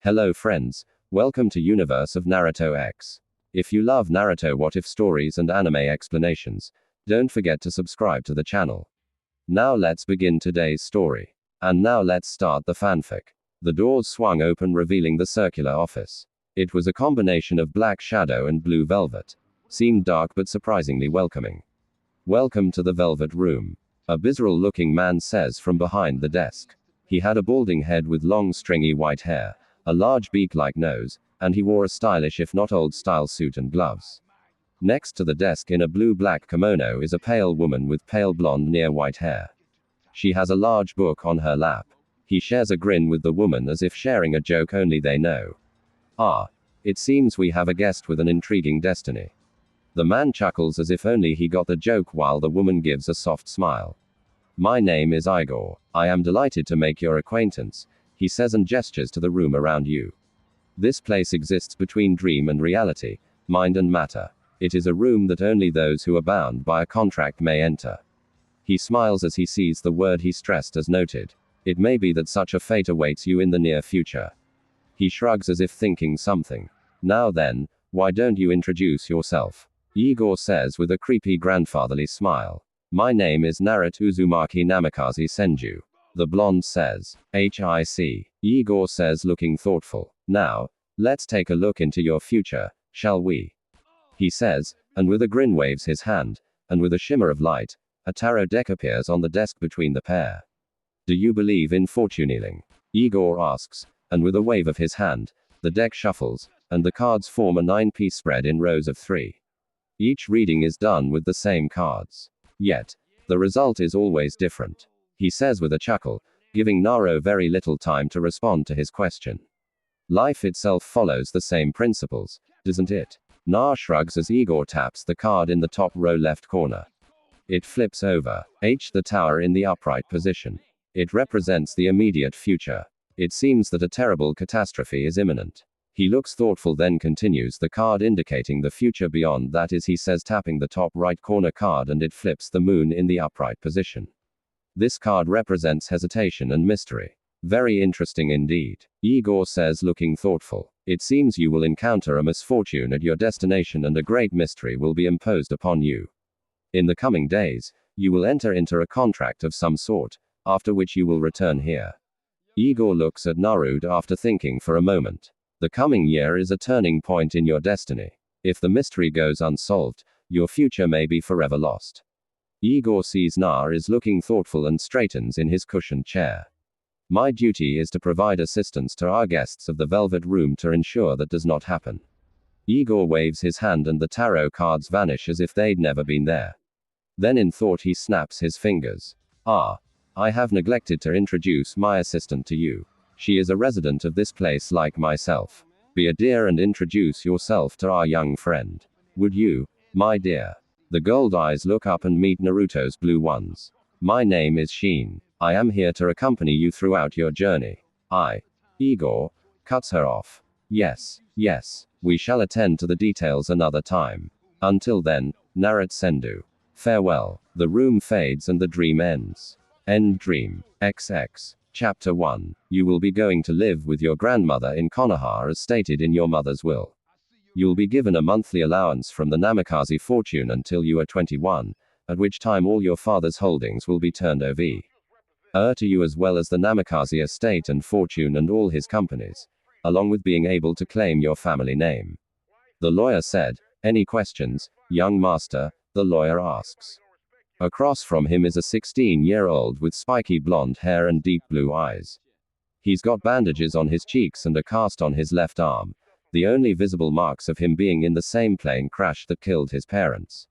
Hello friends, welcome to Universe of Naruto X. If you love Naruto What If stories and anime explanations, don't forget to subscribe to the channel. Now let's begin today's story. And now let's start the fanfic. The doors swung open, revealing the circular office. It was a combination of black shadow and blue velvet. Seemed dark but surprisingly welcoming. Welcome to the Velvet Room. A bizarre-looking man says from behind the desk. He had a balding head with long stringy white hair, a large beak-like nose, and he wore a stylish if not old-style suit and gloves. Next to the desk in a blue-black kimono is a pale woman with pale blonde near white hair. She has a large book on her lap. He shares a grin with the woman as if sharing a joke only they know. Ah, it seems we have a guest with an intriguing destiny. The man chuckles as if only he got the joke while the woman gives a soft smile. My name is Igor. I am delighted to make your acquaintance, he says and gestures to the room around you. This place exists between dream and reality, mind and matter. It is a room that only those who are bound by a contract may enter. He smiles as he sees the word he stressed as noted. It may be that such a fate awaits you in the near future. He shrugs as if thinking something. Now then, why don't you introduce yourself? Igor says with a creepy grandfatherly smile. My name is Naruto Uzumaki Namikaze Senju. The blonde says. Hic. Igor says looking thoughtful. Now, let's take a look into your future, shall we? He says, and with a grin waves his hand, and with a shimmer of light, a tarot deck appears on the desk between the pair. Do you believe in fortune-healing? Igor asks, and with a wave of his hand, the deck shuffles, and the cards form a 9-piece spread in rows of 3. Each reading is done with the same cards. Yet, the result is always different. He says with a chuckle, giving Naro very little time to respond to his question. Life itself follows the same principles, doesn't it? Nar shrugs as Igor taps the card in the top row left corner. It flips over. The tower in the upright position. It represents the immediate future. It seems that a terrible catastrophe is imminent. He looks thoughtful, then continues the card indicating the future beyond that is, he says, tapping the top right corner card, and it flips the moon in the upright position. This card represents hesitation and mystery. Very interesting indeed. Igor says looking thoughtful. It seems you will encounter a misfortune at your destination and a great mystery will be imposed upon you. In the coming days, you will enter into a contract of some sort, after which you will return here. Igor looks at Naruto after thinking for a moment. The coming year is a turning point in your destiny. If the mystery goes unsolved, your future may be forever lost. Igor sees Nar is looking thoughtful and straightens in his cushioned chair. My duty is to provide assistance to our guests of the Velvet Room to ensure that does not happen. Igor waves his hand and the tarot cards vanish as if they'd never been there. Then in thought he snaps his fingers. Ah, I have neglected to introduce my assistant to you. She is a resident of this place like myself. Be a dear and introduce yourself to our young friend. Would you, my dear? The gold eyes look up and meet Naruto's blue ones. My name is Sheen. I am here to accompany you throughout your journey. Igor cuts her off. Yes, we shall attend to the details another time. Until then, Naruto Sendu. Farewell. The room fades and the dream ends. End dream. XX. Chapter 1. You will be going to live with your grandmother in Konoha as stated in your mother's will. You'll be given a monthly allowance from the Namikaze fortune until you are 21, at which time all your father's holdings will be turned over to you, as well as the Namikaze estate and fortune and all his companies, along with being able to claim your family name. The lawyer said. Any questions, young master? The lawyer asks. Across from him is a 16-year-old with spiky blonde hair and deep blue eyes. He's got bandages on his cheeks and a cast on his left arm, the only visible marks of him being in the same plane crash that killed his parents.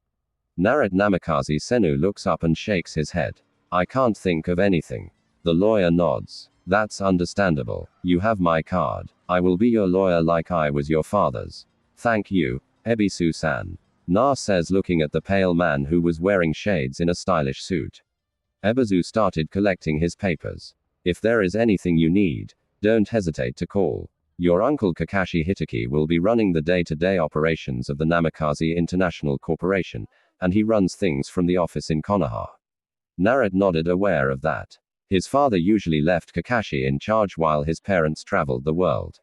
Naruto Namikaze Senju looks up and shakes his head. I can't think of anything. The lawyer nods. That's understandable. You have my card. I will be your lawyer like I was your father's. Thank you, Ebisu-san. Nar says looking at the pale man who was wearing shades in a stylish suit. Ebisu started collecting his papers. If there is anything you need, don't hesitate to call. Your uncle Kakashi Hitaki will be running the day-to-day operations of the Namikaze International Corporation, and he runs things from the office in Konoha. Naruto nodded, aware of that. His father usually left Kakashi in charge while his parents traveled the world.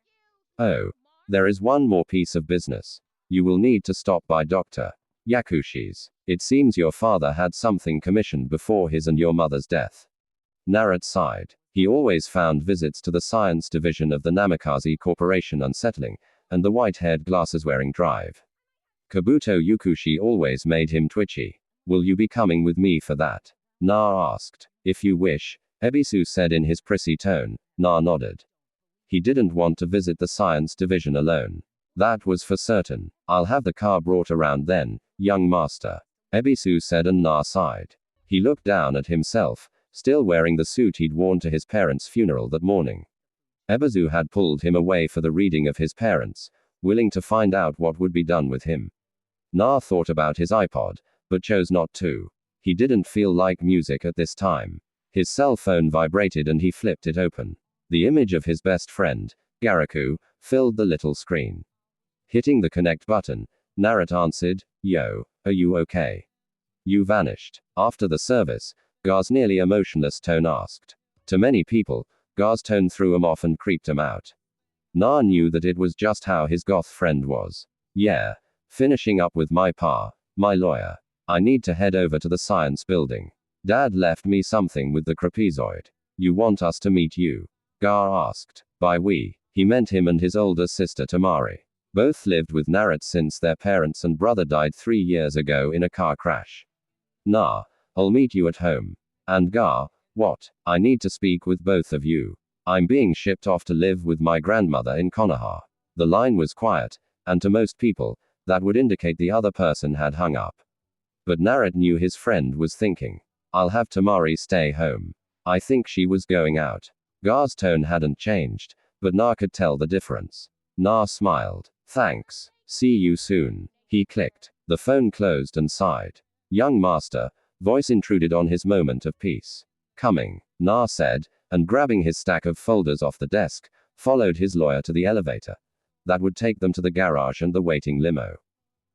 Oh. There is one more piece of business. You will need to stop by Dr. Yakushi's. It seems your father had something commissioned before his and your mother's death. Naruto sighed. He always found visits to the science division of the Namikaze Corporation unsettling, and the white-haired glasses-wearing drive. Kabuto Yukushi always made him twitchy. Will you be coming with me for that? Na asked. If you wish, Ebisu said in his prissy tone. Na nodded. He didn't want to visit the science division alone. That was for certain. I'll have the car brought around then, young master. Ebisu said, and Na sighed. He looked down at himself, still wearing the suit he'd worn to his parents' funeral that morning. Ebisu had pulled him away for the reading of his parents, willing to find out what would be done with him. Na thought about his iPod, but chose not to. He didn't feel like music at this time. His cell phone vibrated and he flipped it open. The image of his best friend, Garaku, filled the little screen. Hitting the connect button, Naruto answered, Yo, are you okay? You vanished. After the service, Gar's nearly emotionless tone asked. To many people, Gar's tone threw him off and creeped him out. Na knew that it was just how his goth friend was. Yeah. Finishing up with my my lawyer. I need to head over to the science building. Dad left me something with the trapezoid. You want us to meet you? Gar asked. By we, he meant him and his older sister Tamari. Both lived with Naruto since their parents and brother died 3 years ago in a car crash. Nah, I'll meet you at home. And Gar, what? I need to speak with both of you. I'm being shipped off to live with my grandmother in Konoha. The line was quiet, and to most people, that would indicate the other person had hung up. But Naruto knew his friend was thinking. I'll have Tamari stay home. I think she was going out. Gar's tone hadn't changed, but Na could tell the difference. Na smiled. Thanks. See you soon. He clicked. The phone closed and sighed. Young master, voice intruded on his moment of peace. Coming, Na said, and grabbing his stack of folders off the desk, followed his lawyer to the elevator. That would take them to the garage and the waiting limo.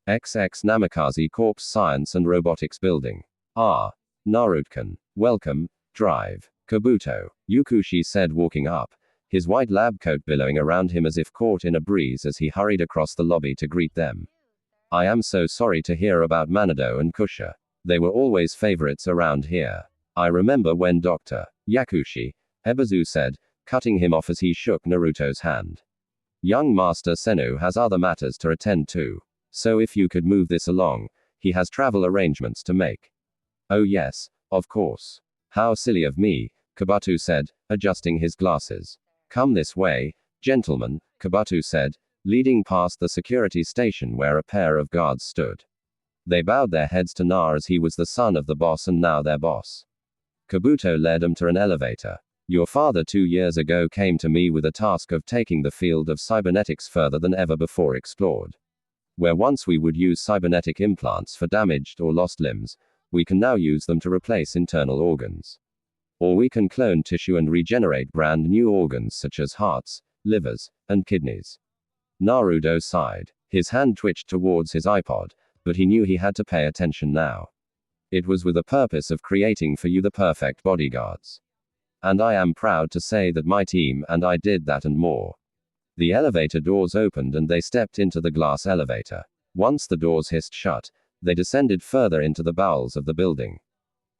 XX Namikaze Corp's Science and Robotics Building. Ah. Naruto-kun. Welcome, drive. Kabuto. Yukushi said walking up, his white lab coat billowing around him as if caught in a breeze as he hurried across the lobby to greet them. I am so sorry to hear about Manado and Kusha. They were always favorites around here. I remember when Dr. Yakushi, Ebisu said, cutting him off as he shook Naruto's hand. Young Master Senu has other matters to attend to. So if you could move this along, he has travel arrangements to make. Oh yes, of course. How silly of me, Kabuto said, adjusting his glasses. Come this way, gentlemen, Kabuto said, leading past the security station where a pair of guards stood. They bowed their heads to Na as he was the son of the boss and now their boss. Kabuto led them to an elevator. Your father 2 years ago came to me with a task of taking the field of cybernetics further than ever before explored. Where once we would use cybernetic implants for damaged or lost limbs, we can now use them to replace internal organs. Or we can clone tissue and regenerate brand new organs such as hearts, livers, and kidneys. Naruto sighed. His hand twitched towards his iPod, but he knew he had to pay attention now. It was with the purpose of creating for you the perfect bodyguards. And I am proud to say that my team and I did that and more. The elevator doors opened and they stepped into the glass elevator. Once the doors hissed shut, they descended further into the bowels of the building.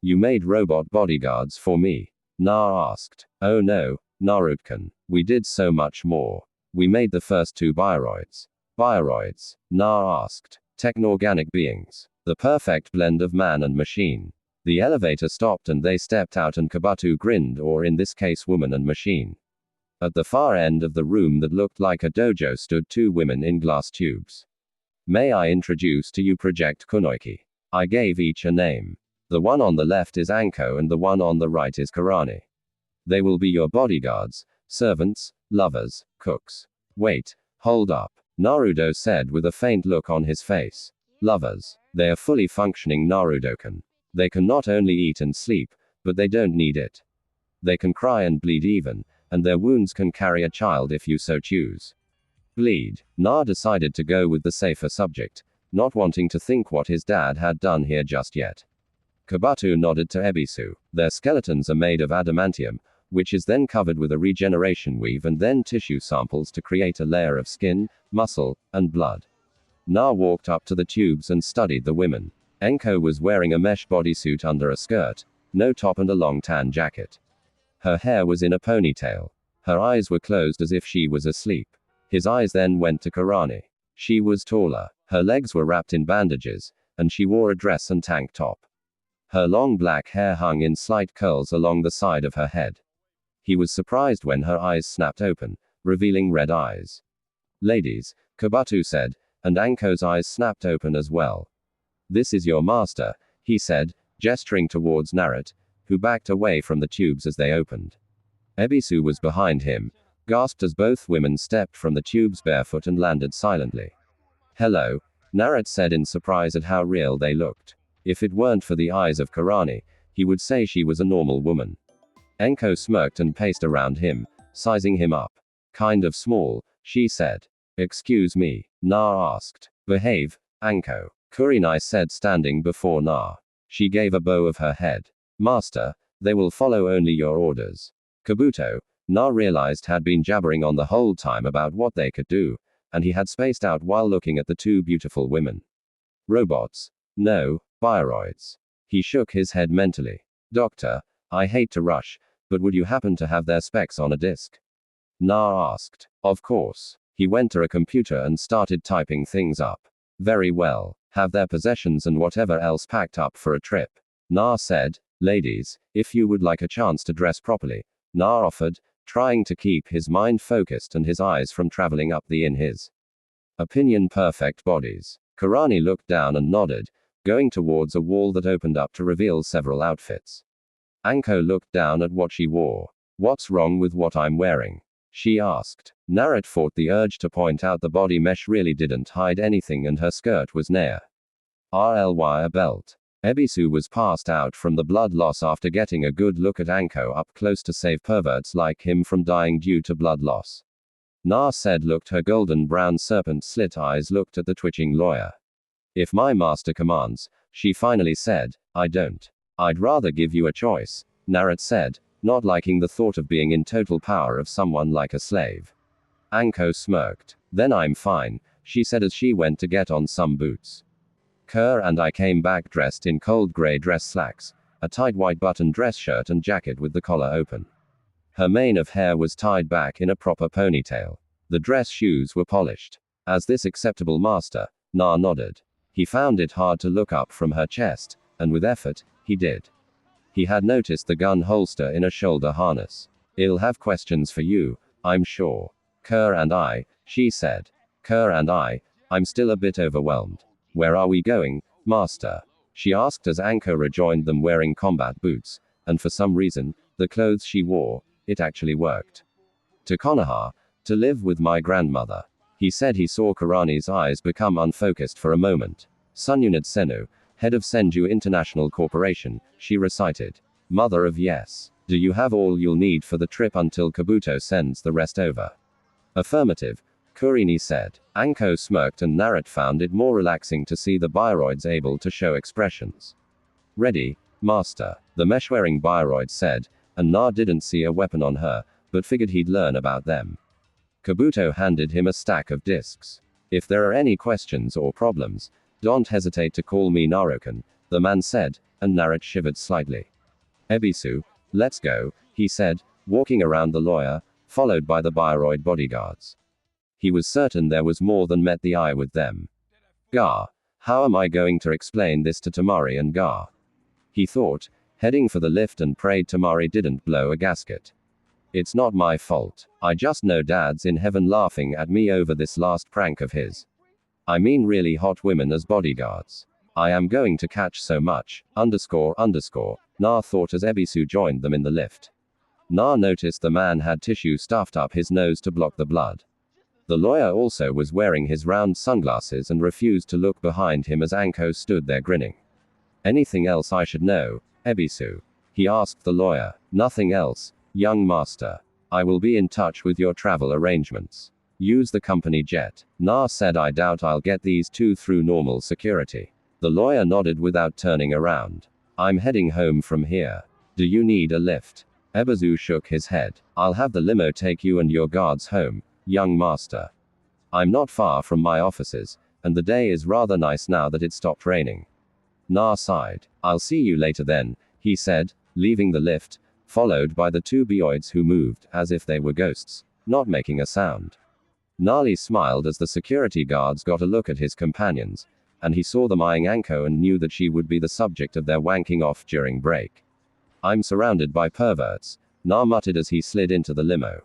You made robot bodyguards for me? Na asked. Oh no, Naruto-kun. We did so much more. We made the first 2 bioroids. Bioroids? Na asked. Techno-organic beings. The perfect blend of man and machine. The elevator stopped and they stepped out and Kabuto grinned, or in this case woman and machine. At the far end of the room that looked like a dojo stood 2 women in glass tubes. May I introduce to you Project Kunoiki? I gave each a name. The one on the left is Anko and the one on the right is Karani. They will be your bodyguards, servants, lovers, cooks. Wait, hold up, Naruto said with a faint look on his face. Lovers. They are fully functioning Naruto-kun. They can not only eat and sleep, but they don't need it. They can cry and bleed even, and their wounds can carry a child if you so choose. Bleed. Na decided to go with the safer subject, not wanting to think what his dad had done here just yet. Kabuto nodded to Ebisu. Their skeletons are made of adamantium, which is then covered with a regeneration weave and then tissue samples to create a layer of skin, muscle, and blood. Na walked up to the tubes and studied the women. Enko was wearing a mesh bodysuit under a skirt, no top and a long tan jacket. Her hair was in a ponytail. Her eyes were closed as if she was asleep. His eyes then went to Karani. She was taller. Her legs were wrapped in bandages, and she wore a dress and tank top. Her long black hair hung in slight curls along the side of her head. He was surprised when her eyes snapped open, revealing red eyes. Ladies, Kabuto said, and Anko's eyes snapped open as well. This is your master, he said, gesturing towards Naruto, who backed away from the tubes as they opened. Ebisu was behind him, gasped as both women stepped from the tubes barefoot and landed silently. Hello, Naruto said in surprise at how real they looked. If it weren't for the eyes of Karani, he would say she was a normal woman. Enko smirked and paced around him, sizing him up. Kind of small, she said. Excuse me, Na asked. Behave, Anko, Kurenai said standing before Na. She gave a bow of her head. Master, they will follow only your orders. Kabuto, Na realized had been jabbering on the whole time about what they could do, and he had spaced out while looking at the two beautiful women. Robots? No, bioroids. He shook his head mentally. Doctor, I hate to rush, but would you happen to have their specs on a disk? Na asked. Of course. He went to a computer and started typing things up. Very well. Have their possessions and whatever else packed up for a trip. Na said. Ladies, if you would like a chance to dress properly, Na offered, trying to keep his mind focused and his eyes from traveling up the in his opinion perfect bodies. Karani looked down and nodded, going towards a wall that opened up to reveal several outfits. Anko looked down at what she wore. What's wrong with what I'm wearing? She asked. Naruto fought the urge to point out the body mesh really didn't hide anything and her skirt was near RLY a belt. Ebisu was passed out from the blood loss after getting a good look at Anko up close to save perverts like him from dying due to blood loss. Na said looked her golden brown serpent slit eyes looked at the twitching lawyer. If my master commands, she finally said, I don't. I'd rather give you a choice, Naruto said, not liking the thought of being in total power of someone like a slave. Anko smirked. Then I'm fine, she said as she went to get on some boots. Kerr and I came back dressed in cold gray dress slacks, a tight white button dress shirt and jacket with the collar open. Her mane of hair was tied back in a proper ponytail. The dress shoes were polished. As this acceptable master, Na nodded. He found it hard to look up from her chest, and with effort, he did. He had noticed the gun holster in a shoulder harness. I'll have questions for you, I'm sure. Kerr and I, she said. Kerr and I'm still a bit overwhelmed. Where are we going, master? She asked as Anko rejoined them wearing combat boots, and for some reason, the clothes she wore, it actually worked. To Konoha, to live with my grandmother. He said he saw Karani's eyes become unfocused for a moment. Sunyunad Senu, head of Senju International Corporation, she recited. Mother of yes. Do you have all you'll need for the trip until Kabuto sends the rest over? Affirmative, Kurini said. Anko smirked and Naruto found it more relaxing to see the bioroids able to show expressions. Ready, master, the mesh-wearing bioroid said, and Na didn't see a weapon on her, but figured he'd learn about them. Kabuto handed him a stack of discs. If there are any questions or problems, don't hesitate to call me Narukan, the man said, and Naruto shivered slightly. Ebisu, let's go, he said, walking around the lawyer, followed by the bioroid bodyguards. He was certain there was more than met the eye with them. Gar, how am I going to explain this to Tamari and Gar? He thought, heading for the lift and prayed Tamari didn't blow a gasket. It's not my fault. I just know Dad's in heaven laughing at me over this last prank of his. I mean really hot women as bodyguards. I am going to catch so much, __, Na thought as Ebisu joined them in the lift. Na noticed the man had tissue stuffed up his nose to block the blood. The lawyer also was wearing his round sunglasses and refused to look behind him as Anko stood there grinning. Anything else I should know, Ebisu? He asked the lawyer. Nothing else, young master. I will be in touch with your travel arrangements. Use the company jet. Na said I doubt I'll get these two through normal security. The lawyer nodded without turning around. I'm heading home from here. Do you need a lift? Ebizu shook his head. I'll have the limo take you and your guards home, young master. I'm not far from my offices, and the day is rather nice now that it stopped raining. Na sighed. I'll see you later then, he said, leaving the lift, followed by the two bioids who moved, as if they were ghosts, not making a sound. Nali smiled as the security guards got a look at his companions, and he saw them eyeing Anko and knew that she would be the subject of their wanking off during break. I'm surrounded by perverts, Na muttered as he slid into the limo.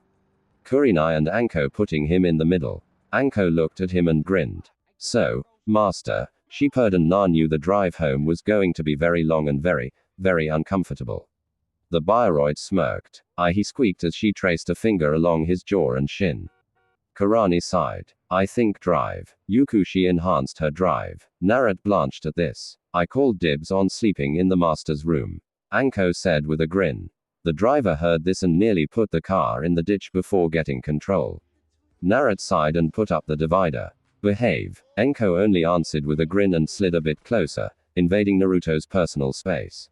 Kurinai and Anko putting him in the middle. Anko looked at him and grinned. So, master, she purred, and Na knew the drive home was going to be very long and very, very uncomfortable. The Bioroid smirked. He squeaked as she traced a finger along his jaw and shin. Karani sighed. I think drive. Yukushi enhanced her drive. Narat blanched at this. I called dibs on sleeping in the master's room, Anko said with a grin. The driver heard this and nearly put the car in the ditch before getting control. Narat sighed and put up the divider. Behave. Anko only answered with a grin and slid a bit closer, invading Naruto's personal space.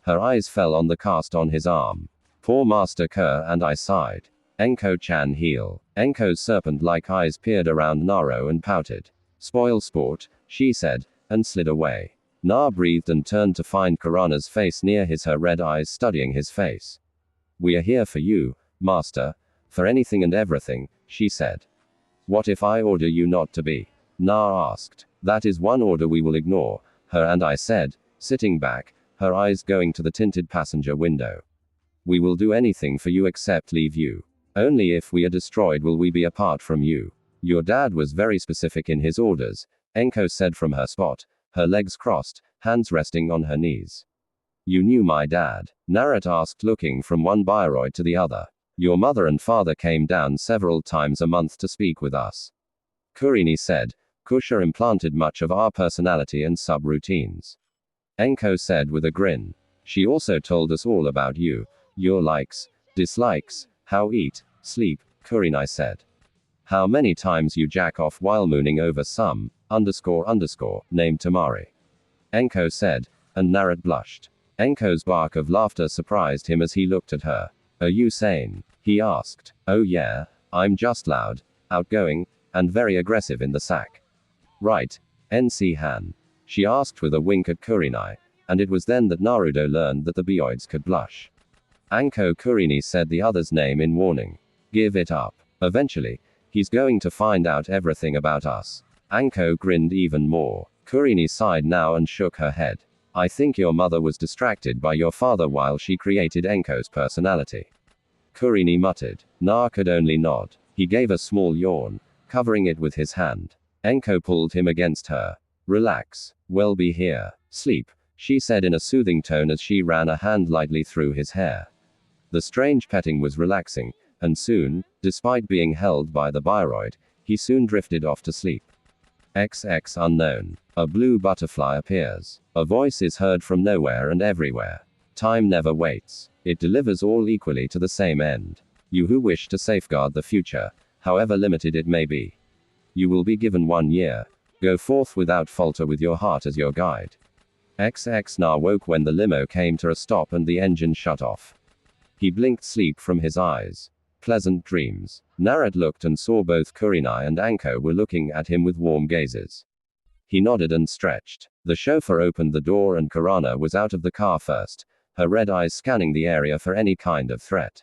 Her eyes fell on the cast on his arm. Poor Master Kerr, and I sighed. Enko-chan heel. Enko's serpent-like eyes peered around Naro and pouted. Spoil sport, she said, and slid away. Na breathed and turned to find Karana's face near his, her red eyes studying his face. We are here for you, master. For anything and everything, she said. What if I order you not to be? Na asked. That is one order we will ignore, her and I said, sitting back, her eyes going to the tinted passenger window. We will do anything for you except leave you. Only if we are destroyed will we be apart from you. Your dad was very specific in his orders, Enko said from her spot, her legs crossed, hands resting on her knees. You knew my dad? Narat asked, looking from one Bioroid to the other. Your mother and father came down several times a month to speak with us. Kurini said. Kusha implanted much of our personality and sub-routines. Enko said with a grin. She also told us all about you, your likes, dislikes, how eat, sleep, Kurinai said. How many times you jack off while mooning over some, named Tamari. Enko said, and Narat blushed. Enko's bark of laughter surprised him as he looked at her. Are you sane? He asked. Oh yeah, I'm just loud, outgoing, and very aggressive in the sack. Right, NC Han? She asked with a wink at Kurinai, and it was then that Naruto learned that the bioids could blush. Anko Kurini said the other's name in warning. Give it up. Eventually, he's going to find out everything about us. Anko grinned even more. Kurini sighed now and shook her head. I think your mother was distracted by your father while she created Enko's personality. Kurini muttered. Na could only nod. He gave a small yawn, covering it with his hand. Enko pulled him against her. Relax. We'll be here. Sleep, she said in a soothing tone as she ran a hand lightly through his hair. The strange petting was relaxing, and soon, despite being held by the Bioroid, he soon drifted off to sleep. XX unknown. A blue butterfly appears. A voice is heard from nowhere and everywhere. Time never waits. It delivers all equally to the same end. You who wish to safeguard the future, however limited it may be. You will be given 1 year. Go forth without falter with your heart as your guide. XX Na woke when the limo came to a stop and the engine shut off. He blinked sleep from his eyes. Pleasant dreams. Narat looked and saw both Kurinai and Anko were looking at him with warm gazes. He nodded and stretched. The chauffeur opened the door and Karana was out of the car first, her red eyes scanning the area for any kind of threat.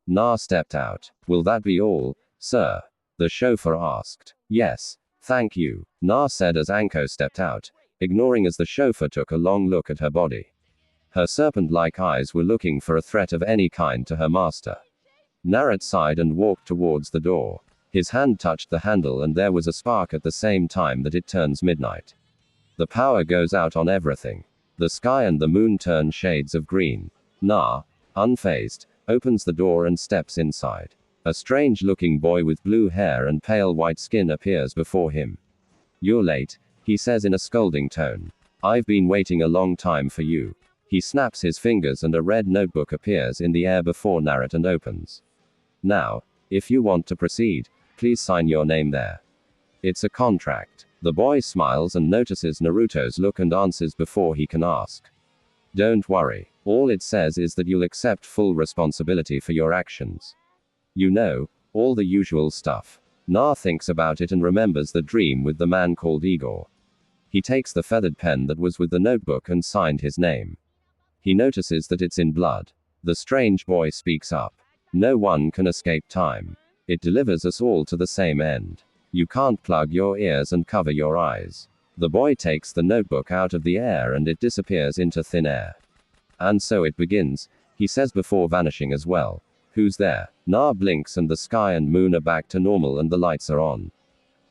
Na stepped out. Will that be all, sir? The chauffeur asked. Yes, thank you, Na said as Anko stepped out, ignoring as the chauffeur took a long look at her body. Her serpent-like eyes were looking for a threat of any kind to her master. Narat sighed and walked towards the door. His hand touched the handle and there was a spark at the same time that it turns midnight. The power goes out on everything. The sky and the moon turn shades of green. Na, unfazed, opens the door and steps inside. A strange-looking boy with blue hair and pale white skin appears before him. You're late, he says in a scolding tone. I've been waiting a long time for you. He snaps his fingers and a red notebook appears in the air before Narat and opens. Now, if you want to proceed, please sign your name there. It's a contract. The boy smiles and notices Naruto's look and answers before he can ask. Don't worry. All it says is that you'll accept full responsibility for your actions. You know, all the usual stuff. Na thinks about it and remembers the dream with the man called Igor. He takes the feathered pen that was with the notebook and signed his name. He notices that it's in blood. The strange boy speaks up. No one can escape time. It delivers us all to the same end. You can't plug your ears and cover your eyes. The boy takes the notebook out of the air and it disappears into thin air. And so it begins, he says before vanishing as well. Who's there? Na blinks and the sky and moon are back to normal and the lights are on.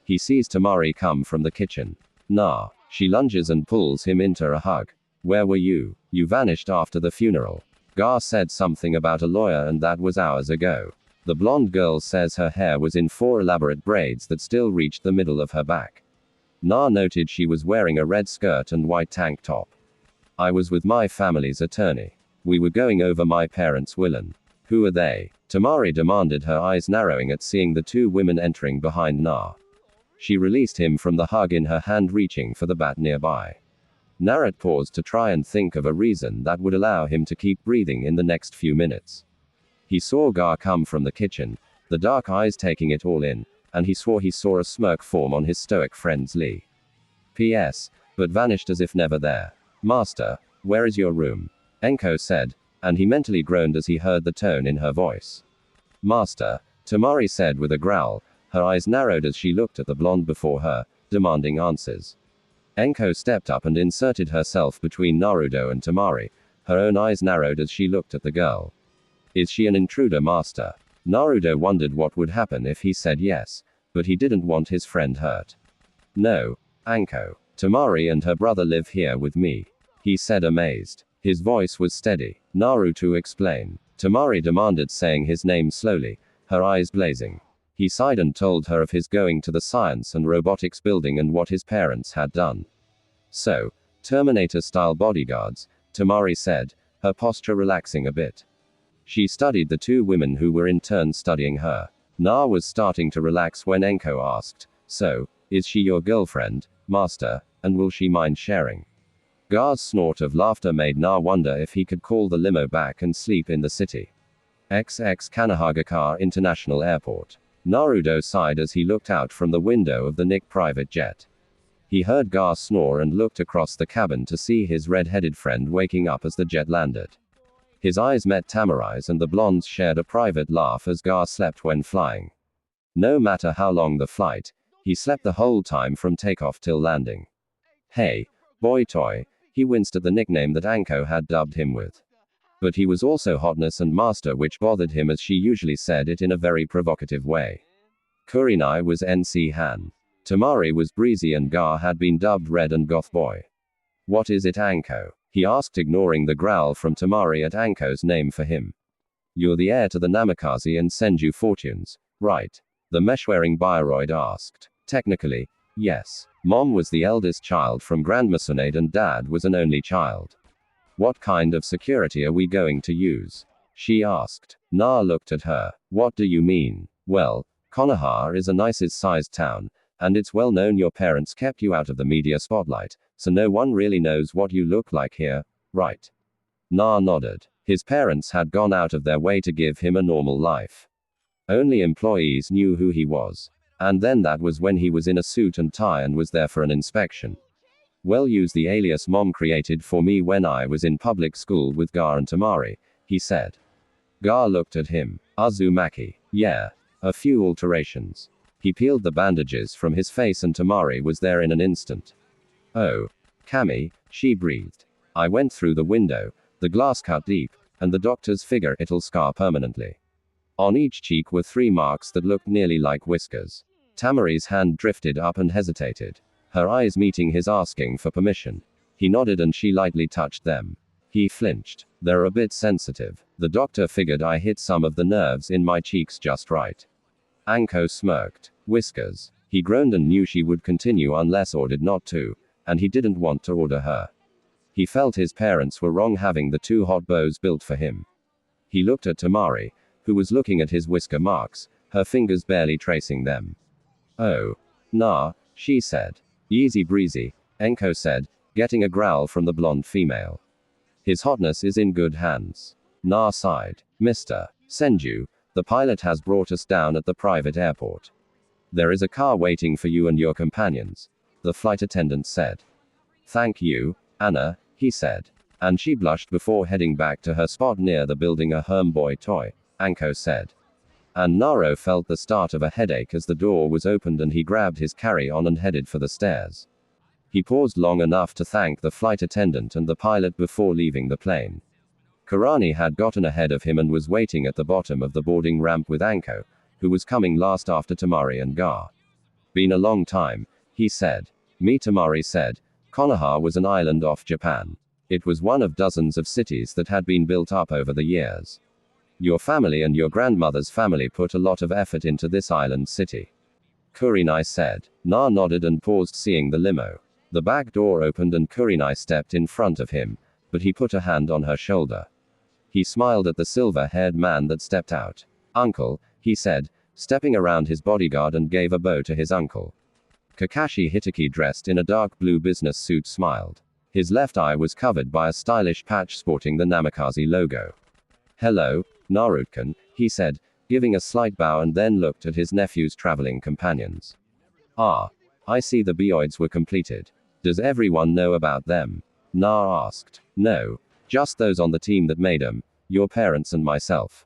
He sees Tamari come from the kitchen. Na. She lunges and pulls him into a hug. Where were you? You vanished after the funeral. Gar said something about a lawyer and that was hours ago. The blonde girl says her hair was in 4 elaborate braids that still reached the middle of her back. Na noted she was wearing a red skirt and white tank top. I was with my family's attorney. We were going over my parents' willen. Who are they? Tamari demanded, her eyes narrowing at seeing the 2 women entering behind Na. She released him from the hug in her hand, reaching for the bat nearby. Narat paused to try and think of a reason that would allow him to keep breathing in the next few minutes. He saw Gar come from the kitchen, the dark eyes taking it all in, and he swore he saw a smirk form on his stoic friend's Lee. P.S. But vanished as if never there. Master, where is your room? Enko said, and he mentally groaned as he heard the tone in her voice. Master, Tamari said with a growl, her eyes narrowed as she looked at the blonde before her, demanding answers. Enko stepped up and inserted herself between Naruto and Tamari, her own eyes narrowed as she looked at the girl. Is she an intruder, master? Naruto wondered what would happen if he said yes, but he didn't want his friend hurt. No, Anko. Tamari and her brother live here with me, he said, amazed. His voice was steady. Naruto explained. Tamari demanded, saying his name slowly, her eyes blazing. He sighed and told her of his going to the science and robotics building and what his parents had done. So, Terminator-style bodyguards, Tamari said, her posture relaxing a bit. She studied the 2 women who were in turn studying her. Na was starting to relax when Enko asked, so, is she your girlfriend, master, and will she mind sharing? Gar's snort of laughter made Na wonder if he could call the limo back and sleep in the city. XX Kanahagakar International Airport. Naruto sighed as he looked out from the window of the Nick private jet. He heard Gar snore and looked across the cabin to see his red-headed friend waking up as the jet landed. His eyes met Tamari's and the blondes shared a private laugh as Gar slept when flying. No matter how long the flight, he slept the whole time from takeoff till landing. Hey, boy toy, he winced at the nickname that Anko had dubbed him with. But he was also hotness and master, which bothered him as she usually said it in a very provocative way. Kurinai was NC Han. Tamari was breezy and Gar had been dubbed red and goth boy. What is it, Anko? He asked, ignoring the growl from Tamari at Anko's name for him. You're the heir to the Namikaze and Senju fortunes, right? The mesh-wearing Bioroid asked. Technically, yes. Mom was the eldest child from Grandma Sunade and Dad was an only child. What kind of security are we going to use? She asked. Na looked at her. What do you mean? Well, Konoha is a nice-sized town, and it's well known your parents kept you out of the media spotlight, so no one really knows what you look like here, right? Na nodded. His parents had gone out of their way to give him a normal life. Only employees knew who he was. And then that was when he was in a suit and tie and was there for an inspection. Well, use the alias Mom created for me when I was in public school with Gar and Tamari, he said. Gar looked at him. Uzumaki. Yeah. A few alterations. He peeled the bandages from his face and Tamari was there in an instant. Oh. Kami, she breathed. I went through the window, the glass cut deep, and the doctors figure it'll scar permanently. On each cheek were 3 marks that looked nearly like whiskers. Tamari's hand drifted up and hesitated, her eyes meeting his, asking for permission. He nodded and she lightly touched them. He flinched. They're a bit sensitive. The doctor figured I hit some of the nerves in my cheeks just right. Anko smirked. Whiskers. He groaned and knew she would continue unless ordered not to, and he didn't want to order her. He felt his parents were wrong having the 2 hot bows built for him. He looked at Tamari, who was looking at his whisker marks, her fingers barely tracing them. Oh. Nah, she said. Easy breezy, Enko said, getting a growl from the blonde female. His hotness is in good hands. Na sighed. Mr. Senju, the pilot has brought us down at the private airport. There is a car waiting for you and your companions, the flight attendant said. Thank you, Anna, he said. And she blushed before heading back to her spot near the building. A Hermboy toy, Anko said. And Naro felt the start of a headache as the door was opened and he grabbed his carry-on and headed for the stairs. He paused long enough to thank the flight attendant and the pilot before leaving the plane. Karani had gotten ahead of him and was waiting at the bottom of the boarding ramp with Anko, who was coming last after Tamari and Gar. Been a long time, he said. Me, Tamari said. Konoha was an island off Japan. It was one of dozens of cities that had been built up over the years. Your family and your grandmother's family put a lot of effort into this island city. Kurinai said. Na nodded and paused, seeing the limo. The back door opened and Kurinai stepped in front of him, but he put a hand on her shoulder. He smiled at the silver-haired man that stepped out. Uncle, he said, stepping around his bodyguard and gave a bow to his uncle. Kakashi Hitaki, dressed in a dark blue business suit, smiled. His left eye was covered by a stylish patch sporting the Namikaze logo. Hello, Naruto, he said, giving a slight bow and then looked at his nephew's traveling companions. Ah, I see the Bioids were completed. Does everyone know about them? Na asked. No, just those on the team that made them, your parents and myself.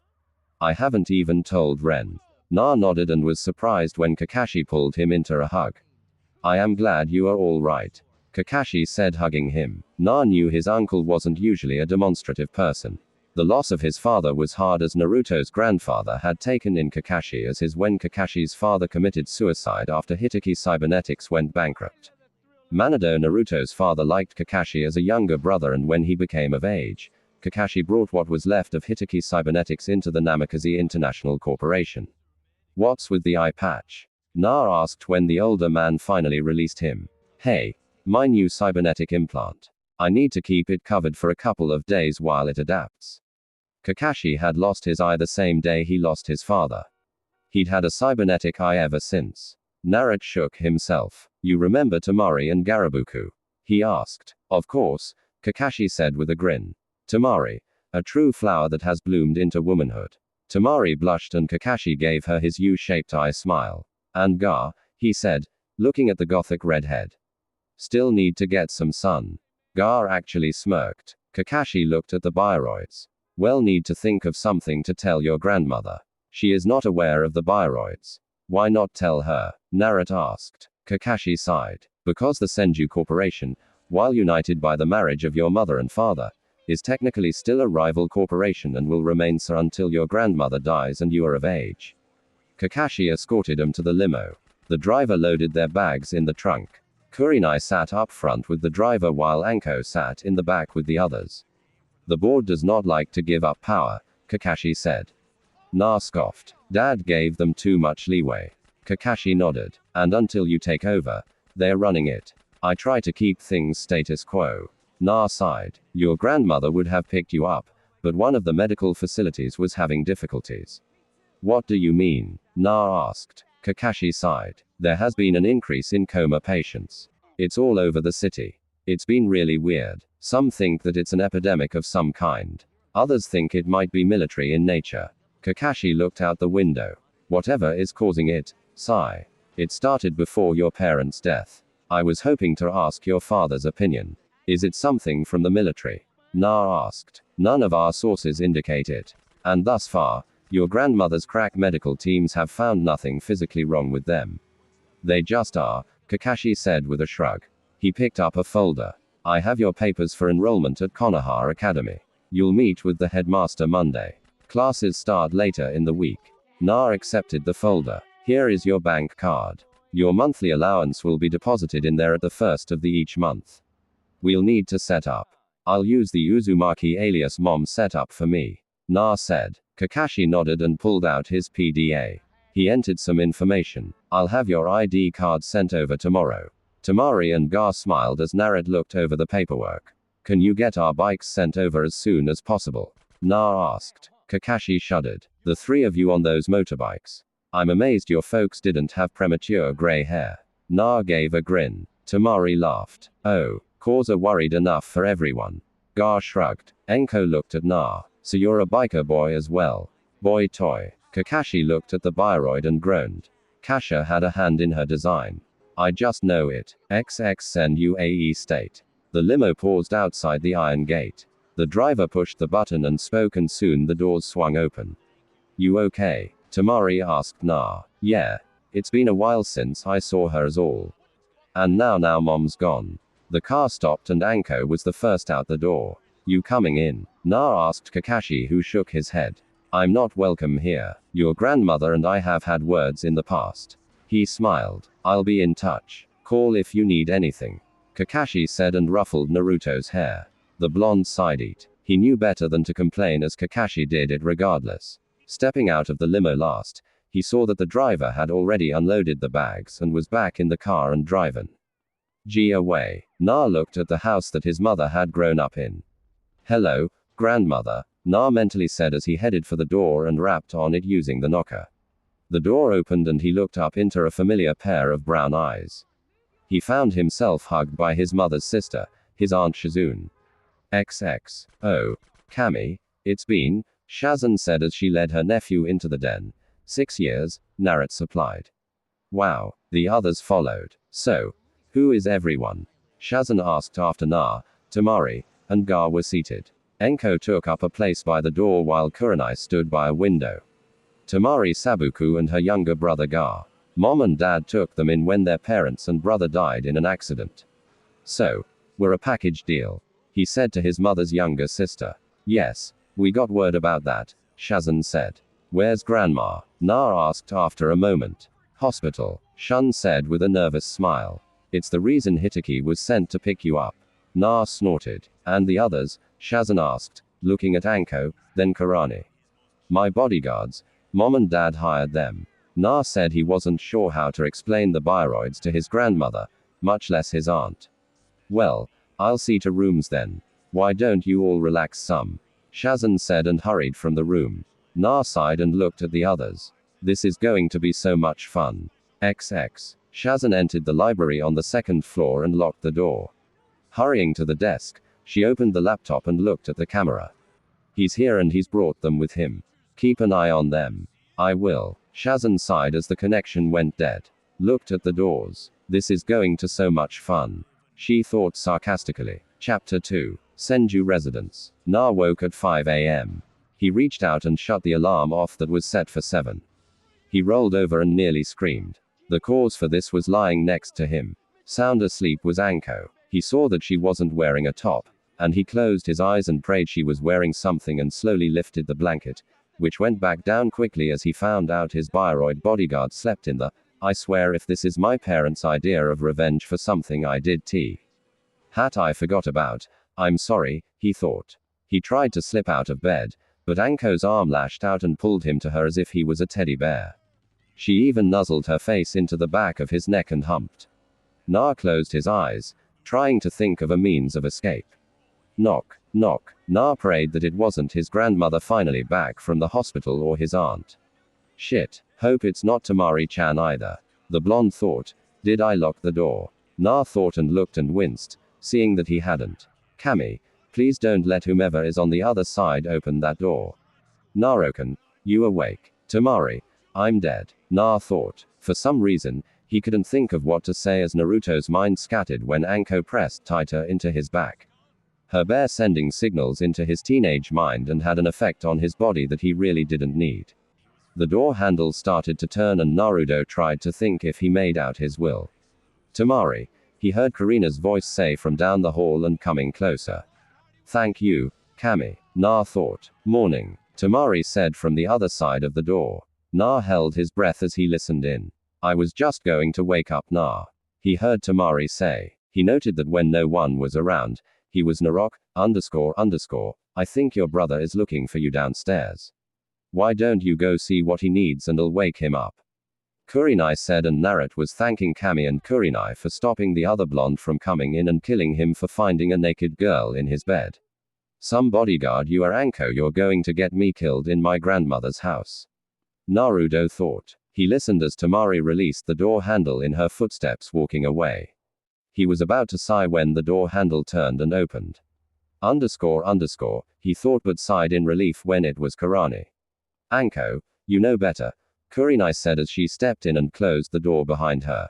I haven't even told Ren. Na nodded and was surprised when Kakashi pulled him into a hug. I am glad you are all right, Kakashi said, hugging him. Na knew his uncle wasn't usually a demonstrative person. The loss of his father was hard, as Naruto's grandfather had taken in Kakashi as his when Kakashi's father committed suicide after Hitaki Cybernetics went bankrupt. Manado, Naruto's father, liked Kakashi as a younger brother, and when he became of age, Kakashi brought what was left of Hitaki Cybernetics into the Namikaze International Corporation. What's with the eye patch? Na asked when the older man finally released him. Hey, my new cybernetic implant. I need to keep it covered for a couple of days while it adapts. Kakashi had lost his eye the same day he lost his father. He'd had a cybernetic eye ever since. Naruto shook himself. You remember Tamari and Garabuku? He asked. Of course, Kakashi said with a grin. Tamari, a true flower that has bloomed into womanhood. Tamari blushed and Kakashi gave her his U-shaped eye smile. And Gar, he said, looking at the gothic redhead. Still need to get some sun. Gar actually smirked. Kakashi looked at the Bioroids. Well, need to think of something to tell your grandmother. She is not aware of the Bioroids. Why not tell her? Naruto asked. Kakashi sighed. Because the Senju Corporation, while united by the marriage of your mother and father, is technically still a rival corporation and will remain so until your grandmother dies and you are of age. Kakashi escorted them to the limo. The driver loaded their bags in the trunk. Kurinai sat up front with the driver while Anko sat in the back with the others. The board does not like to give up power, Kakashi said. Na scoffed. Dad gave them too much leeway. Kakashi nodded. And until you take over, they're running it. I try to keep things status quo. Na sighed. Your grandmother would have picked you up, but one of the medical facilities was having difficulties. What do you mean? Na asked. Kakashi sighed. There has been an increase in coma patients. It's all over the city. It's been really weird. Some think that it's an epidemic of some kind. Others think it might be military in nature. Kakashi looked out the window. Whatever is causing it, sigh. It started before your parents' death. I was hoping to ask your father's opinion. Is it something from the military? Na asked. None of our sources indicate it. And thus far, your grandmother's crack medical teams have found nothing physically wrong with them. They just are, Kakashi said with a shrug. He picked up a folder. I have your papers for enrollment at Konoha Academy. You'll meet with the headmaster Monday. Classes start later in the week. Na accepted the folder. Here is your bank card. Your monthly allowance will be deposited in there at the first of each month. We'll need to set up. I'll use the Uzumaki alias Mom setup for me. Na said. Kakashi nodded and pulled out his PDA. He entered some information. I'll have your ID card sent over tomorrow. Tamari and Gar smiled as Naruto looked over the paperwork. Can you get our bikes sent over as soon as possible? Na asked. Kakashi shuddered. The three of you on those motorbikes. I'm amazed your folks didn't have premature gray hair. Na gave a grin. Tamari laughed. Oh, cause a worried enough for everyone. Gar shrugged. Enko looked at Na. So you're a biker boy as well. Boy toy. Kakashi looked at the bioroid and groaned. Kasha had a hand in her design. I just know it. XXN UAE state. The limo paused outside the iron gate. The driver pushed the button and spoke, and soon the doors swung open. You okay? Tamari asked Na. Yeah. It's been a while since I saw her as all. And now mom's gone. The car stopped and Anko was the first out the door. You coming in? Na asked Kakashi, who shook his head. I'm not welcome here. Your grandmother and I have had words in the past. He smiled. I'll be in touch. Call if you need anything. Kakashi said and ruffled Naruto's hair. The blonde sighed. He knew better than to complain, as Kakashi did it regardless. Stepping out of the limo last, he saw that the driver had already unloaded the bags and was back in the car and driving. Away. Na looked at the house that his mother had grown up in. Hello, grandmother, Na mentally said as he headed for the door and rapped on it using the knocker. The door opened and he looked up into a familiar pair of brown eyes. He found himself hugged by his mother's sister, his Aunt Shizune. XX. Oh, Kami, it's been, Shazan said as she led her nephew into the den. 6 years, Naruto supplied. Wow, the others followed. So, who is everyone? Shazan asked after Na, Tamari, and Gar were seated. Enko took up a place by the door while Kurenai stood by a window. Tamari Sabuku and her younger brother Gar. Mom and dad took them in when their parents and brother died in an accident. So, we're a package deal, he said to his mother's younger sister. Yes, we got word about that, Shazan said. Where's grandma? Na asked after a moment. Hospital, Shun said with a nervous smile. It's the reason Hitaki was sent to pick you up. Na snorted. And the others? Shazan asked, looking at Anko, then Karani. My bodyguards. Mom and dad hired them. Na said he wasn't sure how to explain the bioroids to his grandmother, much less his aunt. Well, I'll see to rooms then. Why don't you all relax some? Shazan said and hurried from the room. Na sighed and looked at the others. This is going to be so much fun. XX. Shazan entered the library on the second floor and locked the door. Hurrying to the desk, she opened the laptop and looked at the camera. He's here and he's brought them with him. Keep an eye on them. I will. Shazan sighed as the connection went dead. Looked at the doors. This is going to so much fun, she thought sarcastically. Chapter 2. Senju Residence. Na woke at 5 a.m. He reached out and shut the alarm off that was set for 7. He rolled over and nearly screamed. The cause for this was lying next to him. Sound asleep was Anko. He saw that she wasn't wearing a top, and he closed his eyes and prayed she was wearing something and slowly lifted the blanket, which went back down quickly as he found out his bioroid bodyguard slept in the, I swear if this is my parents' idea of revenge for something I did hat I forgot about, I'm sorry, he thought. He tried to slip out of bed, but Anko's arm lashed out and pulled him to her as if he was a teddy bear. She even nuzzled her face into the back of his neck and humped. Na closed his eyes, trying to think of a means of escape. Knock, knock. Na prayed that it wasn't his grandmother finally back from the hospital or his aunt. Shit, hope it's not Tamari-chan either. The blonde thought. Did I lock the door? Na thought and looked and winced, seeing that he hadn't. Kami, please don't let whomever is on the other side open that door. Narokan, you awake? Tamari, I'm dead. Na thought. For some reason, he couldn't think of what to say as Naruto's mind scattered when Anko pressed tighter into his back. Her bear sending signals into his teenage mind and had an effect on his body that he really didn't need. The door handle started to turn and Naruto tried to think if he made out his will. Tamari, he heard Karina's voice say from down the hall and coming closer. Thank you, Kami, Na thought. Morning, Tamari said from the other side of the door. Na held his breath as he listened in. I was just going to wake up Na. He heard Tamari say. He noted that when no one was around, he was Narok, __, I think your brother is looking for you downstairs. Why don't you go see what he needs and I'll wake him up? Kurenai said, and Naruto was thanking Kami and Kurenai for stopping the other blonde from coming in and killing him for finding a naked girl in his bed. Some bodyguard you are, Anko, you're going to get me killed in my grandmother's house. Naruto thought. He listened as Tamari released the door handle in her footsteps walking away. He was about to sigh when the door handle turned and opened. He thought but sighed in relief when it was Karani. Anko, you know better, Kurinai said as she stepped in and closed the door behind her.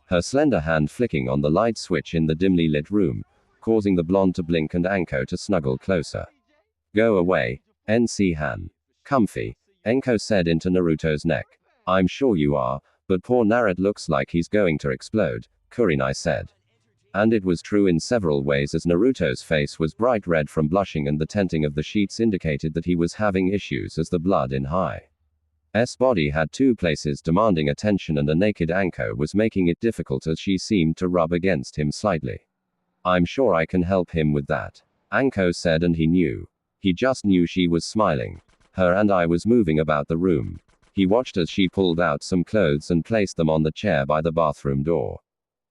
Her slender hand flicking on the light switch in the dimly lit room, causing the blonde to blink and Anko to snuggle closer. Go away, NC Han. Comfy, Enko said into Naruto's neck. I'm sure you are, but poor Naruto looks like he's going to explode, Kurinai said. And it was true in several ways as Naruto's face was bright red from blushing and the tenting of the sheets indicated that he was having issues as the blood in Hi's body had two places demanding attention and a naked Anko was making it difficult as she seemed to rub against him slightly. I'm sure I can help him with that, Anko said and he knew. He just knew she was smiling. Her and I was moving about the room. He watched as she pulled out some clothes and placed them on the chair by the bathroom door.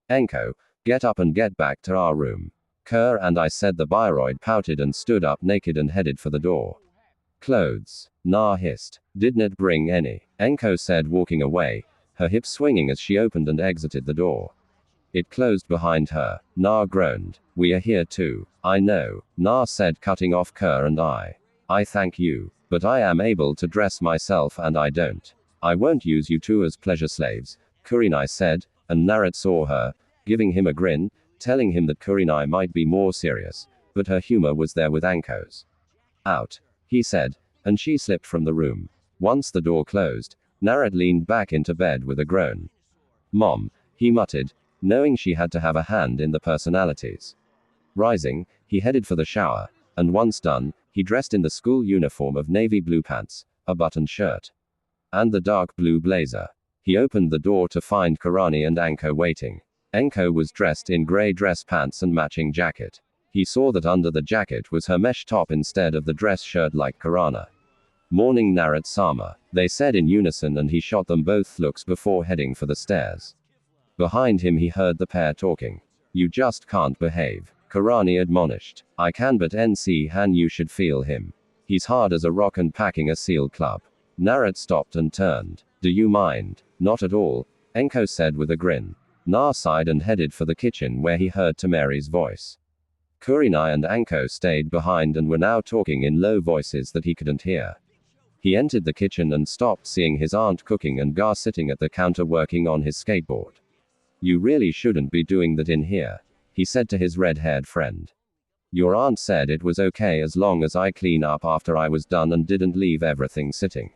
Enko, get up and get back to our room. Kerr and I said. The Biroid pouted and stood up naked and headed for the door. Clothes, Na hissed. Didn't it bring any? Enko said walking away, her hips swinging as she opened and exited the door. It closed behind her. Na groaned. We are here too. I know, Na said cutting off Kerr and I thank you. But I am able to dress myself and I don't. I won't use you two as pleasure slaves, Kurinai said, and Naruto saw her, giving him a grin, telling him that Kurinai might be more serious, but her humor was there with Anko's. Out, he said, and she slipped from the room. Once the door closed, Naruto leaned back into bed with a groan. Mom, he muttered, knowing she had to have a hand in the personalities. Rising, he headed for the shower, and once done, he dressed in the school uniform of navy blue pants, a buttoned shirt, and the dark blue blazer. He opened the door to find Karani and Anko waiting. Enko was dressed in gray dress pants and matching jacket. He saw that under the jacket was her mesh top instead of the dress shirt like Karana. Morning Naruto-sama, they said in unison and he shot them both looks before heading for the stairs. Behind him he heard the pair talking. You just can't behave, Karani admonished. I can but NC Han you should feel him. He's hard as a rock and packing a seal club. Naruto stopped and turned. Do you mind? Not at all, Enko said with a grin. Na sighed and headed for the kitchen where he heard Tamari's voice. Kurinai and Anko stayed behind and were now talking in low voices that he couldn't hear. He entered the kitchen and stopped seeing his aunt cooking and Gar sitting at the counter working on his skateboard. You really shouldn't be doing that in here, he said to his red-haired friend. Your aunt said it was okay as long as I clean up after I was done and didn't leave everything sitting.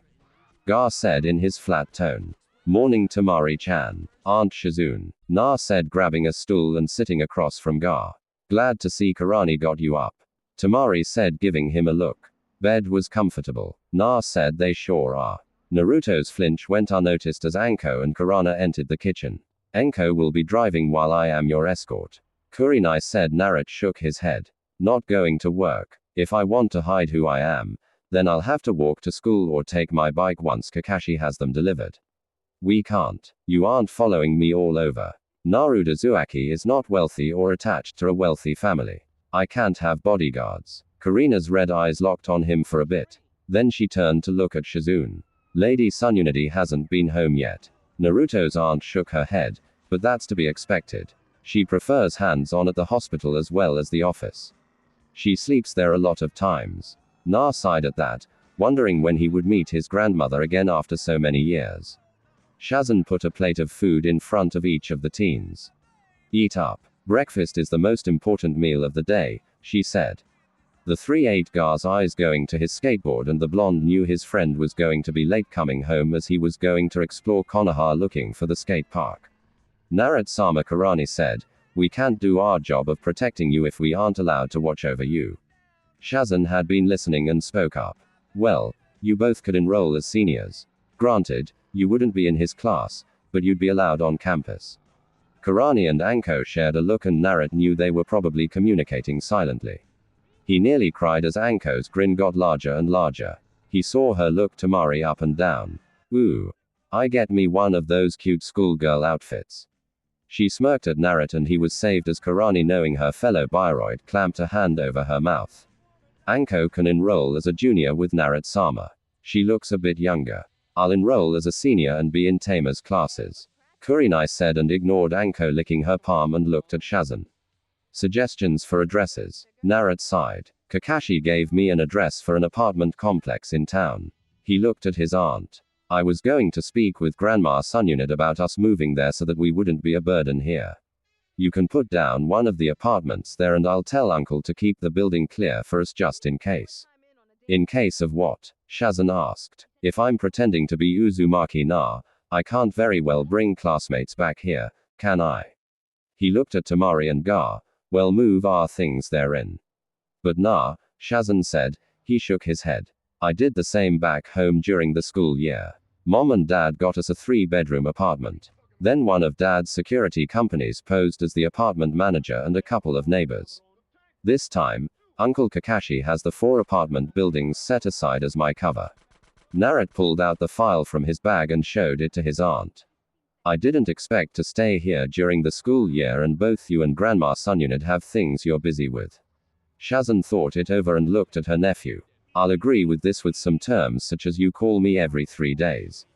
Gar said in his flat tone. Morning Tamari-chan, Aunt Shizune, Na said grabbing a stool and sitting across from Gar. Glad to see Karani got you up, Tamari said giving him a look. Bed was comfortable, Na said they sure are. Naruto's flinch went unnoticed as Anko and Karana entered the kitchen. Enko will be driving while I am your escort, Kurinai said. Naruto shook his head. Not going to work. If I want to hide who I am, then I'll have to walk to school or take my bike once Kakashi has them delivered. We can't. You aren't following me all over. Naruto Uzumaki is not wealthy or attached to a wealthy family. I can't have bodyguards. Karina's red eyes locked on him for a bit. Then she turned to look at Shizune. Lady Sununity hasn't been home yet. Naruto's aunt shook her head, but that's to be expected. She prefers hands-on at the hospital as well as the office. She sleeps there a lot of times. Na sighed at that, wondering when he would meet his grandmother again after so many years. Shazan put a plate of food in front of each of the teens. Eat up. Breakfast is the most important meal of the day, she said. The three ate Gar's eyes going to his skateboard and the blonde knew his friend was going to be late coming home as he was going to explore Konoha looking for the skate park. Naruto-sama Karani said, we can't do our job of protecting you if we aren't allowed to watch over you. Shazan had been listening and spoke up. Well, you both could enroll as seniors. Granted, you wouldn't be in his class, but you'd be allowed on campus. Karani and Anko shared a look and Naruto knew they were probably communicating silently. He nearly cried as Anko's grin got larger and larger. He saw her look Tamari up and down. Ooh. I get me one of those cute schoolgirl outfits. She smirked at Naruto and he was saved as Karani knowing her fellow Biroid clamped a hand over her mouth. Anko can enroll as a junior with Naruto-sama. She looks a bit younger. I'll enroll as a senior and be in Tama's classes, Kurinai said and ignored Anko licking her palm and looked at Shazan. Suggestions for addresses. Narrat sighed. Kakashi gave me an address for an apartment complex in town. He looked at his aunt. I was going to speak with Grandma Sununit about us moving there so that we wouldn't be a burden here. You can put down one of the apartments there and I'll tell Uncle to keep the building clear for us just in case. In case of what? Shazan asked. If I'm pretending to be Uzumaki Na, I can't very well bring classmates back here, can I? He looked at Tamari and Gar. Well, move our things therein. But nah, Shazan said. He shook his head. I did the same back home during the school year. Mom and Dad got us a 3-bedroom apartment. Then one of Dad's security companies posed as the apartment manager and a couple of neighbors. This time, Uncle Kakashi has the 4 apartment buildings set aside as my cover. Narrat pulled out the file from his bag and showed it to his aunt. I didn't expect to stay here during the school year and both you and Grandma Sununit have things you're busy with. Shazan thought it over and looked at her nephew. I'll agree with this with some terms such as you call me every 3 days.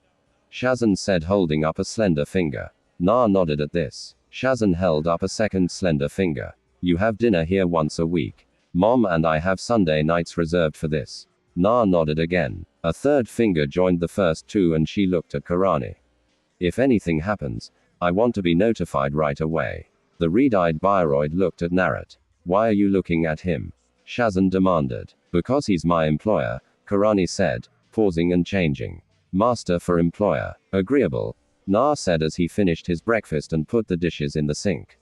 Shazan said, holding up a slender finger. Na nodded at this. Shazan held up a second slender finger. You have dinner here once a week. Mom and I have Sunday nights reserved for this. Na nodded again. A third finger joined the first 2 and she looked at Karani. If anything happens, I want to be notified right away. The red-eyed Bioroid looked at Narrat. Why are you looking at him? Shazan demanded. Because he's my employer, Karani said, pausing and changing. Master for employer. Agreeable. Na said as he finished his breakfast and put the dishes in the sink.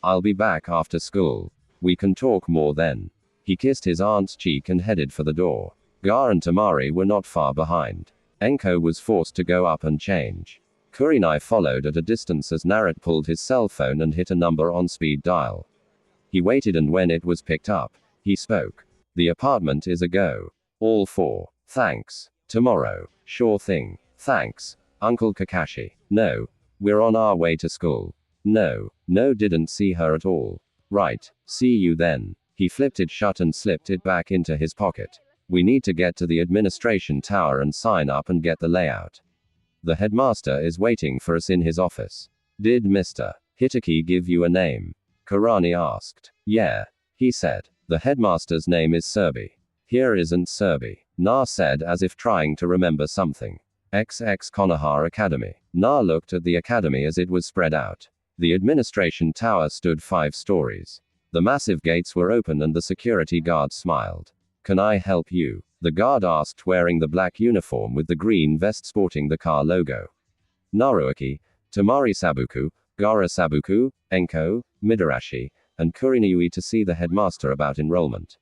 I'll be back after school. We can talk more then. He kissed his aunt's cheek and headed for the door. Gar and Tamari were not far behind. Enko was forced to go up and change. Kurenai followed at a distance as Narrat pulled his cell phone and hit a number on speed dial. He waited and when it was picked up, he spoke. The apartment is a go. All 4. Thanks. Tomorrow. Sure thing. Thanks. Uncle Kakashi. No. We're on our way to school. No. No, didn't see her at all. Right. See you then. He flipped it shut and slipped it back into his pocket. We need to get to the administration tower and sign up and get the layout. The headmaster is waiting for us in his office. Did Mr. Hitaki give you a name? Karani asked. Yeah. He said. The headmaster's name is Serbi. Here isn't Serbi. Na said as if trying to remember something. XX Konoha Academy. Na looked at the academy as it was spread out. The administration tower stood 5 stories. The massive gates were open and the security guard smiled. Can I help you? The guard asked, wearing the black uniform with the green vest sporting the car logo. Naruaki, Tamari Sabuku, Gara Sabuku, Enko, Midarashi, and Kurinyui to see the headmaster about enrollment.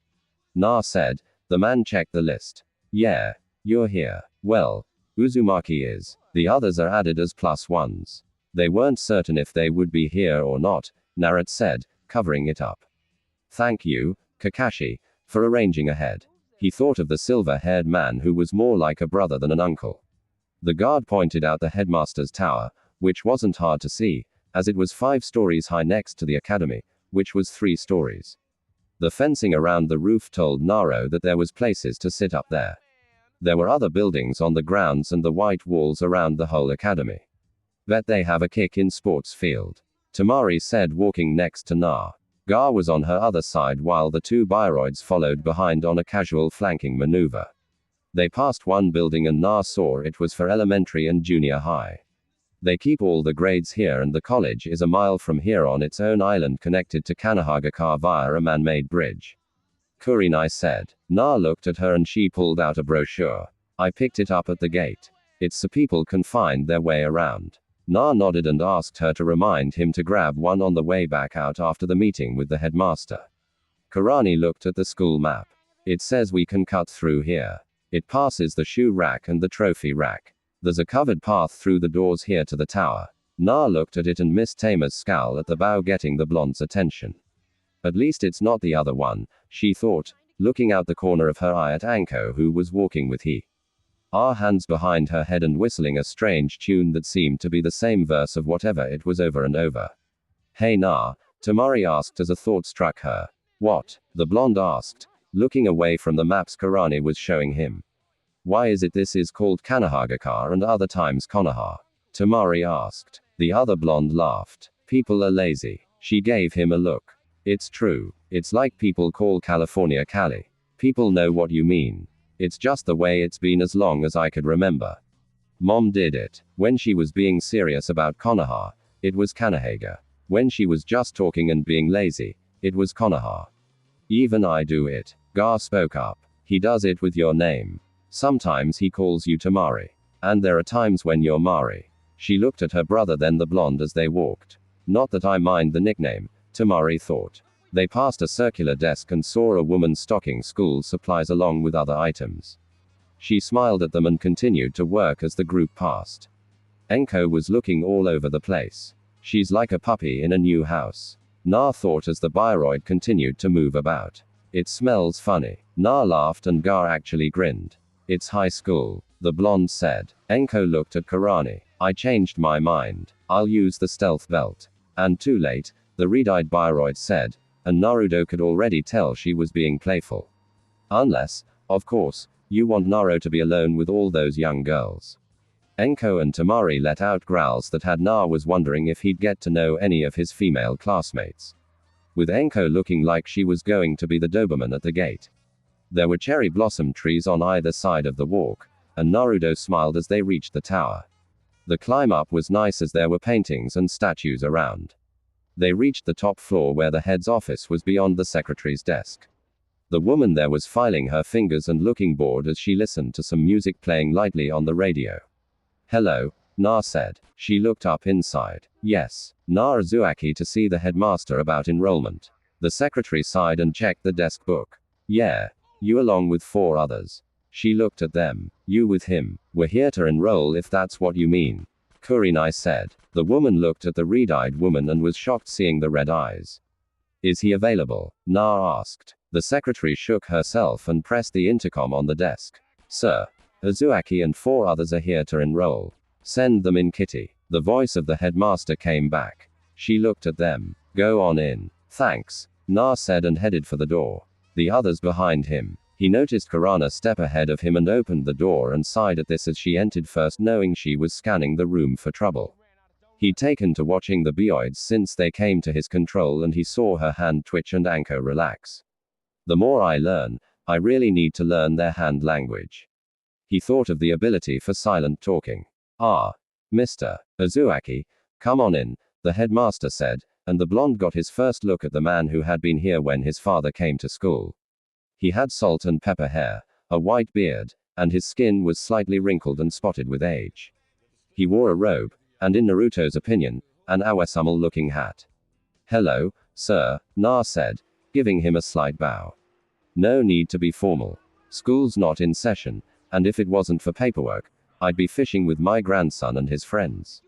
Na said. The man checked the list. Yeah. You're here. Well. Uzumaki is. The others are added as +1s. They weren't certain if they would be here or not, Narrat said, covering it up. Thank you, Kakashi, for arranging ahead. He thought of the silver-haired man who was more like a brother than an uncle. The guard pointed out the headmaster's tower, which wasn't hard to see, as it was 5 stories high next to the academy, which was 3 stories. The fencing around the roof told Naro that there was places to sit up there. There were other buildings on the grounds and the white walls around the whole academy. Bet they have a kick in sports field. Tamari said, walking next to Na. Gar was on her other side while the 2 Bioroids followed behind on a casual flanking maneuver. They passed one building and Na saw it was for elementary and junior high. They keep all the grades here and the college is a mile from here on its own island connected to Kanahagakar via a man-made bridge. Kurenai said. Na looked at her and she pulled out a brochure. I picked it up at the gate. It's so people can find their way around. Na nodded and asked her to remind him to grab one on the way back out after the meeting with the headmaster. Karani looked at the school map. It says we can cut through here. It passes the shoe rack and the trophy rack. There's a covered path through the doors here to the tower. Na looked at it and missed Tamer's scowl at the bow getting the blonde's attention. At least it's not the other one, she thought, looking out the corner of her eye at Anko who was walking with he. Our hands behind her head and whistling a strange tune that seemed to be the same verse of whatever it was over and over. Hey Na, Tamari asked as a thought struck her. What? The blonde asked, looking away from the maps Karani was showing him. Why is it this is called Kanahagakar and other times Konoha? Tamari asked. The other blonde laughed. People are lazy. She gave him a look. It's true. It's like people call California Cali. People know what you mean. It's just the way it's been as long as I could remember. Mom did it. When she was being serious about Konoha, it was Kanahaga. When she was just talking and being lazy, it was Konoha. Even I do it. Gar spoke up. He does it with your name. Sometimes he calls you Tamari. And there are times when you're Mari. She looked at her brother, then the blonde, as they walked. Not that I mind the nickname, Tamari thought. They passed a circular desk and saw a woman stocking school supplies along with other items. She smiled at them and continued to work as the group passed. Enko was looking all over the place. She's like a puppy in a new house. Na thought as the Bioroid continued to move about. It smells funny. Na laughed and Gar actually grinned. It's high school, the blonde said. Enko looked at Karani. I changed my mind. I'll use the stealth belt. And too late, the red-eyed Bioroid said, and Naruto could already tell she was being playful. Unless, of course, you want Naruto to be alone with all those young girls. Enko and Tamari let out growls that had Na was wondering if he'd get to know any of his female classmates. With Enko looking like she was going to be the Doberman at the gate. There were cherry blossom trees on either side of the walk, and Naruto smiled as they reached the tower. The climb up was nice as there were paintings and statues around. They reached the top floor where the head's office was beyond the secretary's desk. The woman there was filing her fingers and looking bored as she listened to some music playing lightly on the radio. Hello, Na said. She looked up inside. Yes, Na Uzumaki to see the headmaster about enrollment. The secretary sighed and checked the desk book. Yeah, you along with 4 others. She looked at them. You with him. We're here to enroll if that's what you mean. Kurinai said. The woman looked at the red-eyed woman and was shocked seeing the red eyes. Is he available? Na asked. The secretary shook herself and pressed the intercom on the desk. Sir, Uzumaki and 4 others are here to enroll. Send them in, Kitty. The voice of the headmaster came back. She looked at them. Go on in. Thanks, Na said and headed for the door. The others behind him. He noticed Karana step ahead of him and opened the door and sighed at this as she entered first, knowing she was scanning the room for trouble. He'd taken to watching the Bioids since they came to his control, and he saw her hand twitch and Anko relax. The more I learn, I really need to learn their hand language. He thought of the ability for silent talking. Ah, Mr. Uzumaki, come on in, the headmaster said, and the blonde got his first look at the man who had been here when his father came to school. He had salt and pepper hair, a white beard, and his skin was slightly wrinkled and spotted with age. He wore a robe, and in Naruto's opinion, an Awesumel-looking hat. Hello, sir, Na said, giving him a slight bow. No need to be formal. School's not in session, and if it wasn't for paperwork, I'd be fishing with my grandson and his friends.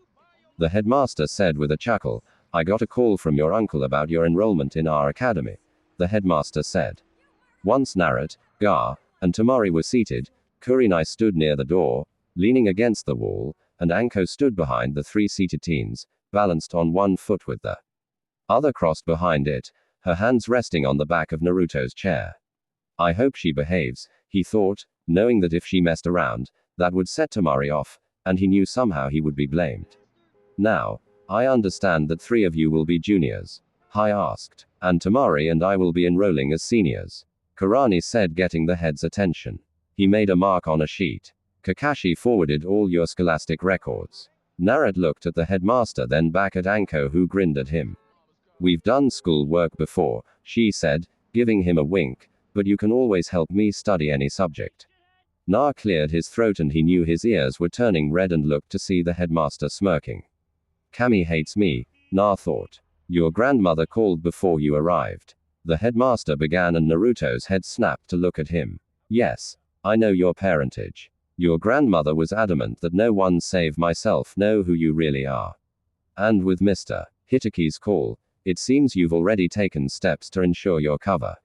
The headmaster said with a chuckle, I got a call from your uncle about your enrollment in our academy, the headmaster said. Once Naruto, Gar, and Tamari were seated, Kurinai stood near the door, leaning against the wall, and Anko stood behind the 3 seated teens, balanced on one foot with the other crossed behind it, her hands resting on the back of Naruto's chair. I hope she behaves, he thought, knowing that if she messed around, that would set Tamari off, and he knew somehow he would be blamed. Now, I understand that 3 of you will be juniors. Hai asked. And Tamari and I will be enrolling as seniors. Karani said, getting the head's attention. He made a mark on a sheet. Kakashi forwarded all your scholastic records. Naruto looked at the headmaster, then back at Anko, who grinned at him. We've done school work before, she said, giving him a wink, but you can always help me study any subject. Na cleared his throat and he knew his ears were turning red and looked to see the headmaster smirking. Kami hates me, Na thought. Your grandmother called before you arrived. The headmaster began and Naruto's head snapped to look at him. Yes, I know your parentage. Your grandmother was adamant that no one save myself know who you really are. And with Mr. Hitaki's call, it seems you've already taken steps to ensure your cover.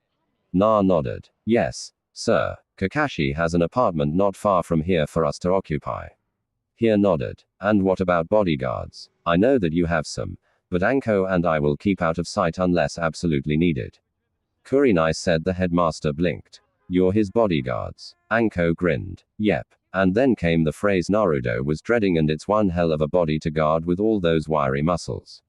Na nodded. Yes, sir. Kakashi has an apartment not far from here for us to occupy. Here nodded. And what about bodyguards? I know that you have some, but Anko and I will keep out of sight unless absolutely needed. Kurinai said. The headmaster blinked. You're his bodyguards. Anko grinned. Yep. And then came the phrase Naruto was dreading, and it's one hell of a body to guard with all those wiry muscles.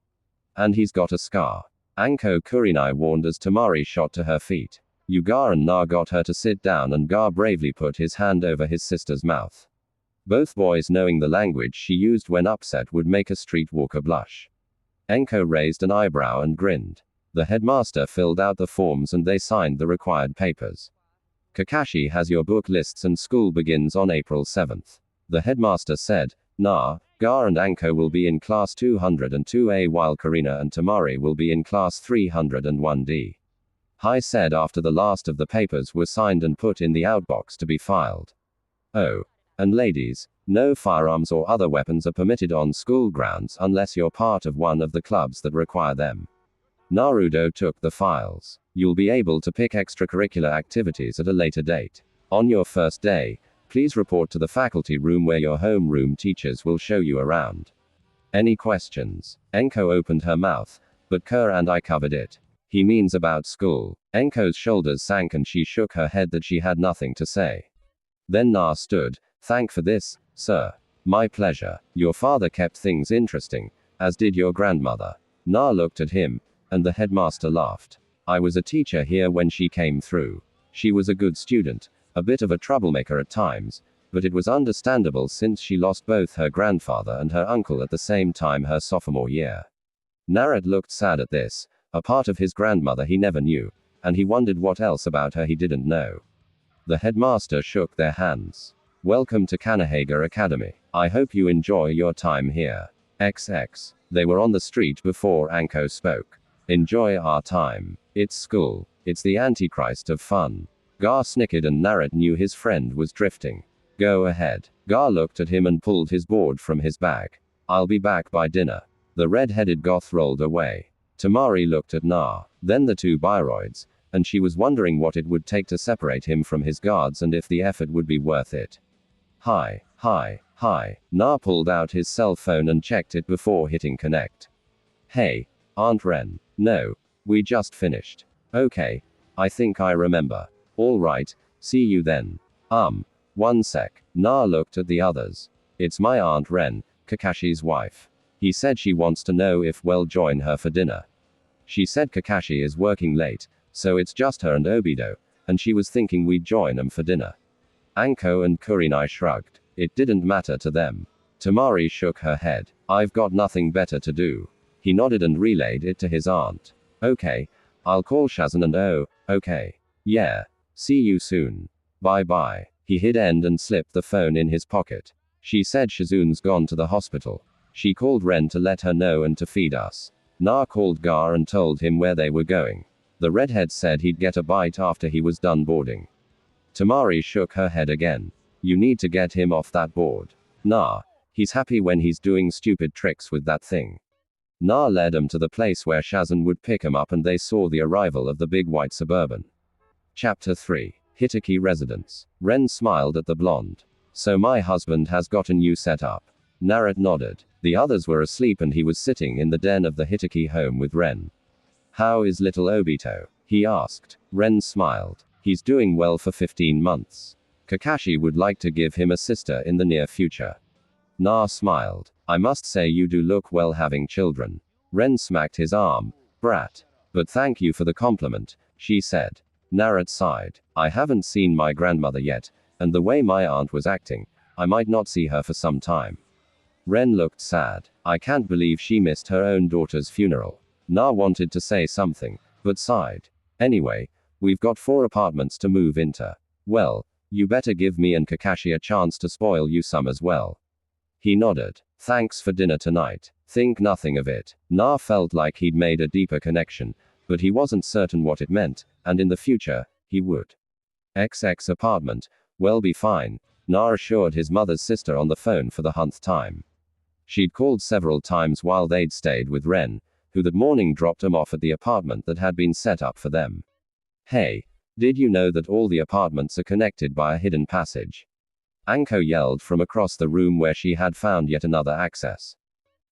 And he's got a scar. Anko Kurinai warned as Tamari shot to her feet. Gar and Na got her to sit down and Gar bravely put his hand over his sister's mouth. Both boys knowing the language she used when upset would make a streetwalker blush. Enko raised an eyebrow and grinned. The headmaster filled out the forms and they signed the required papers. Kakashi has your book lists and school begins on April 7th. The headmaster said, Na, Gar and Anko will be in class 202A while Karina and Tamari will be in class 301D. Hai said after the last of the papers were signed and put in the outbox to be filed. Oh. And ladies, no firearms or other weapons are permitted on school grounds unless you're part of one of the clubs that require them. Naruto took the files. You'll be able to pick extracurricular activities at a later date. On your first day, please report to the faculty room where your homeroom teachers will show you around. Any questions? Enko opened her mouth, but Kur and I covered it. He means about school. Enko's shoulders sank and she shook her head that she had nothing to say. Then Na stood. Thank for this, sir. My pleasure. Your father kept things interesting, as did your grandmother. Na looked at him, and the headmaster laughed. I was a teacher here when she came through. She was a good student, a bit of a troublemaker at times, but it was understandable since she lost both her grandfather and her uncle at the same time her sophomore year. Naruto looked sad at this, a part of his grandmother he never knew, and he wondered what else about her he didn't know. The headmaster shook their hands. Welcome to Kanahaga Academy. I hope you enjoy your time here. XX. They were on the street before Anko spoke. Enjoy our time. It's school. It's the Antichrist of fun. Gar snickered and Naruto knew his friend was drifting. Go ahead. Gar looked at him and pulled his board from his bag. I'll be back by dinner. The red-headed goth rolled away. Tamari looked at Na, then the two biroids, and she was wondering what it would take to separate him from his guards and if the effort would be worth it. Hi. Na pulled out his cell phone and checked it before hitting connect. Hey, Aunt Ren. No. We just finished. Okay. I think I remember. Alright, see you then. 1 sec. Na looked at the others. It's my Aunt Ren, Kakashi's wife. He said she wants to know if we'll join her for dinner. She said Kakashi is working late, so it's just her and Obito, and she was thinking we'd join them for dinner. Anko and Kurinai shrugged. It didn't matter to them. Tamari shook her head. I've got nothing better to do. He nodded and relayed it to his aunt. Okay. I'll call Shazan and okay. Yeah. See you soon. Bye bye. He hit end and slipped the phone in his pocket. She said Shazun's gone to the hospital. She called Ren to let her know and to feed us. Na called Gar and told him where they were going. The redhead said he'd get a bite after he was done boarding. Tamari shook her head again. You need to get him off that board. Nah. He's happy when he's doing stupid tricks with that thing. Na led him to the place where Shazan would pick him up and they saw the arrival of the big white Suburban. Chapter 3. Hitaki Residence. Ren smiled at the blonde. So my husband has gotten you set up. Naruto nodded. The others were asleep and he was sitting in the den of the Hitaki home with Ren. How is little Obito? He asked. Ren smiled. He's doing well for 15 months. Kakashi would like to give him a sister in the near future. Na smiled. I must say you do look well having children. Ren smacked his arm. Brat. But thank you for the compliment, she said. Naruto sighed. I haven't seen my grandmother yet, and the way my aunt was acting, I might not see her for some time. Ren looked sad. I can't believe she missed her own daughter's funeral. Na wanted to say something, but sighed. Anyway, we've got 4 apartments to move into. Well, you better give me and Kakashi a chance to spoil you some as well. He nodded. Thanks for dinner tonight. Think nothing of it. Na felt like he'd made a deeper connection, but he wasn't certain what it meant, and in the future, he would. XX apartment, well be fine, Na assured his mother's sister on the phone for the 100th time. She'd called several times while they'd stayed with Ren, who that morning dropped him off at the apartment that had been set up for them. Hey, did you know that all the apartments are connected by a hidden passage? Anko yelled from across the room where she had found yet another access.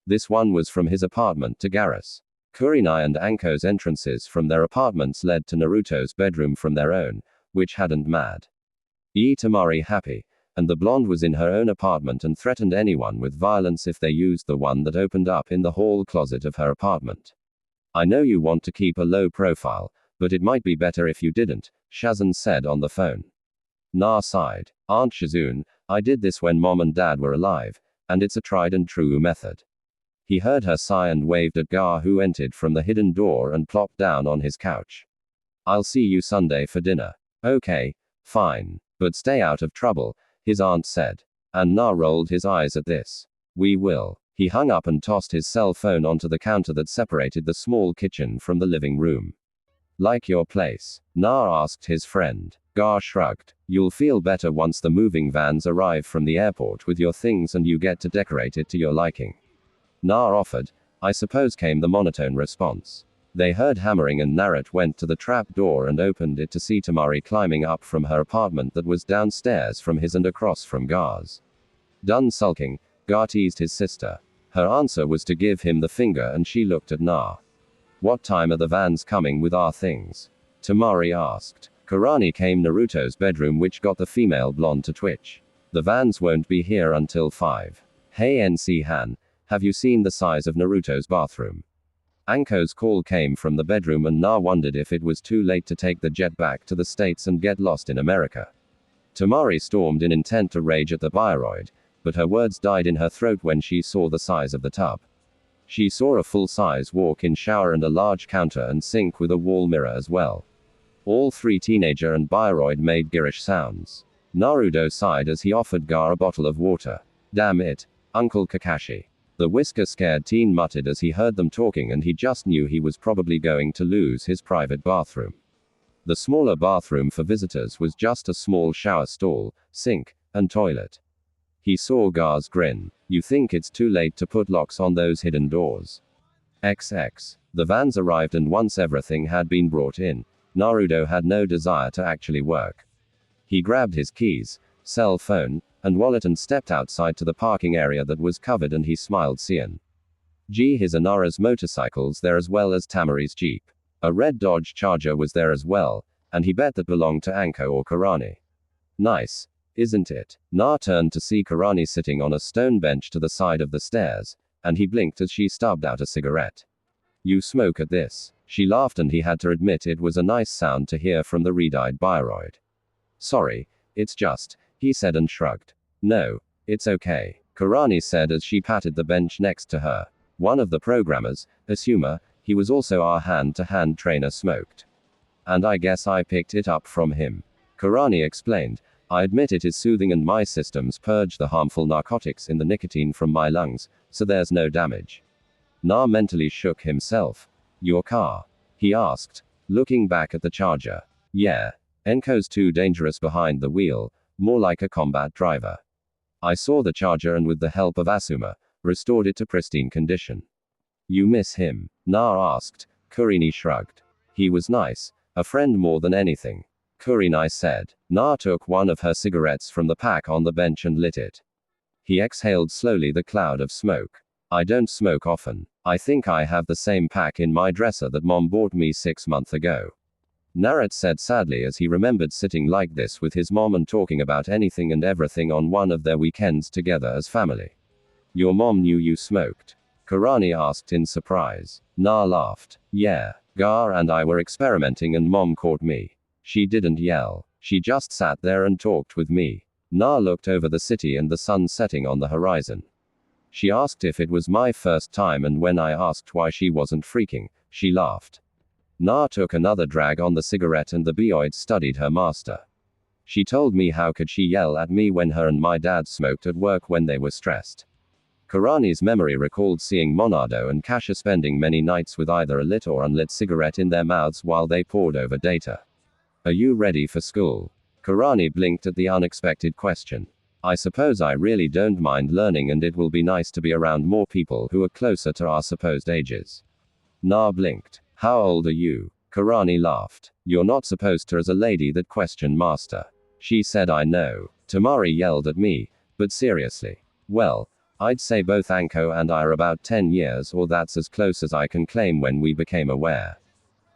This one was from his apartment to Garrus. Kurinai and Anko's entrances from their apartments led to Naruto's bedroom from their own, which hadn't mad. Tamari happy, and the blonde was in her own apartment and threatened anyone with violence if they used the one that opened up in the hall closet of her apartment. I know you want to keep a low profile, but it might be better if you didn't, Shazun said on the phone. Na sighed. Aunt Shazun, I did this when mom and dad were alive, and it's a tried and true method. He heard her sigh and waved at Gar, who entered from the hidden door and plopped down on his couch. I'll see you Sunday for dinner. Okay, fine. But stay out of trouble, his aunt said. And Na rolled his eyes at this. We will. He hung up and tossed his cell phone onto the counter that separated the small kitchen from the living room. Like your place? Na asked his friend. Gar shrugged. You'll feel better once the moving vans arrive from the airport with your things and you get to decorate it to your liking. Na offered. I suppose, came the monotone response. They heard hammering and Narrat went to the trap door and opened it to see Tamari climbing up from her apartment that was downstairs from his and across from Gar's. Done sulking, Gar teased his sister. Her answer was to give him the finger and she looked at Na. What time are the vans coming with our things? Tamari asked. Karani came Naruto's bedroom, which got the female blonde to twitch. The vans won't be here until 5. Hey NC Han, have you seen the size of Naruto's bathroom? Anko's call came from the bedroom and Na wondered if it was too late to take the jet back to the States and get lost in America. Tamari stormed in, intent to rage at the Bioroid, but her words died in her throat when she saw the size of the tub. She saw a full-size walk-in shower and a large counter and sink with a wall mirror as well. All three, teenager and Bioroid, made girish sounds. Naruto sighed as he offered Gar a bottle of water. Damn it, Uncle Kakashi. The whisker-scared teen muttered as he heard them talking, and he just knew he was probably going to lose his private bathroom. The smaller bathroom for visitors was just a small shower stall, sink, and toilet. He saw Gar's grin. You think it's too late to put locks on those hidden doors? XX. The vans arrived, and once everything had been brought in, Naruto had no desire to actually work. He grabbed his keys, cell phone, and wallet and stepped outside to the parking area that was covered, and he smiled, seeing his and Nara's motorcycles there, as well as Tamari's Jeep. A red Dodge Charger was there as well, and he bet that belonged to Anko or Karani. Nice, isn't it? Na turned to see Karani sitting on a stone bench to the side of the stairs, and he blinked as she stubbed out a cigarette. You smoke at this? She laughed, and he had to admit it was a nice sound to hear from the red-eyed Bioroid. Sorry, it's just, he said and shrugged. No, it's okay, Karani said as she patted the bench next to her. One of the programmers, Asuma, he was also our hand-to-hand trainer, smoked. And I guess I picked it up from him. Karani explained. I admit it is soothing, and my systems purge the harmful narcotics in the nicotine from my lungs, so there's no damage. Na mentally shook himself. Your car? He asked, looking back at the Charger. Yeah. Enko's too dangerous behind the wheel, more like a combat driver. I saw the Charger and with the help of Asuma, restored it to pristine condition. You miss him? Na asked. Kurini shrugged. He was nice, a friend more than anything. Kurini said. Na took one of her cigarettes from the pack on the bench and lit it. He exhaled slowly the cloud of smoke. I don't smoke often. I think I have the same pack in my dresser that Mom bought me 6 months ago. Narrat said sadly as he remembered sitting like this with his mom and talking about anything and everything on one of their weekends together as family. Your mom knew you smoked? Karani asked in surprise. Na laughed. Yeah. Gar and I were experimenting and Mom caught me. She didn't yell. She just sat there and talked with me. Na looked over the city and the sun setting on the horizon. She asked if it was my first time, and when I asked why she wasn't freaking, she laughed. Na took another drag on the cigarette and the Bioid studied her master. She told me how could she yell at me when her and my dad smoked at work when they were stressed. Karani's memory recalled seeing Monado and Kasha spending many nights with either a lit or unlit cigarette in their mouths while they pored over data. Are you ready for school? Karani blinked at the unexpected question. I suppose I really don't mind learning, and it will be nice to be around more people who are closer to our supposed ages. Na blinked. How old are you? Karani laughed. You're not supposed to, as a lady, that question master. She said. I know. Tamari yelled at me, but seriously. Well, I'd say both Anko and I are about 10 years, or that's as close as I can claim, when we became aware.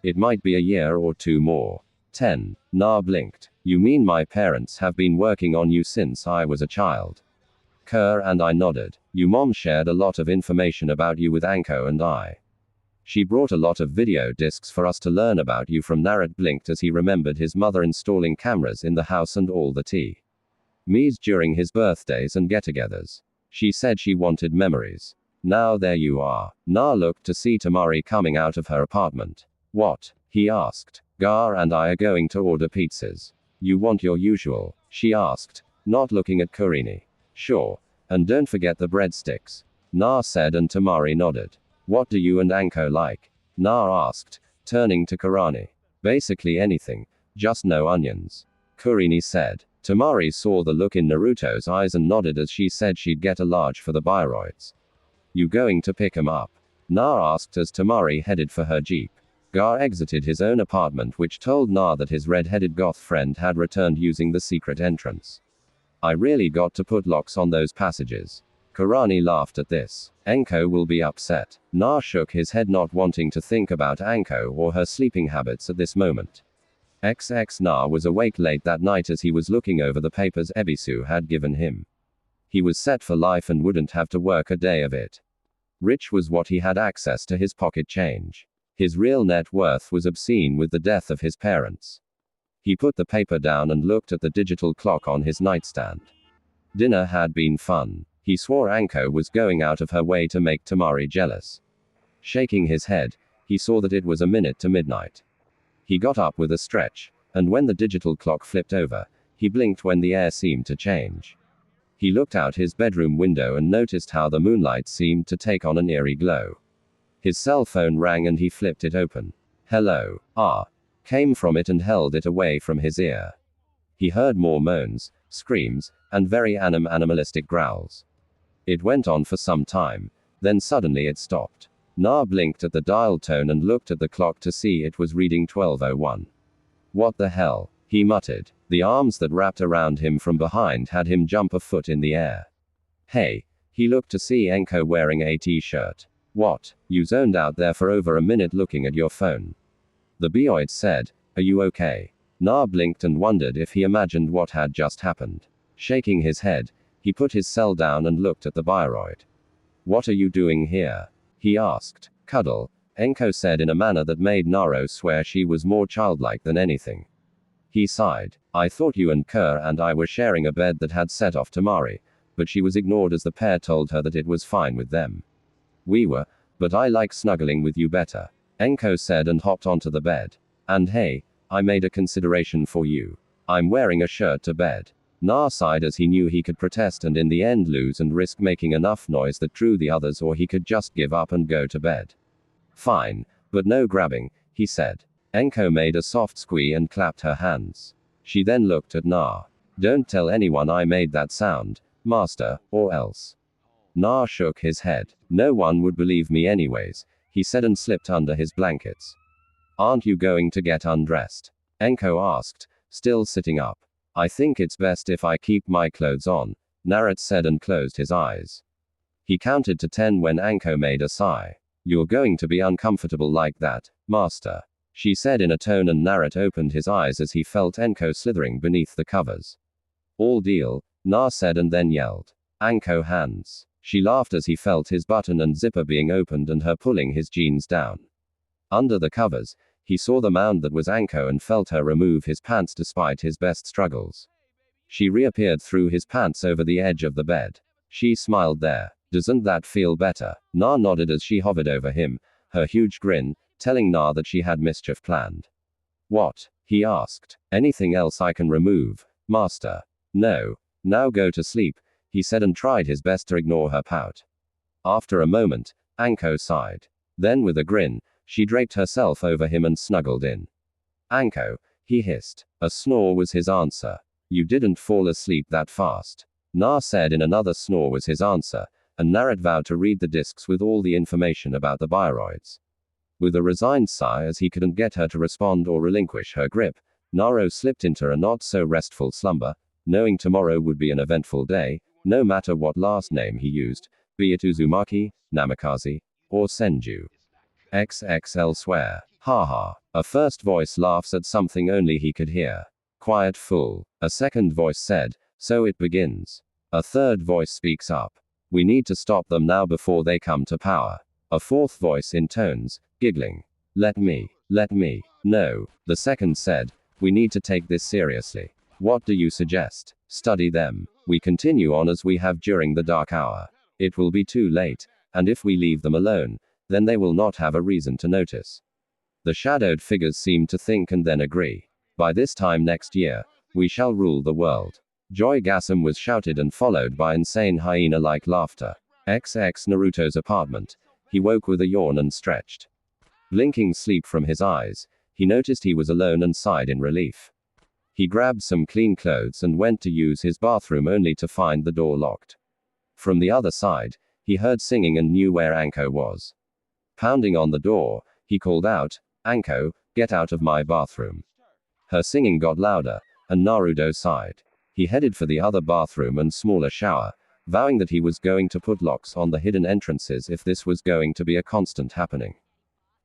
It might be a year or 2 more. 10. Na blinked. You mean my parents have been working on you since I was a child? Kerr and I nodded. Your mom shared a lot of information about you with Anko and I. She brought a lot of video discs for us to learn about you from. Narrat blinked as he remembered his mother installing cameras in the house and all the tea. Me's during his birthdays and get-togethers. She said she wanted memories. Now there you are. Na looked to see Tamari coming out of her apartment. What? He asked. Gar and I are going to order pizzas. You want your usual? She asked, not looking at Kurini. Sure. And don't forget the breadsticks. Na said and Tamari nodded. What do you and Anko like? Na asked, turning to Karani. Basically anything. Just no onions. Kurini said. Tamari saw the look in Naruto's eyes and nodded as she said she'd get a large for the bioroids. You going to pick 'em up? Na asked as Tamari headed for her jeep. Gar exited his own apartment, which told Na that his red-headed goth friend had returned using the secret entrance. I really got to put locks on those passages. Karani laughed at this. Anko will be upset. Na shook his head, not wanting to think about Anko or her sleeping habits at this moment. Na was awake late that night as he was looking over the papers Ebisu had given him. He was set for life and wouldn't have to work a day of it. Rich was what he had access to his pocket change. His real net worth was obscene with the death of his parents. He put the paper down and looked at the digital clock on his nightstand. Dinner had been fun. He swore Anko was going out of her way to make Tamari jealous. Shaking his head, he saw that it was a minute to midnight. He got up with a stretch, and when the digital clock flipped over, he blinked when the air seemed to change. He looked out his bedroom window and noticed how the moonlight seemed to take on an eerie glow. His cell phone rang and he flipped it open. Hello, came from it and held it away from his ear. He heard more moans, screams, and very animalistic growls. It went on for some time, then suddenly it stopped. Na blinked at the dial tone and looked at the clock to see it was reading 12:01. What the hell? He muttered. The arms that wrapped around him from behind had him jump a foot in the air. Hey, he looked to see Anko wearing a t-shirt. What? You zoned out there for over a minute looking at your phone. The Bioid said, are you okay? Na blinked and wondered if he imagined what had just happened. Shaking his head, he put his cell down and looked at the Bioid. What are you doing here? He asked. Cuddle, Anko said in a manner that made Naro swear she was more childlike than anything. He sighed. I thought you and Kerr and I were sharing a bed that had set off Tamari, but she was ignored as the pair told her that it was fine with them. We were, but I like snuggling with you better, Anko said and hopped onto the bed. And hey, I made a consideration for you. I'm wearing a shirt to bed. Na sighed as he knew he could protest and in the end lose and risk making enough noise that drew the others, or he could just give up and go to bed. Fine, but no grabbing, he said. Anko made a soft squee and clapped her hands. She then looked at Na. Don't tell anyone I made that sound, master, or else. Na shook his head. No one would believe me anyways, he said and slipped under his blankets. Aren't you going to get undressed? Anko asked, still sitting up. I think it's best if I keep my clothes on, Narrat said and closed his eyes. He counted to 10 when Anko made a sigh. You're going to be uncomfortable like that, master, she said in a tone, and Narrat opened his eyes as he felt Anko slithering beneath the covers. All deal, Na said and then yelled. Anko hands. She laughed as he felt his button and zipper being opened and her pulling his jeans down. Under the covers, he saw the mound that was Anko and felt her remove his pants despite his best struggles. She reappeared through his pants over the edge of the bed. She smiled there. Doesn't that feel better? Na nodded as she hovered over him, her huge grin, telling Na that she had mischief planned. What? He asked. Anything else I can remove, master? No. Now go to sleep, he said and tried his best to ignore her pout. After a moment, Anko sighed. Then with a grin, she draped herself over him and snuggled in. Anko, he hissed. A snore was his answer. You didn't fall asleep that fast, Na said, in another snore was his answer, and Narrat vowed to read the discs with all the information about the bioroids. With a resigned sigh as he couldn't get her to respond or relinquish her grip, Naro slipped into a not-so-restful slumber, knowing tomorrow would be an eventful day, no matter what last name he used, be it Uzumaki, Namikaze, or Senju. XX elsewhere. Haha. A first voice laughs at something only he could hear. Quiet fool. A second voice said, so it begins. A third voice speaks up. We need to stop them now before they come to power. A fourth voice intones, giggling. Let me. No, the second said, we need to take this seriously. What do you suggest? Study them. We continue on as we have during the dark hour. It will be too late, and if we leave them alone, then they will not have a reason to notice. The shadowed figures seem to think and then agree. By this time next year, we shall rule the world. Joy-gasm was shouted and followed by insane hyena-like laughter. XX Naruto's apartment. He woke with a yawn and stretched. Blinking sleep from his eyes, he noticed he was alone and sighed in relief. He grabbed some clean clothes and went to use his bathroom only to find the door locked. From the other side, he heard singing and knew where Anko was. Pounding on the door, he called out, "Anko, get out of my bathroom." Her singing got louder, and Naruto sighed. He headed for the other bathroom and smaller shower, vowing that he was going to put locks on the hidden entrances if this was going to be a constant happening.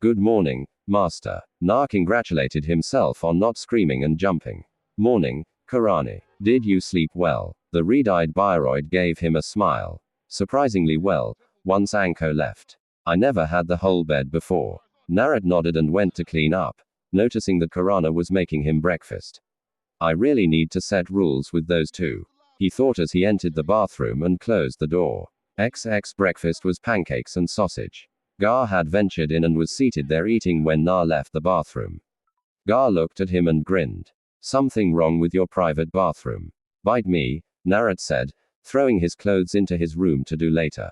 Good morning, Master. Na congratulated himself on not screaming and jumping. Morning, Kurani. Did you sleep well? The red-eyed Bioroid gave him a smile. Surprisingly well, once Anko left. I never had the whole bed before. Naruto nodded and went to clean up, noticing that Kurana was making him breakfast. I really need to set rules with those two, he thought as he entered the bathroom and closed the door. XX breakfast was pancakes and sausage. Gar had ventured in and was seated there eating when Na left the bathroom. Gar looked at him and grinned. Something wrong with your private bathroom? Bite me, Naruto said, throwing his clothes into his room to do later.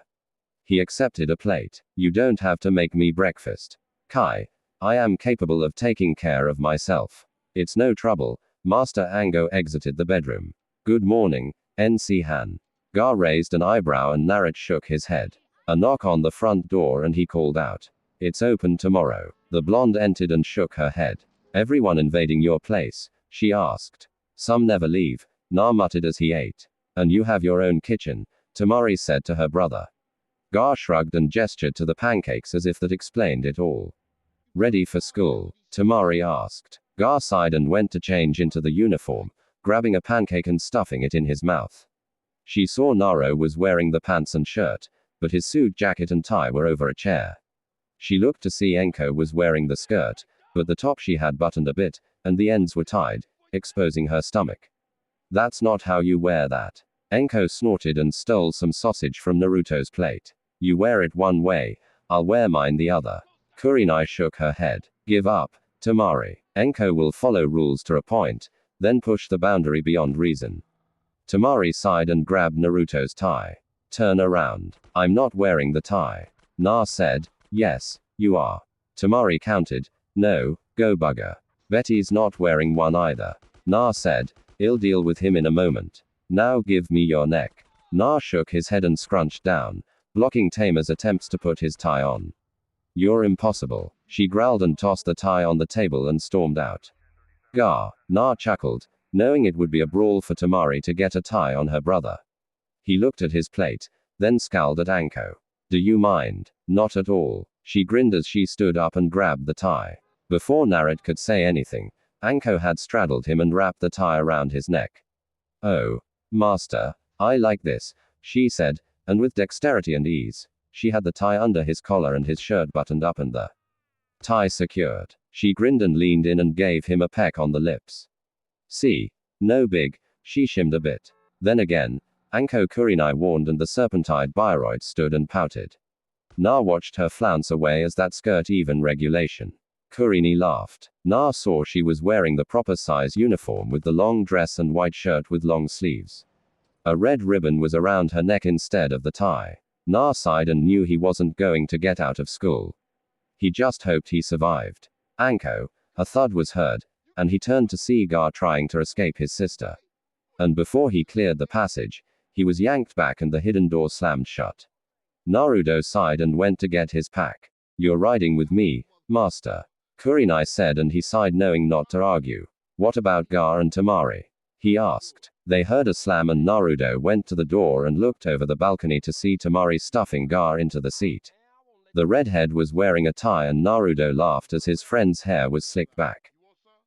He accepted a plate. You don't have to make me breakfast. Kai, I am capable of taking care of myself. It's no trouble. Master Ango exited the bedroom. Good morning, NC Han. Gar raised an eyebrow and Naruto shook his head. A knock on the front door and he called out. It's open tomorrow. The blonde entered and shook her head. Everyone invading your place? She asked. Some never leave, Na muttered as he ate. And you have your own kitchen, Tamari said to her brother. Gar shrugged and gestured to the pancakes as if that explained it all. Ready for school? Tamari asked. Gar sighed and went to change into the uniform, grabbing a pancake and stuffing it in his mouth. She saw Naro was wearing the pants and shirt, but his suit jacket and tie were over a chair. She looked to see Enko was wearing the skirt, but the top she had buttoned a bit, and the ends were tied, exposing her stomach. That's not how you wear that. Enko snorted and stole some sausage from Naruto's plate. You wear it one way, I'll wear mine the other. Kurenai shook her head. Give up, Tamari. Enko will follow rules to a point, then push the boundary beyond reason. Tamari sighed and grabbed Naruto's tie. Turn around. I'm not wearing the tie. Na said. Yes, you are. Tamari countered. No, go bugger. Betty's not wearing one either. Na said. I'll deal with him in a moment. Now give me your neck. Na shook his head and scrunched down, blocking Tamer's attempts to put his tie on. You're impossible. She growled and tossed the tie on the table and stormed out. Gar. Na chuckled, knowing it would be a brawl for Tamari to get a tie on her brother. He looked at his plate, then scowled at Anko. Do you mind? Not at all. She grinned as she stood up and grabbed the tie. Before Naruto could say anything, Anko had straddled him and wrapped the tie around his neck. Oh, Master, I like this, she said, and with dexterity and ease, she had the tie under his collar and his shirt buttoned up and the tie secured. She grinned and leaned in and gave him a peck on the lips. See? No big, she shimmed a bit. Then again, Anko Kurenai warned and the serpentine Bioroid stood and pouted. Na watched her flounce away as that skirt even regulation. Kurini laughed. Na saw she was wearing the proper size uniform with the long dress and white shirt with long sleeves. A red ribbon was around her neck instead of the tie. Na sighed and knew he wasn't going to get out of school. He just hoped he survived. Anko, a thud was heard, and he turned to see Gar trying to escape his sister. And before he cleared the passage, he was yanked back and the hidden door slammed shut. Naruto sighed and went to get his pack. You're riding with me, Master. Kurenai said and he sighed knowing not to argue. What about Gar and Tamari? He asked. They heard a slam and Naruto went to the door and looked over the balcony to see Tamari stuffing Gar into the seat. The redhead was wearing a tie and Naruto laughed as his friend's hair was slicked back.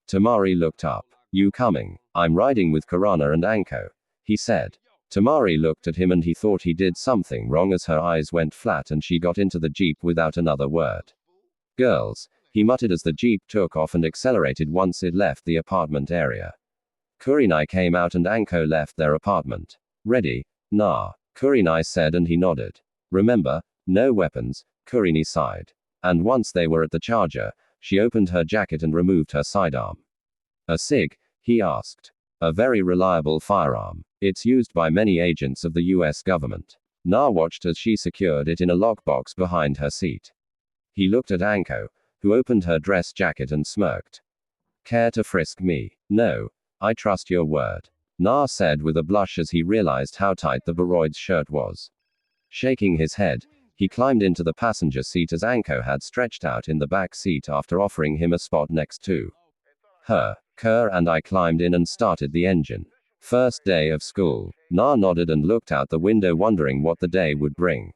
Tamari looked up. You coming? I'm riding with Kurana and Anko, he said. Tamari looked at him and he thought he did something wrong as her eyes went flat and she got into the jeep without another word. Girls, he muttered as the jeep took off and accelerated once it left the apartment area. Kurenai came out and Anko left their apartment. Ready? Nah, Kurenai said and he nodded. Remember, no weapons, Kurenai sighed. And once they were at the charger, she opened her jacket and removed her sidearm. A SIG? He asked. A very reliable firearm. It's used by many agents of the US government. Na watched as she secured it in a lockbox behind her seat. He looked at Anko, who opened her dress jacket and smirked. Care to frisk me? No. I trust your word. Na said with a blush as he realized how tight the Baroid's shirt was. Shaking his head, he climbed into the passenger seat as Anko had stretched out in the back seat after offering him a spot next to her. Kerr and I climbed in and started the engine. First day of school. Na nodded and looked out the window wondering what the day would bring.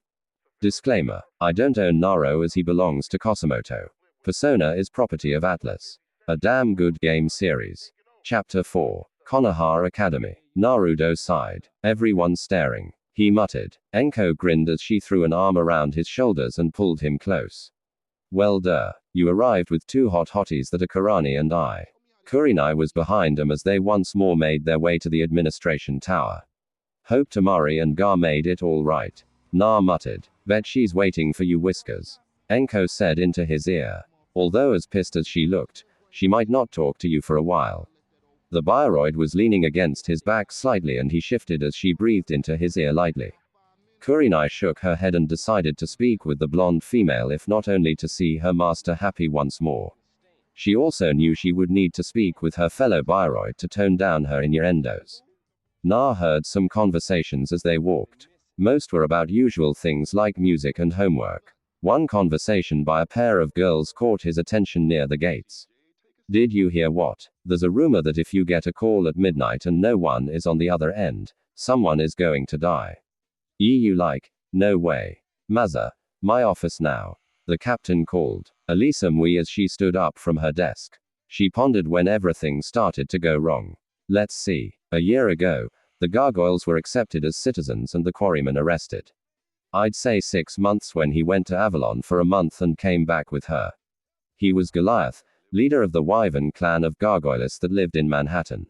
Disclaimer. I don't own Naro as he belongs to Kosamoto. Persona is property of Atlas. A damn good game series. Chapter 4. Konoha Academy. Naruto sighed. Everyone staring. He muttered. Enko grinned as she threw an arm around his shoulders and pulled him close. Well duh. You arrived with two hot hotties that are Karani and I. Kurenai was behind them as they once more made their way to the administration tower. Hope Tamari and Gar made it all right. Na muttered. Bet she's waiting for you, Whiskers. Enko said into his ear. Although as pissed as she looked, she might not talk to you for a while. The Bioroid was leaning against his back slightly and he shifted as she breathed into his ear lightly. Kurenai shook her head and decided to speak with the blonde female if not only to see her master happy once more. She also knew she would need to speak with her fellow Bioroid to tone down her innuendos. Na heard some conversations as they walked. Most were about usual things like music and homework. One conversation by a pair of girls caught his attention near the gates. Did you hear what? There's a rumor that if you get a call at midnight and no one is on the other end, someone is going to die. You like? No way. Maza, my office now. The captain called. Elisa Mui as she stood up from her desk. She pondered when everything started to go wrong. Let's see. A year ago, the gargoyles were accepted as citizens and the quarryman arrested. I'd say 6 months when he went to Avalon for a month and came back with her. He was Goliath, leader of the Wyvern clan of gargoyles that lived in Manhattan.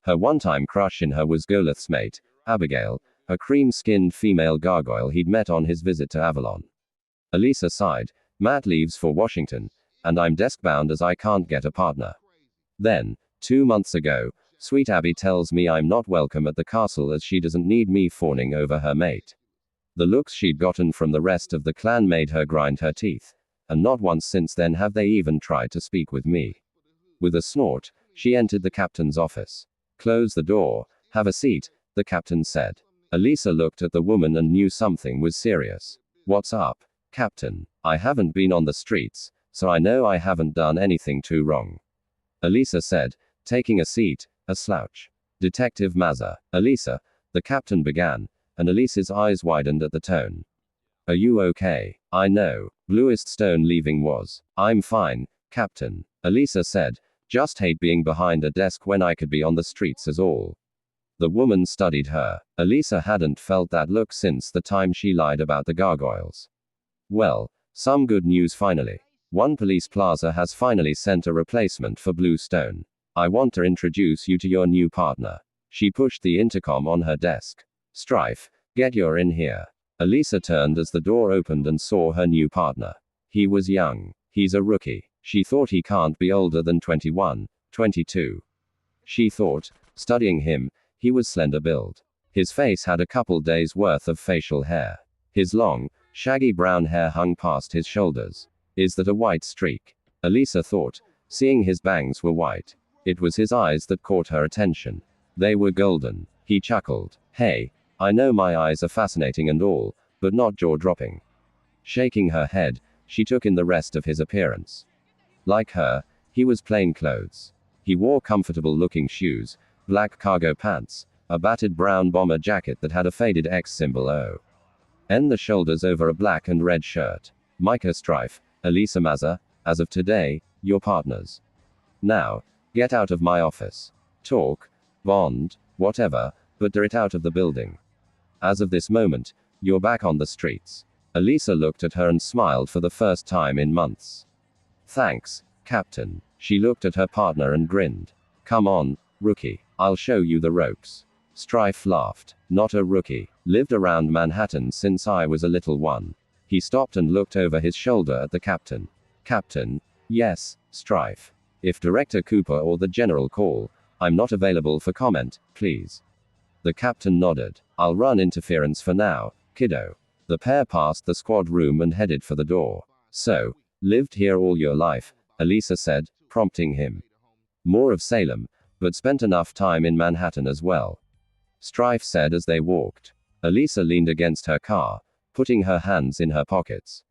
Her one-time crush in her was Golith's mate, Abigail, a cream-skinned female gargoyle he'd met on his visit to Avalon. Elisa sighed. Matt leaves for Washington, and I'm desk-bound as I can't get a partner. Then, 2 months ago, sweet Abby tells me I'm not welcome at the castle as she doesn't need me fawning over her mate. The looks she'd gotten from the rest of the clan made her grind her teeth, and not once since then have they even tried to speak with me. With a snort, she entered the captain's office. Close the door, have a seat, the captain said. Elisa looked at the woman and knew something was serious. What's up, Captain? I haven't been on the streets, so I know I haven't done anything too wrong. Elisa said, taking a seat, a slouch. Detective Maza. Elisa, the captain began, and Elisa's eyes widened at the tone. Are you okay? I know. Bluest stone leaving was. I'm fine, Captain. Elisa said, just hate being behind a desk when I could be on the streets as all. The woman studied her. Elisa hadn't felt that look since the time she lied about the gargoyles. Well, some good news finally. One police plaza has finally sent a replacement for Blue Stone. I want to introduce you to your new partner. She pushed the intercom on her desk. Strife, get your in here. Elisa turned as the door opened and saw her new partner. He was young. He's a rookie. She thought he can't be older than 21, 22. She thought, studying him, he was slender build. His face had a couple days worth of facial hair. His long, shaggy brown hair hung past his shoulders. Is that a white streak? Elisa thought, seeing his bangs were white. It was his eyes that caught her attention. They were golden. He chuckled. Hey, I know my eyes are fascinating and all, but not jaw-dropping. Shaking her head, she took in the rest of his appearance. Like her, he was plain clothes. He wore comfortable-looking shoes, black cargo pants, a battered brown bomber jacket that had a faded X symbol on the shoulders over a black and red shirt. Micah Strife, Elisa Maza, as of today, your partners. Now, get out of my office. Talk, bond, whatever, but get it out of the building. As of this moment, you're back on the streets. Elisa looked at her and smiled for the first time in months. Thanks, Captain. She looked at her partner and grinned. Come on, rookie. I'll show you the ropes. Strife laughed. Not a rookie. Lived around Manhattan since I was a little one. He stopped and looked over his shoulder at the captain. Captain? Yes, Strife. If Director Cooper or the General call, I'm not available for comment, please. The captain nodded. I'll run interference for now, kiddo. The pair passed the squad room and headed for the door. So, lived here all your life, Elisa said, prompting him. More of Salem, but spent enough time in Manhattan as well. Strife said as they walked. Elisa leaned against her car, putting her hands in her pockets.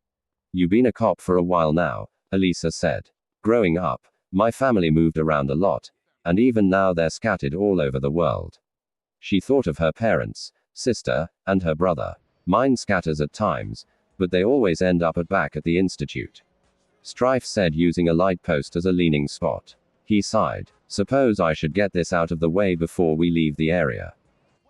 You been a cop for a while now, Elisa said. Growing up, my family moved around a lot, and even now they're scattered all over the world. She thought of her parents, sister, and her brother. Mine scatters at times, but they always end up back at the institute. Strife said, using a light post as a leaning spot. He sighed. Suppose I should get this out of the way before we leave the area.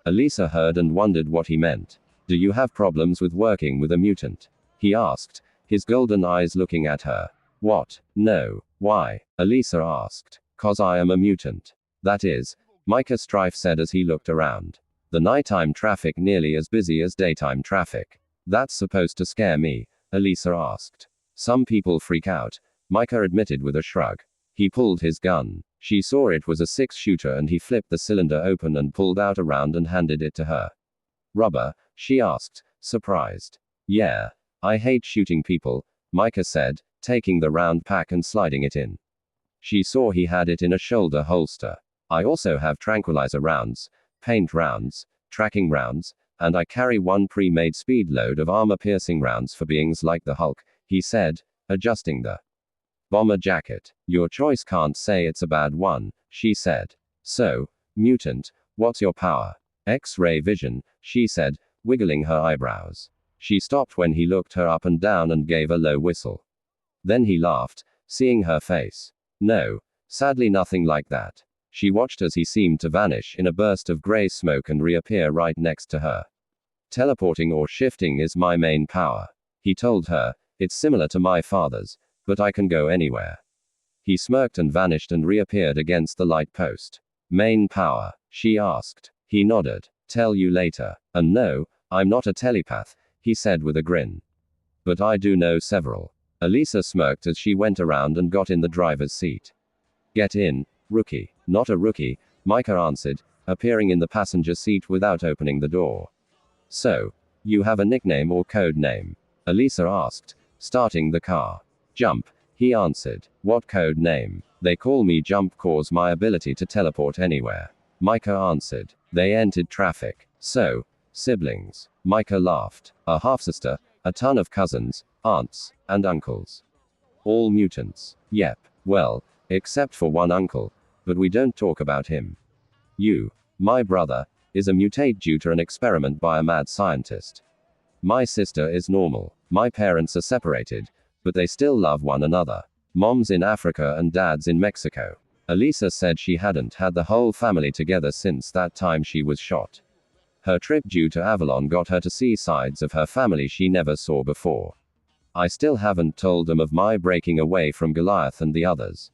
Elisa heard and wondered what he meant. Do you have problems with working with a mutant? He asked, his golden eyes looking at her. What? No. Why? Elisa asked. 'Cause I am a mutant. That is, Micah, Strife said as he looked around. The nighttime traffic nearly as busy as daytime traffic. That's supposed to scare me, Elisa asked. Some people freak out, Micah admitted with a shrug. He pulled his gun. She saw it was a 6-shooter and he flipped the cylinder open and pulled out a round and handed it to her. Rubber? She asked, surprised. Yeah. I hate shooting people, Micah said, taking the round pack and sliding it in. She saw he had it in a shoulder holster. I also have tranquilizer rounds, paint rounds, tracking rounds, and I carry one pre-made speed load of armor-piercing rounds for beings like the Hulk, he said, adjusting the bomber jacket. Your choice, can't say it's a bad one, she said. So, mutant, what's your power? X-ray vision, she said, wiggling her eyebrows. She stopped when he looked her up and down and gave a low whistle. Then he laughed, seeing her face. No, sadly nothing like that. She watched as he seemed to vanish in a burst of gray smoke and reappear right next to her. Teleporting or shifting is my main power. He told her, it's similar to my father's, but I can go anywhere. He smirked and vanished and reappeared against the light post. Main power? She asked. He nodded. Tell you later. And no, I'm not a telepath, he said with a grin. But I do know several. Elisa smirked as she went around and got in the driver's seat. Get in, rookie. Not a rookie, Micah answered, appearing in the passenger seat without opening the door. So, you have a nickname or code name? Elisa asked, starting the car. Jump, he answered. What code name? They call me Jump 'cause my ability to teleport anywhere. Micah answered. They entered traffic. So, siblings. Micah laughed. A half-sister, a ton of cousins, aunts, and uncles. All mutants. Yep. Well, except for one uncle, but we don't talk about him. You, my brother, is a mutate due to an experiment by a mad scientist. My sister is normal. My parents are separated, but they still love one another. Mom's in Africa and dad's in Mexico. Elisa said she hadn't had the whole family together since that time she was shot. Her trip due to Avalon got her to see sides of her family she never saw before. I still haven't told them of my breaking away from Goliath and the others.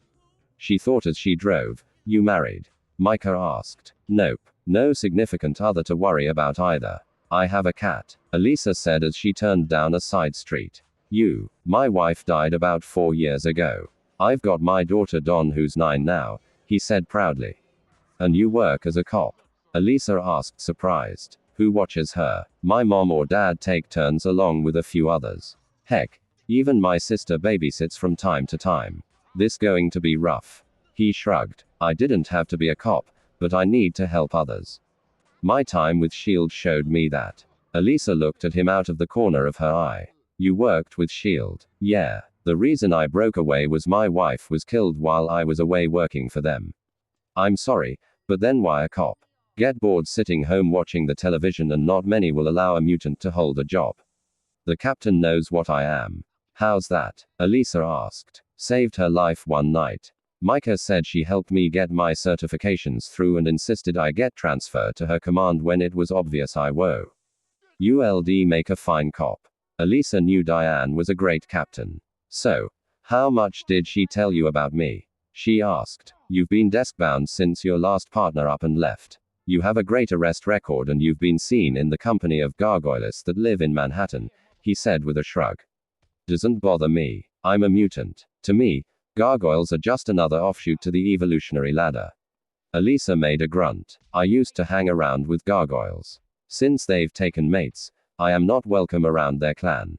She thought as she drove. You married? Micah asked. Nope. No significant other to worry about either. I have a cat, Elisa said as she turned down a side street. My wife died about 4 years ago. I've got my daughter Dawn who's 9 now, he said proudly. And you work as a cop? Elisa asked, surprised. Who watches her? My mom or dad take turns along with a few others. Heck, even my sister babysits from time to time. This going to be rough. He shrugged. I didn't have to be a cop, but I need to help others. My time with S.H.I.E.L.D. showed me that. Elisa looked at him out of the corner of her eye. You worked with S.H.I.E.L.D. Yeah. The reason I broke away was my wife was killed while I was away working for them. I'm sorry, but then why a cop? Get bored sitting home watching the television and not many will allow a mutant to hold a job. The captain knows what I am. How's that? Elisa asked. Saved her life one night. Micah said she helped me get my certifications through and insisted I get transferred to her command when it was obvious I would. ULD make a fine cop. Elisa knew Diane was a great captain. So, How much did she tell you about me? She asked. You've been desk-bound since your last partner up and left. You have a great arrest record and you've been seen in the company of gargoyles that live in Manhattan, he said with a shrug. Doesn't bother me. I'm a mutant. To me, gargoyles are just another offshoot to the evolutionary ladder. Elisa made a grunt. I used to hang around with gargoyles. Since they've taken mates, I am not welcome around their clan.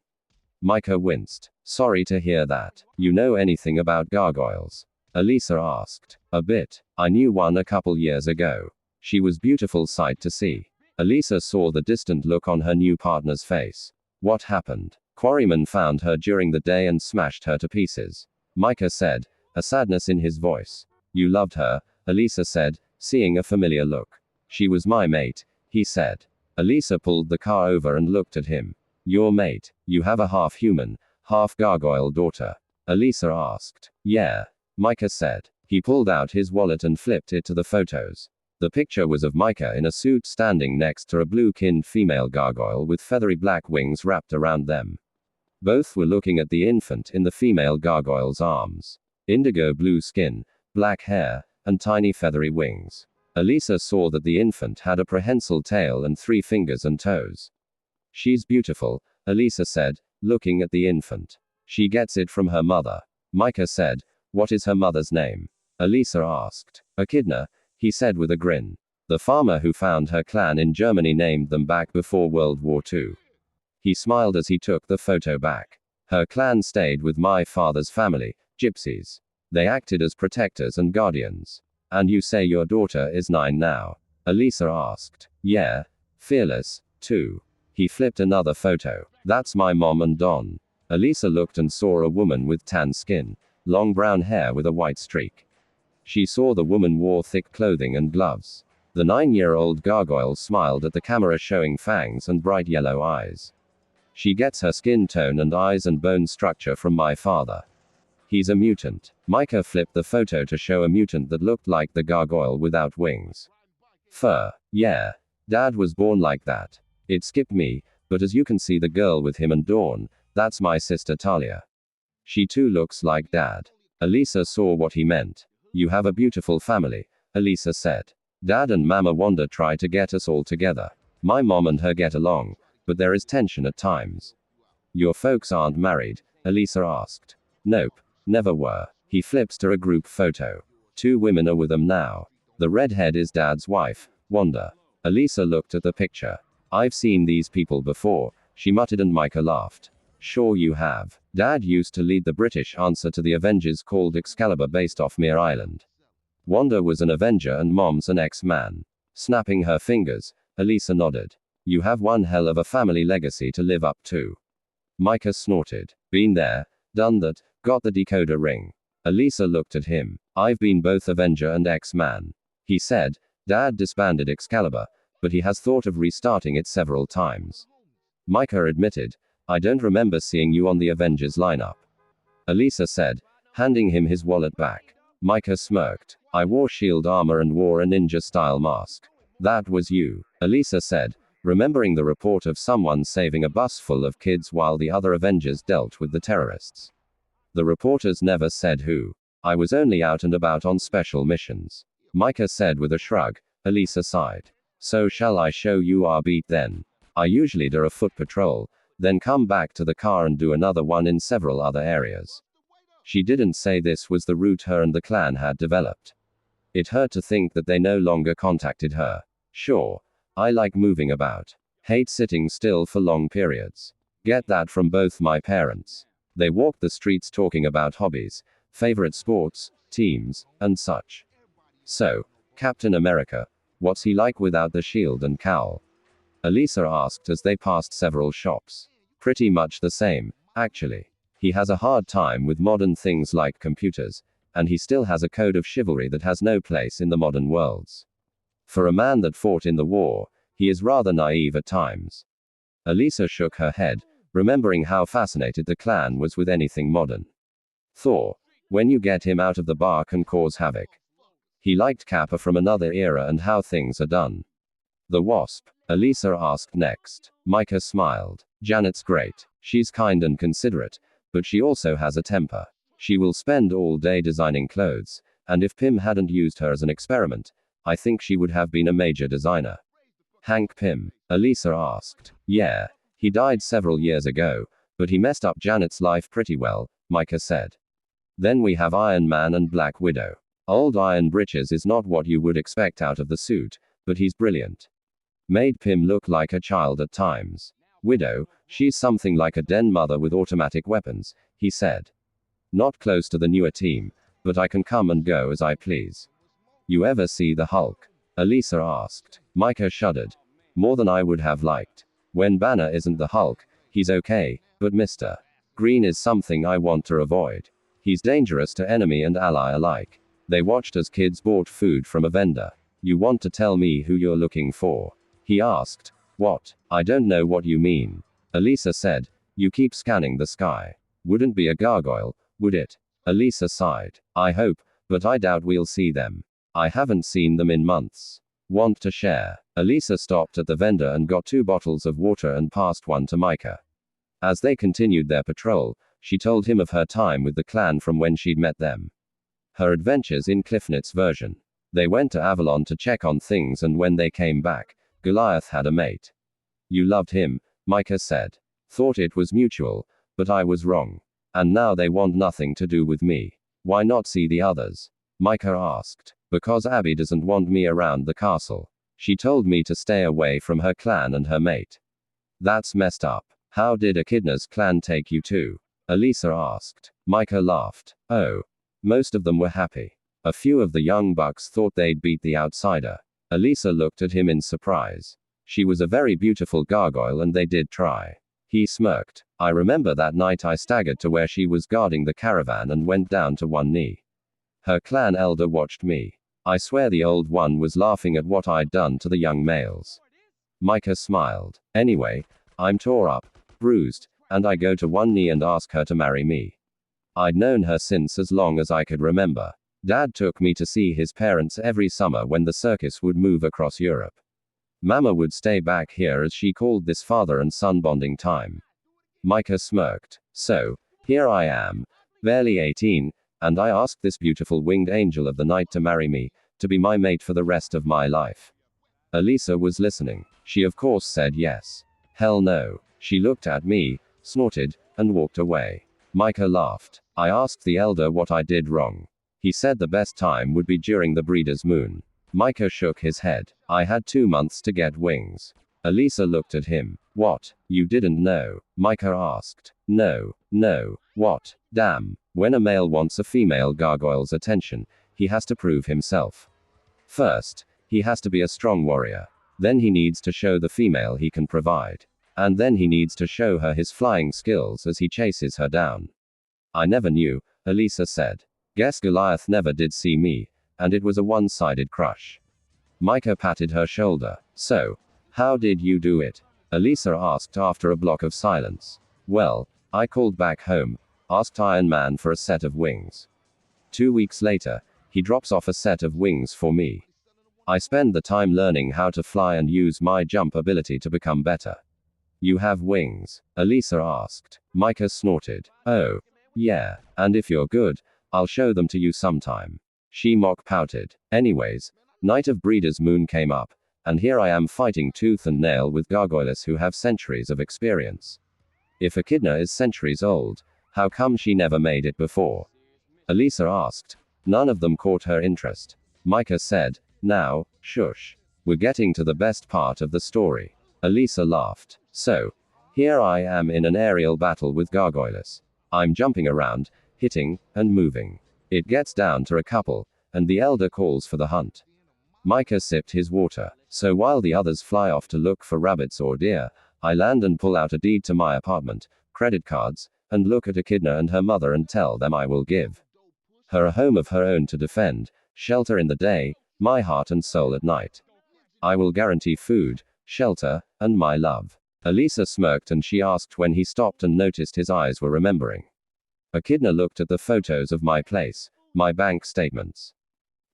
Micah winced. Sorry to hear that. You know anything about gargoyles? Elisa asked. A bit. I knew one a couple years ago. She was beautiful sight to see. Elisa saw the distant look on her new partner's face. What happened? Quarryman found her during the day and smashed her to pieces. Micah said, a sadness in his voice. You loved her, Elisa said, seeing a familiar look. She was my mate, he said. Elisa pulled the car over and looked at him. Your mate? You have a half-human, half-gargoyle daughter? Elisa asked. Yeah. Micah said. He pulled out his wallet and flipped it to the photos. The picture was of Micah in a suit standing next to a blue-kinned female gargoyle with feathery black wings wrapped around them. Both were looking at the infant in the female gargoyle's arms. Indigo blue skin, black hair, and tiny feathery wings. Elisa saw that the infant had a prehensile tail and 3 fingers and toes. She's beautiful, Elisa said, looking at the infant. She gets it from her mother. Micah said, what is her mother's name? Elisa asked. Echidna, he said with a grin. The farmer who found her clan in Germany named them back before World War II. He smiled as he took the photo back. Her clan stayed with my father's family, gypsies. They acted as protectors and guardians. And you say your daughter is 9 now? Elisa asked. Yeah. Fearless, too. He flipped another photo. That's my mom and Don. Elisa looked and saw a woman with tan skin, long brown hair with a white streak. She saw the woman wore thick clothing and gloves. The 9-year-old gargoyle smiled at the camera, showing fangs and bright yellow eyes. She gets her skin tone and eyes and bone structure from my father. He's a mutant. Micah flipped the photo to show a mutant that looked like the gargoyle without wings. Fur. Yeah. Dad was born like that. It skipped me, but as you can see the girl with him and Dawn, that's my sister Talia. She too looks like Dad. Elisa saw what he meant. You have a beautiful family, Elisa said. Dad and Mama Wanda try to get us all together. My mom and her get along, but there is tension at times. Your folks aren't married? Elisa asked. Nope, never were. He flips to a group photo. 2 women are with them now. The redhead is Dad's wife, Wanda. Elisa looked at the picture. I've seen these people before, she muttered, and Micah laughed. Sure you have. Dad used to lead the British answer to the Avengers called Excalibur based off Mere Island. Wanda was an Avenger and Mom's an X-Man. Snapping her fingers, Elisa nodded. You have one hell of a family legacy to live up to. Micah snorted. Been there, done that, got the decoder ring. Elisa looked at him. I've been both Avenger and X-Man. He said, Dad disbanded Excalibur, but he has thought of restarting it several times. Micah admitted, I don't remember seeing you on the Avengers lineup. Elisa said, handing him his wallet back. Micah smirked. I wore shield armor and wore a ninja-style mask. That was you, Elisa said, remembering the report of someone saving a bus full of kids while the other Avengers dealt with the terrorists. The reporters never said who. I was only out and about on special missions. Micah said with a shrug. Elisa sighed. So shall I show you our beat then? I usually do a foot patrol, then come back to the car and do another one in several other areas. She didn't say this was the route her and the clan had developed. It hurt to think that they no longer contacted her. Sure. I like moving about. Hate sitting still for long periods. Get that from both my parents. They walked the streets talking about hobbies, favorite sports, teams, and such. So, Captain America, what's he like without the shield and cowl? Elisa asked as they passed several shops. Pretty much the same, actually. He has a hard time with modern things like computers, and he still has a code of chivalry that has no place in the modern worlds. For a man that fought in the war, he is rather naive at times. Elisa shook her head, remembering how fascinated the clan was with anything modern. Thor. When you get him out of the bar can cause havoc. He liked Kappa from another era and how things are done. The Wasp. Elisa asked next. Micah smiled. Janet's great. She's kind and considerate, but she also has a temper. She will spend all day designing clothes, and if Pim hadn't used her as an experiment, I think she would have been a major designer. Hank Pym? Elisa asked. Yeah. He died several years ago, but he messed up Janet's life pretty well, Micah said. Then we have Iron Man and Black Widow. Old Iron Britches is not what you would expect out of the suit, but he's brilliant. Made Pym look like a child at times. Widow, she's something like a den mother with automatic weapons, he said. Not close to the newer team, but I can come and go as I please. You ever see the Hulk? Elisa asked. Micah shuddered. More than I would have liked. When Banner isn't the Hulk, he's okay, but Mr. Green is something I want to avoid. He's dangerous to enemy and ally alike. They watched as kids bought food from a vendor. You want to tell me who you're looking for? He asked. What? I don't know what you mean. Elisa said. You keep scanning the sky. Wouldn't be a gargoyle, would it? Elisa sighed. I hope, but I doubt we'll see them. I haven't seen them in months. Want to share? Elisa stopped at the vendor and got 2 bottles of water and passed one to Micah. As they continued their patrol, she told him of her time with the clan from when she'd met them. Her adventures in Cliffnit's version. They went to Avalon to check on things, and when they came back, Goliath had a mate. You loved him, Micah said. Thought it was mutual, but I was wrong. And now they want nothing to do with me. Why not see the others? Micah asked. Because Abby doesn't want me around the castle. She told me to stay away from her clan and her mate. That's messed up. How did Echidna's clan take you too? Elisa asked. Micah laughed. Oh. Most of them were happy. A few of the young bucks thought they'd beat the outsider. Elisa looked at him in surprise. She was a very beautiful gargoyle and they did try. He smirked. I remember that night I staggered to where she was guarding the caravan and went down to one knee. Her clan elder watched me. I swear the old one was laughing at what I'd done to the young males. Micah smiled. Anyway, I'm tore up, bruised, and I go to one knee and ask her to marry me. I'd known her since as long as I could remember. Dad took me to see his parents every summer when the circus would move across Europe. Mama would stay back here as she called this father and son bonding time. Micah smirked. So, here I am, barely 18, and I asked this beautiful winged angel of the night to marry me, to be my mate for the rest of my life. Elisa was listening. She of course said yes. Hell no. She looked at me, snorted, and walked away. Micah laughed. I asked the elder what I did wrong. He said the best time would be during the breeder's moon. Micah shook his head. I had 2 months to get wings. Elisa looked at him. What? You didn't know? Micah asked. No. What? Damn. When a male wants a female gargoyle's attention, he has to prove himself. First, he has to be a strong warrior. Then he needs to show the female he can provide. And then he needs to show her his flying skills as he chases her down. I never knew, Elisa said. Guess Goliath never did see me, and it was a one-sided crush. Micah patted her shoulder. So, how did you do it? Elisa asked after a block of silence. Well, I called back home, asked Iron Man for a set of wings. 2 weeks later, he drops off a set of wings for me. I spend the time learning how to fly and use my jump ability to become better. You have wings? Elisa asked. Micah snorted. Oh. Yeah, and if you're good, I'll show them to you sometime. She mock pouted. Anyways, night of Breeder's Moon came up, and here I am fighting tooth and nail with gargoyles who have centuries of experience. If Echidna is centuries old, how come she never made it before? Elisa asked. None of them caught her interest. Micah said, now, shush. We're getting to the best part of the story. Elisa laughed. So, here I am in an aerial battle with gargoyles. I'm jumping around, hitting, and moving. It gets down to a couple, and the elder calls for the hunt. Micah sipped his water. So while the others fly off to look for rabbits or deer, I land and pull out a deed to my apartment, credit cards, and look at Echidna and her mother and tell them I will give her a home of her own to defend, shelter in the day, my heart and soul at night. I will guarantee food, shelter, and my love. Elisa smirked and she asked when he stopped and noticed his eyes were remembering. Echidna looked at the photos of my place, my bank statements.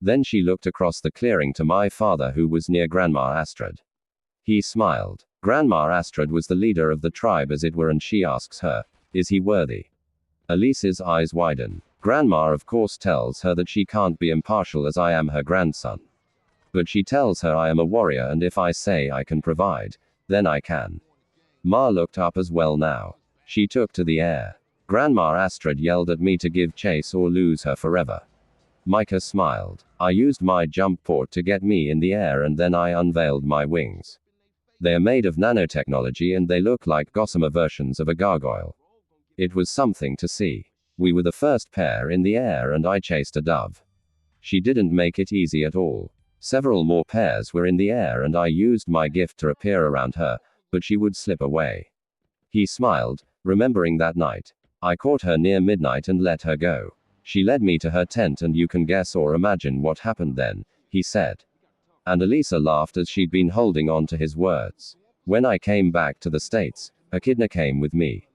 Then she looked across the clearing to my father who was near Grandma Astrid. He smiled. Grandma Astrid was the leader of the tribe as it were and she asks her, is he worthy? Elisa's eyes widen. Grandma of course tells her that she can't be impartial as I am her grandson. But she tells her I am a warrior and if I say I can provide, then I can. Ma looked up as well now. She took to the air. Grandma Astrid yelled at me to give chase or lose her forever. Micah smiled. I used my jump port to get me in the air and then I unveiled my wings. They are made of nanotechnology and they look like gossamer versions of a gargoyle. It was something to see. We were the first pair in the air and I chased a dove. She didn't make it easy at all. Several more pairs were in the air and I used my gift to appear around her, but she would slip away. He smiled, remembering that night. I caught her near midnight and let her go. She led me to her tent and you can guess or imagine what happened then, he said. And Elisa laughed as she'd been holding on to his words. When I came back to the States, Echidna came with me.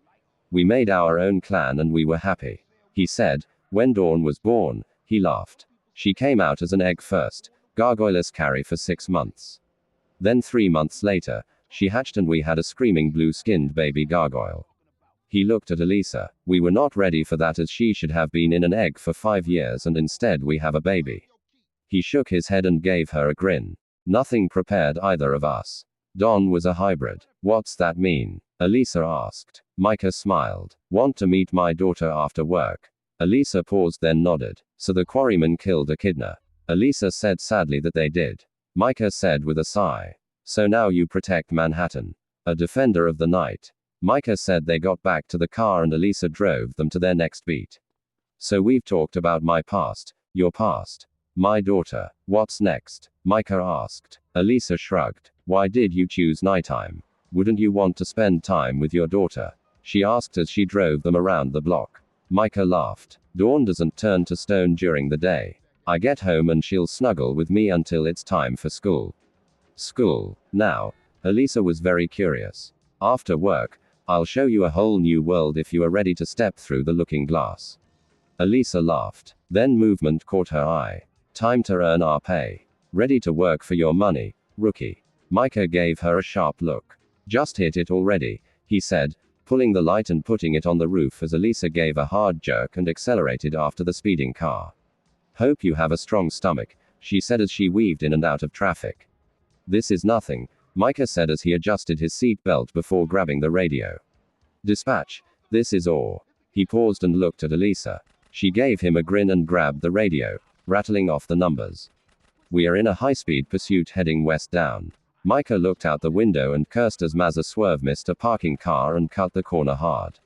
We made our own clan and we were happy. He said. When Dawn was born, he laughed. She came out as an egg first, gargoylus carry for 6 months. Then 3 months later, she hatched and we had a screaming blue-skinned baby gargoyle. He looked at Elisa. We were not ready for that as she should have been in an egg for 5 years and instead we have a baby. He shook his head and gave her a grin. Nothing prepared either of us. Dawn was a hybrid. What's that mean? Elisa asked. Micah smiled. Want to meet my daughter after work? Elisa paused then nodded. So the quarrymen killed Echidna. Elisa said sadly that they did. Micah said with a sigh. So now you protect Manhattan. A defender of the night. Micah said they got back to the car and Elisa drove them to their next beat. So we've talked about my past, your past. My daughter. What's next? Micah asked. Elisa shrugged. Why did you choose nighttime? Wouldn't you want to spend time with your daughter? She asked as she drove them around the block. Micah laughed. Dawn doesn't turn to stone during the day. I get home and she'll snuggle with me until it's time for school. School. Now, Elisa was very curious. After work, I'll show you a whole new world if you are ready to step through the looking glass. Elisa laughed. Then movement caught her eye. Time to earn our pay. Ready to work for your money, rookie. Micah gave her a sharp look. Just hit it already, he said, pulling the light and putting it on the roof as Elisa gave a hard jerk and accelerated after the speeding car. Hope you have a strong stomach, she said as she weaved in and out of traffic. This is nothing, Micah said as he adjusted his seat belt before grabbing the radio. Dispatch, this is Orr. He paused and looked at Elisa. She gave him a grin and grabbed the radio, rattling off the numbers. We are in a high-speed pursuit heading west down. Micah looked out the window and cursed as Mazza Swerve missed a parking car and cut the corner hard.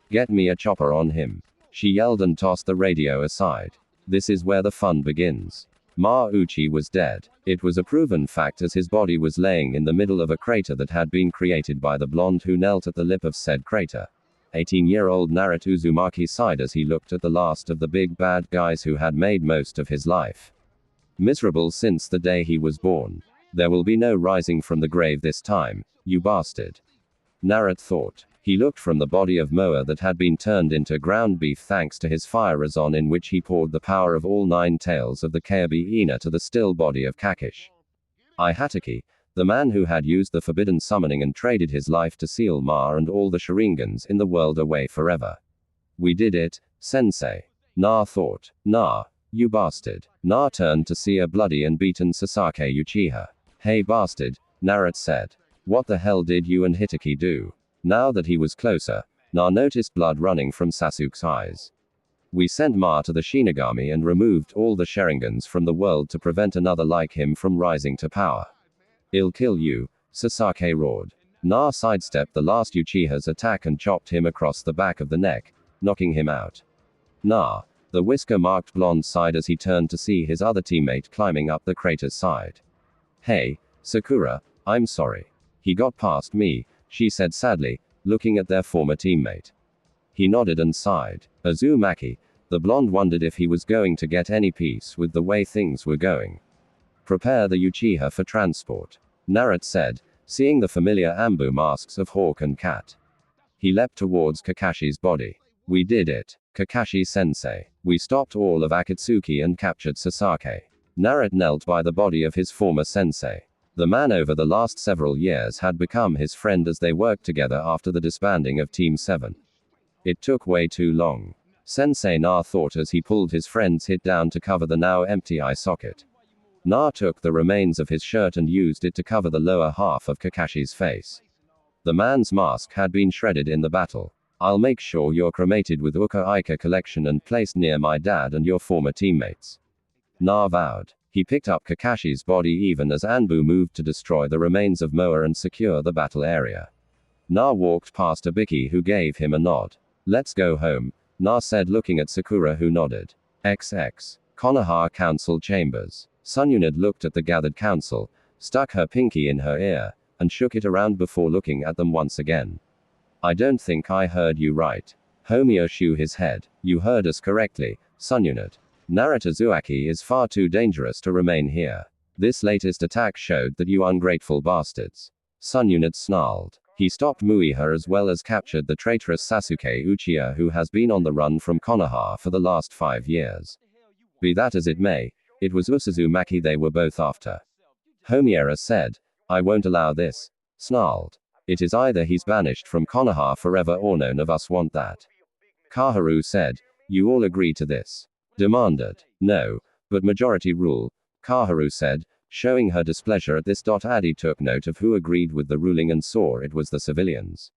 Get me a chopper on him. She yelled and tossed the radio aside. This is where the fun begins. Ma Uchi was dead. It was a proven fact as his body was laying in the middle of a crater that had been created by the blonde who knelt at the lip of said crater. 18-year-old Naruto Uzumaki sighed as he looked at the last of the big bad guys who had made most of his life. Miserable since the day he was born. There will be no rising from the grave this time, you bastard. Naruto thought. He looked from the body of Moa that had been turned into ground beef thanks to his fire razon in which he poured the power of all 9 tails of the Kaiba Ina to the still body of Kakish. Hatake, the man who had used the forbidden summoning and traded his life to seal Ma and all the Sharingans in the world away forever. We did it, sensei. Na thought. Na, you bastard. Na turned to see a bloody and beaten Sasaki Uchiha. Hey bastard, Naruto said. What the hell did you and Hitaki do? Now that he was closer, Na noticed blood running from Sasuke's eyes. We sent Ma to the Shinigami and removed all the Sharingans from the world to prevent another like him from rising to power. I'll kill you, Sasaki roared. Na sidestepped the last Uchiha's attack and chopped him across the back of the neck, knocking him out. Na, the whisker-marked blonde sighed as he turned to see his other teammate climbing up the crater's side. Hey, Sakura, I'm sorry. He got past me, she said sadly, looking at their former teammate. He nodded and sighed. Uzumaki, the blonde wondered if he was going to get any peace with the way things were going. Prepare the Uchiha for transport, Naruto said, seeing the familiar ambu masks of Hawk and Cat. He leapt towards Kakashi's body. We did it, Kakashi-sensei. We stopped all of Akatsuki and captured Sasaki. Naruto knelt by the body of his former sensei. The man over the last several years had become his friend as they worked together after the disbanding of Team 7. It took way too long. Sensei Na thought as he pulled his friend's hit down to cover the now empty eye socket. Na took the remains of his shirt and used it to cover the lower half of Kakashi's face. The man's mask had been shredded in the battle. I'll make sure you're cremated with Uka Ika collection and placed near my dad and your former teammates. Na vowed. He picked up Kakashi's body even as Anbu moved to destroy the remains of Moa and secure the battle area. Na walked past Abiki who gave him a nod. Let's go home, Na said looking at Sakura who nodded. XX. Konoha Council Chambers. Sunyunid looked at the gathered council, stuck her pinky in her ear, and shook it around before looking at them once again. I don't think I heard you right. Homio shook his head. You heard us correctly, Sunyunid. Naruto Uzumaki is far too dangerous to remain here. This latest attack showed that you ungrateful bastards. Sunyunid snarled. He stopped Muiha as well as captured the traitorous Sasuke Uchiha who has been on the run from Konoha for the last 5 years. Be that as it may, it was Uzumaki they were both after. Homiera said, I won't allow this. Snarled. It is either he's banished from Konoha forever or none of us want that. Kaharu said, you all agree to this? Demanded. No, but majority rule, Kaharu said, showing her displeasure at this. Adi took note of who agreed with the ruling and saw it was the civilians.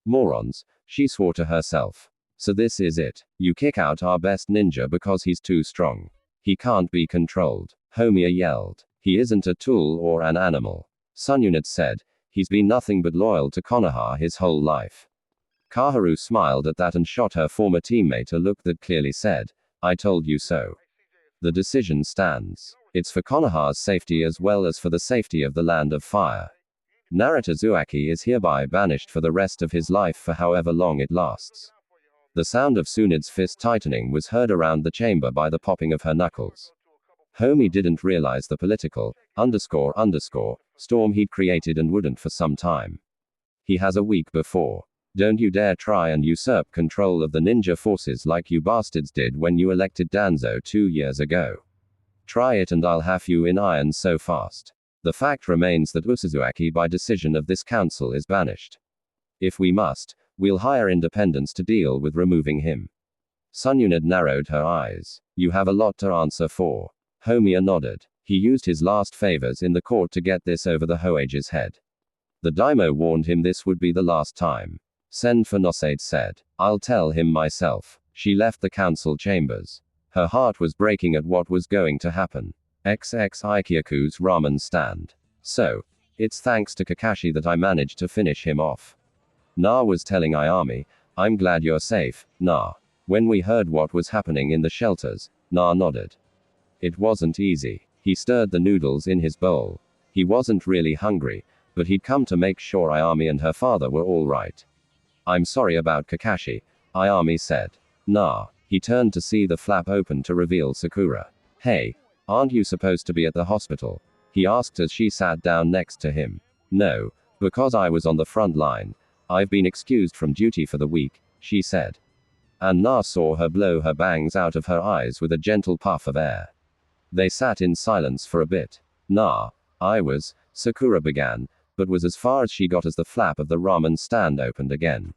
Morons, she swore to herself. So this is it. You kick out our best ninja because he's too strong. He can't be controlled. Homiya yelled. He isn't a tool or an animal. Sunyunit said, he's been nothing but loyal to Konoha his whole life. Kaharu smiled at that and shot her former teammate a look that clearly said, I told you so. The decision stands. It's for Konoha's safety as well as for the safety of the Land of Fire. Naruto Uzumaki is hereby banished for the rest of his life for however long it lasts. The sound of Sunid's fist tightening was heard around the chamber by the popping of her knuckles. Homie didn't realize the political, storm he'd created and wouldn't for some time. He has a week before. Don't you dare try and usurp control of the ninja forces like you bastards did when you elected Danzo 2 years ago. Try it and I'll have you in irons so fast. The fact remains that Uzumaki by decision of this council is banished. If we must, we'll hire independents to deal with removing him. Sunyunid narrowed her eyes. You have a lot to answer for. Homiya nodded. He used his last favors in the court to get this over the Hoage's head. The daimyo warned him this would be the last time. Send for Nosade said. I'll tell him myself. She left the council chambers. Her heart was breaking at what was going to happen. XX Ikyaku's ramen stand. So, it's thanks to Kakashi that I managed to finish him off. Na was telling Ayami, I'm glad you're safe, Na. When we heard what was happening in the shelters, Na nodded. It wasn't easy. He stirred the noodles in his bowl. He wasn't really hungry, but he'd come to make sure Ayami and her father were all right. I'm sorry about Kakashi, Ayami said. Nah. He turned to see the flap open to reveal Sakura. Hey, aren't you supposed to be at the hospital? He asked as she sat down next to him. No, because I was on the front line. I've been excused from duty for the week, she said. And Na saw her blow her bangs out of her eyes with a gentle puff of air. They sat in silence for a bit. Nah, Sakura began, but was as far as she got as the flap of the ramen stand opened again.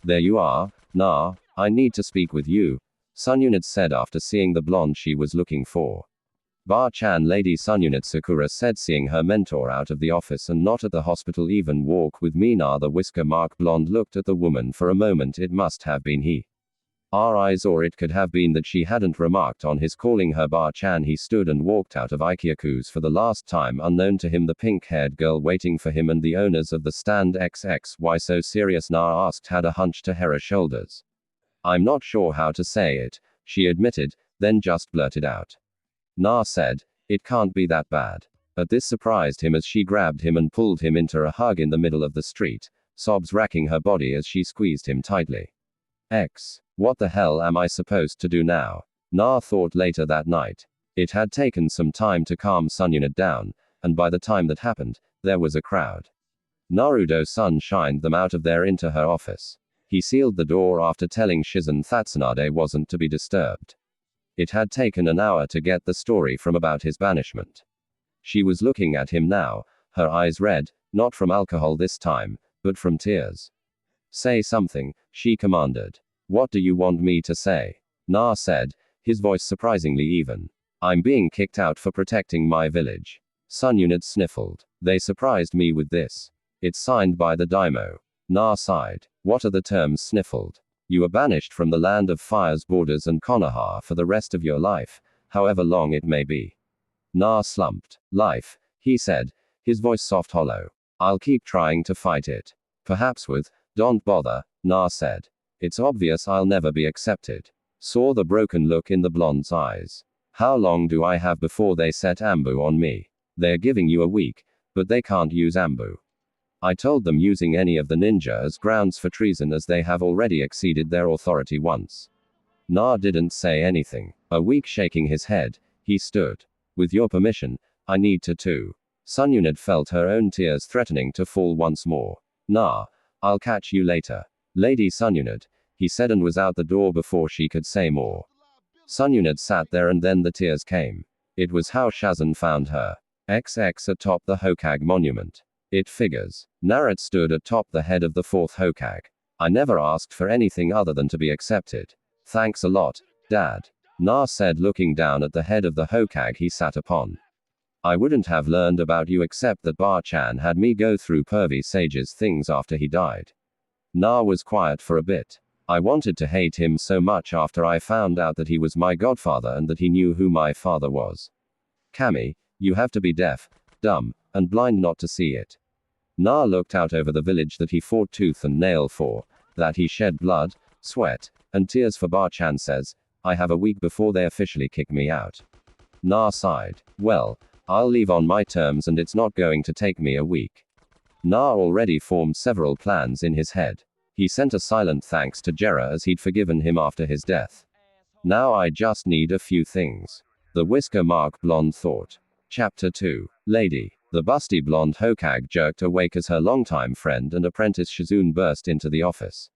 There you are, Na, I need to speak with you, Sunyunit said after seeing the blonde she was looking for. Ba-chan Lady Sunyunit Sakura said seeing her mentor out of the office and not at the hospital even walk with me. Na the whisker mark blonde looked at the woman for a moment. It must have been he. Our eyes, or it could have been that she hadn't remarked on his calling her Ba-chan. He stood and walked out of Ikyaku's for the last time. Unknown to him, the pink-haired girl waiting for him and the owners of the stand. XX Why so serious? Na asked, had a hunch to her shoulders. I'm not sure how to say it, she admitted, then just blurted out. Na said, it can't be that bad. At this surprised him as she grabbed him and pulled him into a hug in the middle of the street, sobs racking her body as she squeezed him tightly. What the hell am I supposed to do now? Na thought later that night. It had taken some time to calm Sunyunit down, and by the time that happened, there was a crowd. Naruto-san shined them out of there into her office. He sealed the door after telling Shizen Tatsunade wasn't to be disturbed. It had taken an hour to get the story from about his banishment. She was looking at him now, her eyes red, not from alcohol this time, but from tears. Say something, she commanded. What do you want me to say? Na said, his voice surprisingly even. I'm being kicked out for protecting my village. Sun Unit sniffled. They surprised me with this. It's signed by the daimyo. Na sighed. What are the terms? Sniffled. You are banished from the land of fire's borders and Konoha for the rest of your life, however long it may be. Na slumped. Life, he said, his voice soft hollow. I'll keep trying to fight it. Perhaps with, don't bother, Na said. It's obvious I'll never be accepted. Saw the broken look in the blonde's eyes. How long do I have before they set ambu on me? They're giving you a week, but they can't use ambu. I told them using any of the ninja as grounds for treason as they have already exceeded their authority once. Na didn't say anything. A week shaking his head, he stood. With your permission, I need to too. Sun Unit felt her own tears threatening to fall once more. Na, I'll catch you later. Lady Sun Unit, he said and was out the door before she could say more. Sun Unit sat there and then the tears came. It was how Shazan found her. XX atop the Hokage monument. It figures. Naruto stood atop the head of the fourth Hokage. I never asked for anything other than to be accepted. Thanks a lot, Dad. Na said looking down at the head of the Hokage he sat upon. I wouldn't have learned about you except that Bar-chan had me go through pervy sage's things after he died. Na was quiet for a bit. I wanted to hate him so much after I found out that he was my godfather and that he knew who my father was. Kami, you have to be deaf, dumb, and blind not to see it. Na looked out over the village that he fought tooth and nail for, that he shed blood, sweat, and tears for. Bar-chan says, I have a week before they officially kick me out. Na sighed. Well, I'll leave on my terms and it's not going to take me a week. Na already formed several plans in his head. He sent a silent thanks to Jera as he'd forgiven him after his death. Now I just need a few things. The whisker mark blonde thought. Chapter 2. Lady. The busty blonde Hokage jerked awake as her longtime friend and apprentice Shizune burst into the office.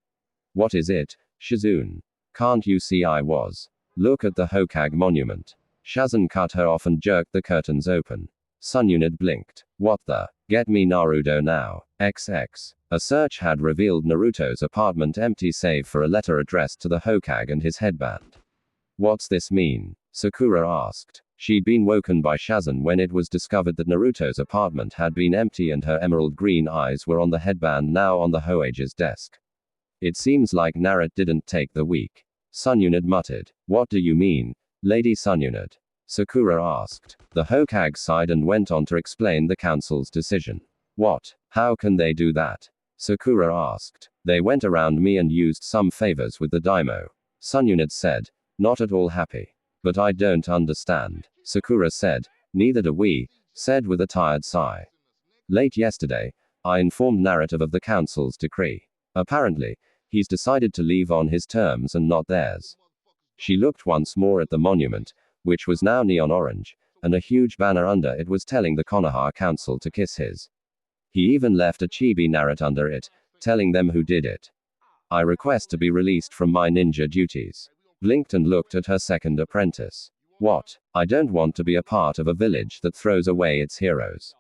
What is it, Shizune? Can't you see I was? Look at the Hokage monument. Shazan cut her off and jerked the curtains open. Sun Unit blinked. What the? Get me Naruto now. XX. A search had revealed Naruto's apartment empty save for a letter addressed to the Hokage and his headband. What's this mean? Sakura asked. She'd been woken by Shazan when it was discovered that Naruto's apartment had been empty and her emerald green eyes were on the headband now on the Hoage's desk. It seems like Naruto didn't take the week. Sun Unit muttered. What do you mean, Lady Sun Unit? Sakura asked. The Hokage sighed and went on to explain the council's decision. What? How can they do that? Sakura asked. They went around me and used some favors with the daimyo. Sun Unit said. Not at all happy. But I don't understand. Sakura said. Neither do we, said with a tired sigh. Late yesterday, I informed Naruto of the council's decree. Apparently, he's decided to leave on his terms and not theirs. She looked once more at the monument, which was now neon orange, and a huge banner under it was telling the Konoha Council to kiss his. He even left a chibi Naruto under it, telling them who did it. I request to be released from my ninja duties. Blinked and looked at her second apprentice. What? I don't want to be a part of a village that throws away its heroes.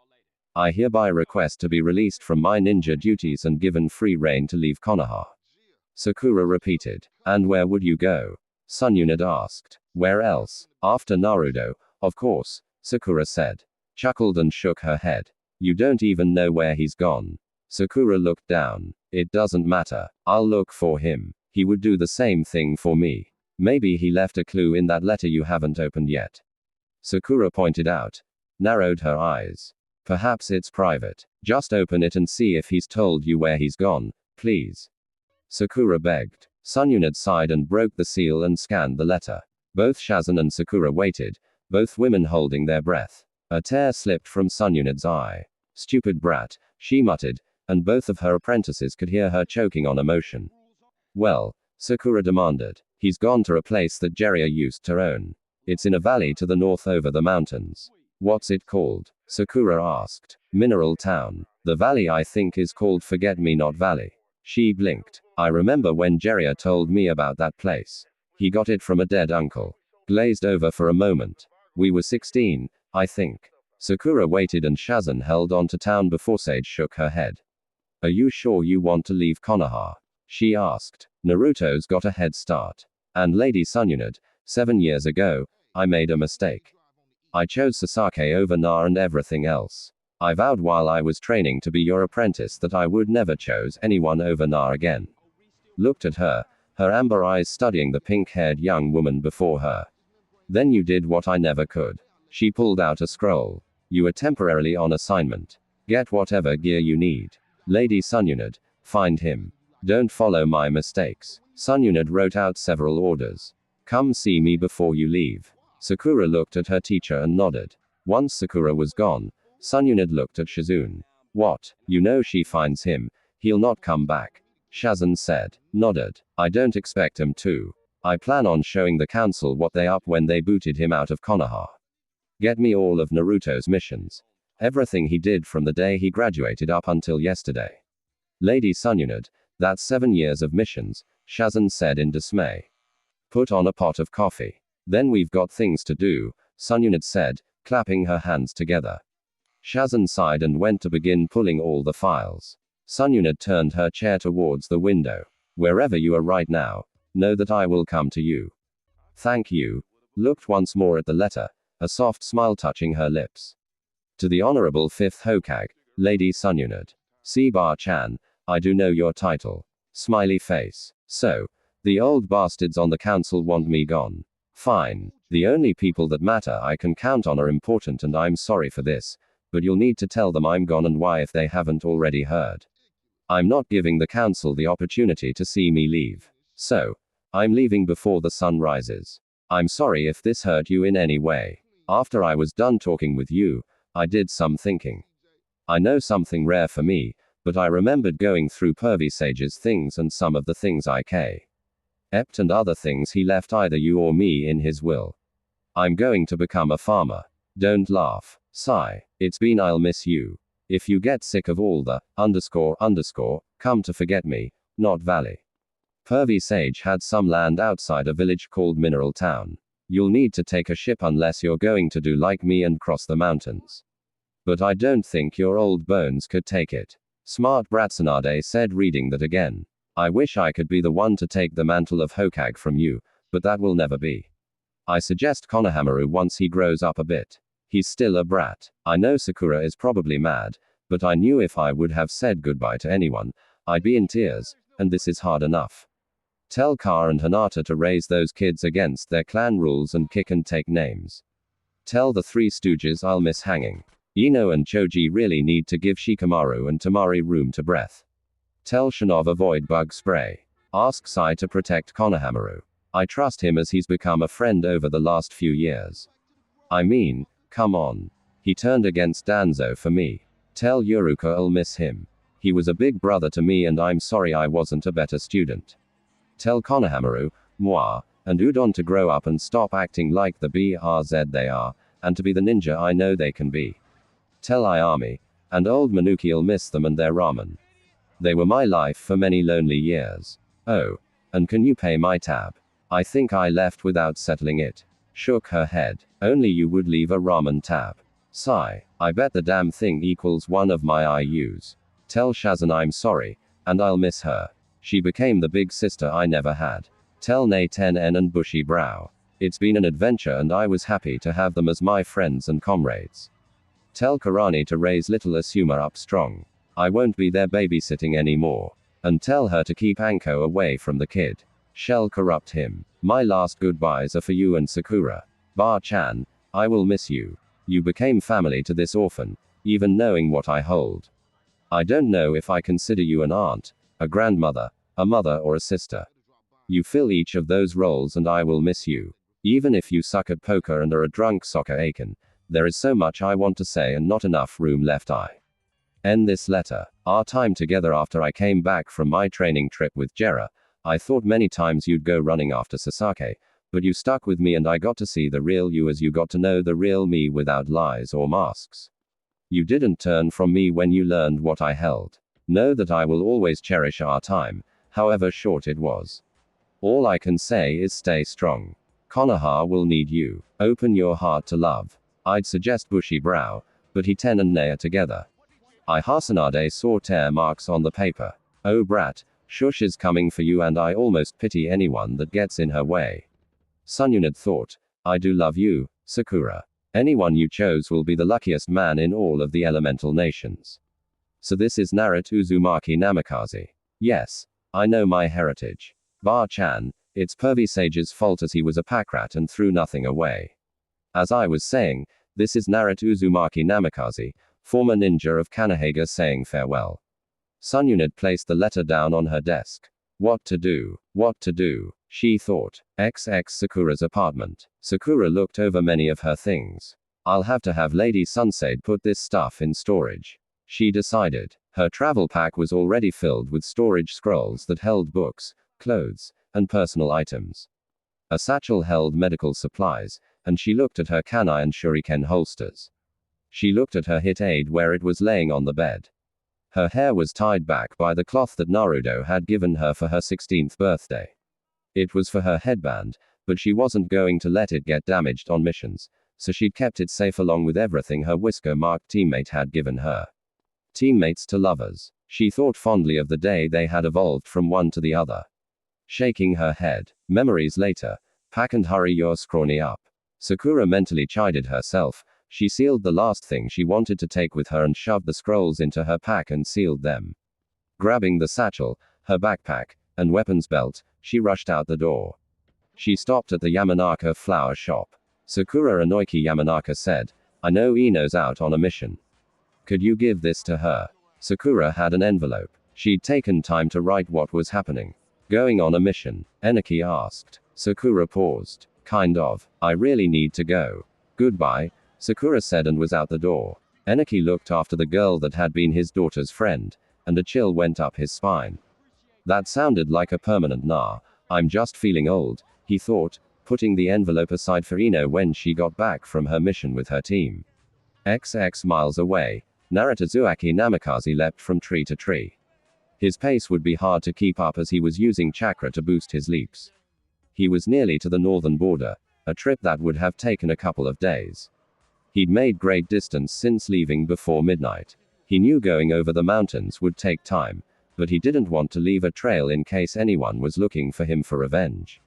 I hereby request to be released from my ninja duties and given free rein to leave Konoha. Sakura repeated. And where would you go? Sun Unit asked. Where else? After Naruto, of course, Sakura said. Chuckled and shook her head. You don't even know where he's gone. Sakura looked down. It doesn't matter. I'll look for him. He would do the same thing for me. Maybe he left a clue in that letter you haven't opened yet. Sakura pointed out. Narrowed her eyes. Perhaps it's private. Just open it and see if he's told you where he's gone, please. Sakura begged. Sun Unit sighed and broke the seal and scanned the letter. Both Shazan and Sakura waited, both women holding their breath. A tear slipped from Sun Unit's eye. Stupid brat, she muttered, and both of her apprentices could hear her choking on emotion. Well, Sakura demanded. He's gone to a place that Jiraiya used to own. It's in a valley to the north over the mountains. What's it called? Sakura asked. Mineral Town. The valley I think is called Forget-Me-Not Valley. She blinked. I remember when Jiraiya told me about that place. He got it from a dead uncle. Glazed over for a moment. We were 16, I think. Sakura waited and Shazan held on to town before Sage shook her head. Are you sure you want to leave Konoha? She asked. Naruto's got a head start. And Lady Sunyunad, 7 years ago, I made a mistake. I chose Sasake over Na and everything else. I vowed while I was training to be your apprentice that I would never chose anyone over Na again. Looked at her, her amber eyes studying the pink-haired young woman before her. Then you did what I never could. She pulled out a scroll. You are temporarily on assignment. Get whatever gear you need. Lady Sunyunad, find him. Don't follow my mistakes. Sunyunad wrote out several orders. Come see me before you leave. Sakura looked at her teacher and nodded. Once Sakura was gone, Sunyunad looked at Shizune. What? You know she finds him, he'll not come back. Shazan said. Nodded. I don't expect him to. I plan on showing the council what they up when they booted him out of Konoha. Get me all of Naruto's missions. Everything he did from the day he graduated up until yesterday. Lady Sunyunad, that's 7 years of missions, Shazan said in dismay. Put on a pot of coffee. Then we've got things to do, Sunyunad said, clapping her hands together. Shazan sighed and went to begin pulling all the files. Sunyunad turned her chair towards the window. Wherever you are right now, know that I will come to you. Thank you. Looked once more at the letter, a soft smile touching her lips. To the Honorable 5th Hokage, Lady Sunyunad. Bar-chan, I do know your title. Smiley face. So, the old bastards on the council want me gone. Fine. The only people that matter I can count on are important and I'm sorry for this, but you'll need to tell them I'm gone and why if they haven't already heard. I'm not giving the council the opportunity to see me leave. So, I'm leaving before the sun rises. I'm sorry if this hurt you in any way. After I was done talking with you, I did some thinking. I know something rare for me, but I remembered going through Pervy Sage's things and some of the things I kept and other things he left either you or me in his will. I'm going to become a farmer. Don't laugh. Sigh. It's been I'll miss you. If you get sick of all the come to forget me, not valley. Pervy Sage had some land outside a village called Mineral Town. You'll need to take a ship unless you're going to do like me and cross the mountains. But I don't think your old bones could take it. Smart Bratsanade said, reading that again. I wish I could be the one to take the mantle of Hokage from you, but that will never be. I suggest Konohamaru once he grows up a bit. He's still a brat. I know Sakura is probably mad, but I knew if I would have said goodbye to anyone, I'd be in tears, and this is hard enough. Tell Ka and Hinata to raise those kids against their clan rules and kick and take names. Tell the Three Stooges I'll miss hanging. Ino and Choji really need to give Shikamaru and Tamari room to breath. Tell Shinov avoid bug spray. Ask Sai to protect Konohamaru. I trust him as he's become a friend over the last few years. I mean, come on. He turned against Danzo for me. Tell Yuruka I'll miss him. He was a big brother to me and I'm sorry I wasn't a better student. Tell Konohamaru, moi, and Udon to grow up and stop acting like the BRZ they are, and to be the ninja I know they can be. Tell Ayami, and old Manuki'll miss them and their ramen. They were my life for many lonely years. Oh, and can you pay my tab? I think I left without settling it. Shook her head. Only you would leave a ramen tab. Sigh. I bet the damn thing equals one of my IUs. Tell Shazan I'm sorry, and I'll miss her. She became the big sister I never had. Tell Nay 10N and Bushy Brow. It's been an adventure and I was happy to have them as my friends and comrades. Tell Karani to raise little Asuma up strong. I won't be there babysitting anymore. And tell her to keep Anko away from the kid. Shall corrupt him. My last goodbyes are for you and Sakura. Bar-chan, I will miss you. You became family to this orphan, even knowing what I hold. I don't know if I consider you an aunt, a grandmother, a mother or a sister. You fill each of those roles and I will miss you. Even if you suck at poker and are a drunk soccer Aiken, there is so much I want to say and not enough room left. I end this letter. Our time together after I came back from my training trip with Jera, I thought many times you'd go running after Sasake, but you stuck with me and I got to see the real you as you got to know the real me without lies or masks. You didn't turn from me when you learned what I held. Know that I will always cherish our time, however short it was. All I can say is stay strong. Konoha will need you. Open your heart to love. I'd suggest Bushy Brow, but he ten and Naya together. I Hasanade saw tear marks on the paper. Oh brat, Shush is coming for you and I almost pity anyone that gets in her way. Sunyunat thought. I do love you, Sakura. Anyone you chose will be the luckiest man in all of the elemental nations. So this is Naruto Uzumaki Namikaze. Yes. I know my heritage. Ba-chan, it's Pervy Sage's fault as he was a pack rat and threw nothing away. As I was saying, this is Naruto Uzumaki Namikaze, former ninja of Kanahaga saying farewell. Sunyunat placed the letter down on her desk. What to do? What to do? She thought. XX Sakura's apartment. Sakura looked over many of her things. I'll have to have Lady Sunshade put this stuff in storage. She decided. Her travel pack was already filled with storage scrolls that held books, clothes, and personal items. A satchel held medical supplies, and she looked at her kanai and shuriken holsters. She looked at her hit aid where it was laying on the bed. Her hair was tied back by the cloth that Naruto had given her for her 16th birthday. It was for her headband, but she wasn't going to let it get damaged on missions, so she'd kept it safe along with everything her whisker-marked teammate had given her. Teammates to lovers. She thought fondly of the day they had evolved from one to the other. Shaking her head. Memories later. Pack and hurry your scrawny up. Sakura mentally chided herself. She sealed the last thing she wanted to take with her and shoved the scrolls into her pack and sealed them. Grabbing the satchel, her backpack, and weapons belt, she rushed out the door. She stopped at the Yamanaka flower shop. Sakura Inoiki Yamanaka said, I know Ino's out on a mission. Could you give this to her? Sakura had an envelope. She'd taken time to write what was happening. Going on a mission? Inoki asked. Sakura paused. Kind of. I really need to go. Goodbye, Sakura said and was out the door. Inoki looked after the girl that had been his daughter's friend, and a chill went up his spine. That sounded like a permanent nah. I'm just feeling old, he thought, putting the envelope aside for Ino when she got back from her mission with her team. XX miles away, Naruto Uzumaki Namikaze leapt from tree to tree. His pace would be hard to keep up as he was using chakra to boost his leaps. He was nearly to the northern border, a trip that would have taken a couple of days. He'd made great distance since leaving before midnight. He knew going over the mountains would take time, but he didn't want to leave a trail in case anyone was looking for him for revenge.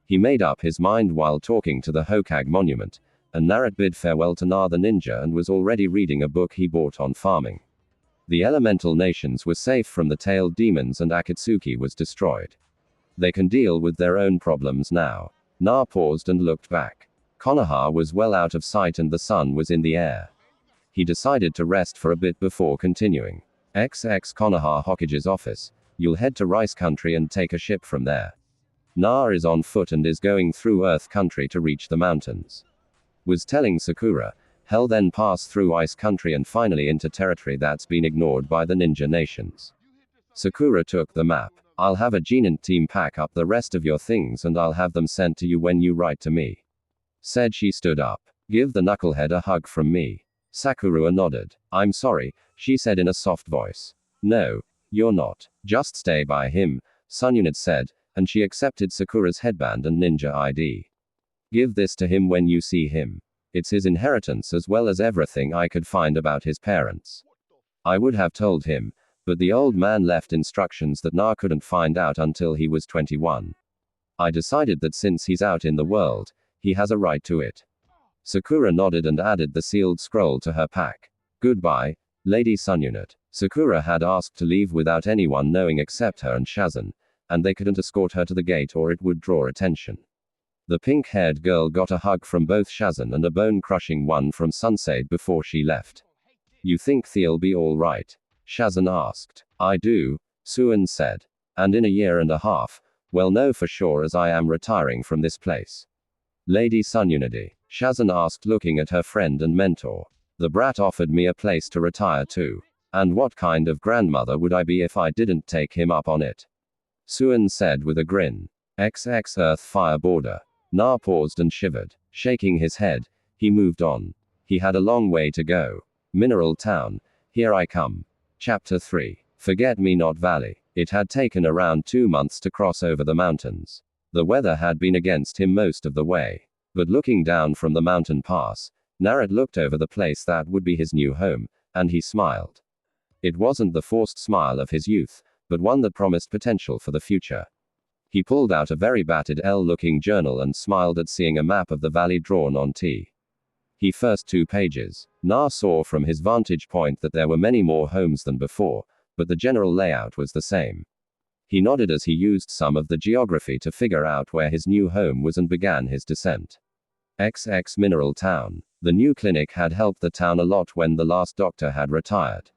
He made up his mind while talking to the Hokage monument, and Naruto bid farewell to Na the ninja and was already reading a book he bought on farming. The elemental nations were safe from the tailed demons and Akatsuki was destroyed. They can deal with their own problems now. Na paused and looked back. Konoha was well out of sight and the sun was in the air. He decided to rest for a bit before continuing. XX Konoha Hokage's office. You'll head to Rice Country and take a ship from there. Na is on foot and is going through Earth Country to reach the mountains. Was telling Sakura. He'll then pass through Ice Country and finally into territory that's been ignored by the ninja nations. Sakura took the map. I'll have a Genin team pack up the rest of your things and I'll have them sent to you when you write to me. Said she stood up. Give the knucklehead a hug from me. Sakura nodded. I'm sorry, she said in a soft voice. No, you're not. Just stay by him, Sunyunat said, and she accepted Sakura's headband and ninja ID. Give this to him when you see him. It's his inheritance as well as everything I could find about his parents. I would have told him, but the old man left instructions that Na couldn't find out until he was 21. I decided that since he's out in the world, he has a right to it. Sakura nodded and added the sealed scroll to her pack. Goodbye, Lady Sunyunat. Sakura had asked to leave without anyone knowing except her and Shazan, and they couldn't escort her to the gate or it would draw attention. The pink-haired girl got a hug from both Shazan and a bone-crushing one from Sunshade before she left. You think they'll be all right? Shazan asked. I do, Suan said. And in a year and a half, well no for sure as I am retiring from this place. Lady Sunyunadi, Shazan asked looking at her friend and mentor. The brat offered me a place to retire to. And what kind of grandmother would I be if I didn't take him up on it? Suan said with a grin. XX Earth Fire Border. Na paused and shivered. Shaking his head, he moved on. He had a long way to go. Mineral Town. Here I come. Chapter 3. Forget-me-not Valley. It had taken around 2 months to cross over the mountains. The weather had been against him most of the way. But looking down from the mountain pass, Naruto looked over the place that would be his new home, and he smiled. It wasn't the forced smile of his youth, but one that promised potential for the future. He pulled out a very battered L-looking journal and smiled at seeing a map of the valley drawn on He first 2 pages. Na saw from his vantage point that there were many more homes than before, but the general layout was the same. He nodded as he used some of the geography to figure out where his new home was and began his descent. XX Mineral Town. The new clinic had helped the town a lot when the last doctor had retired.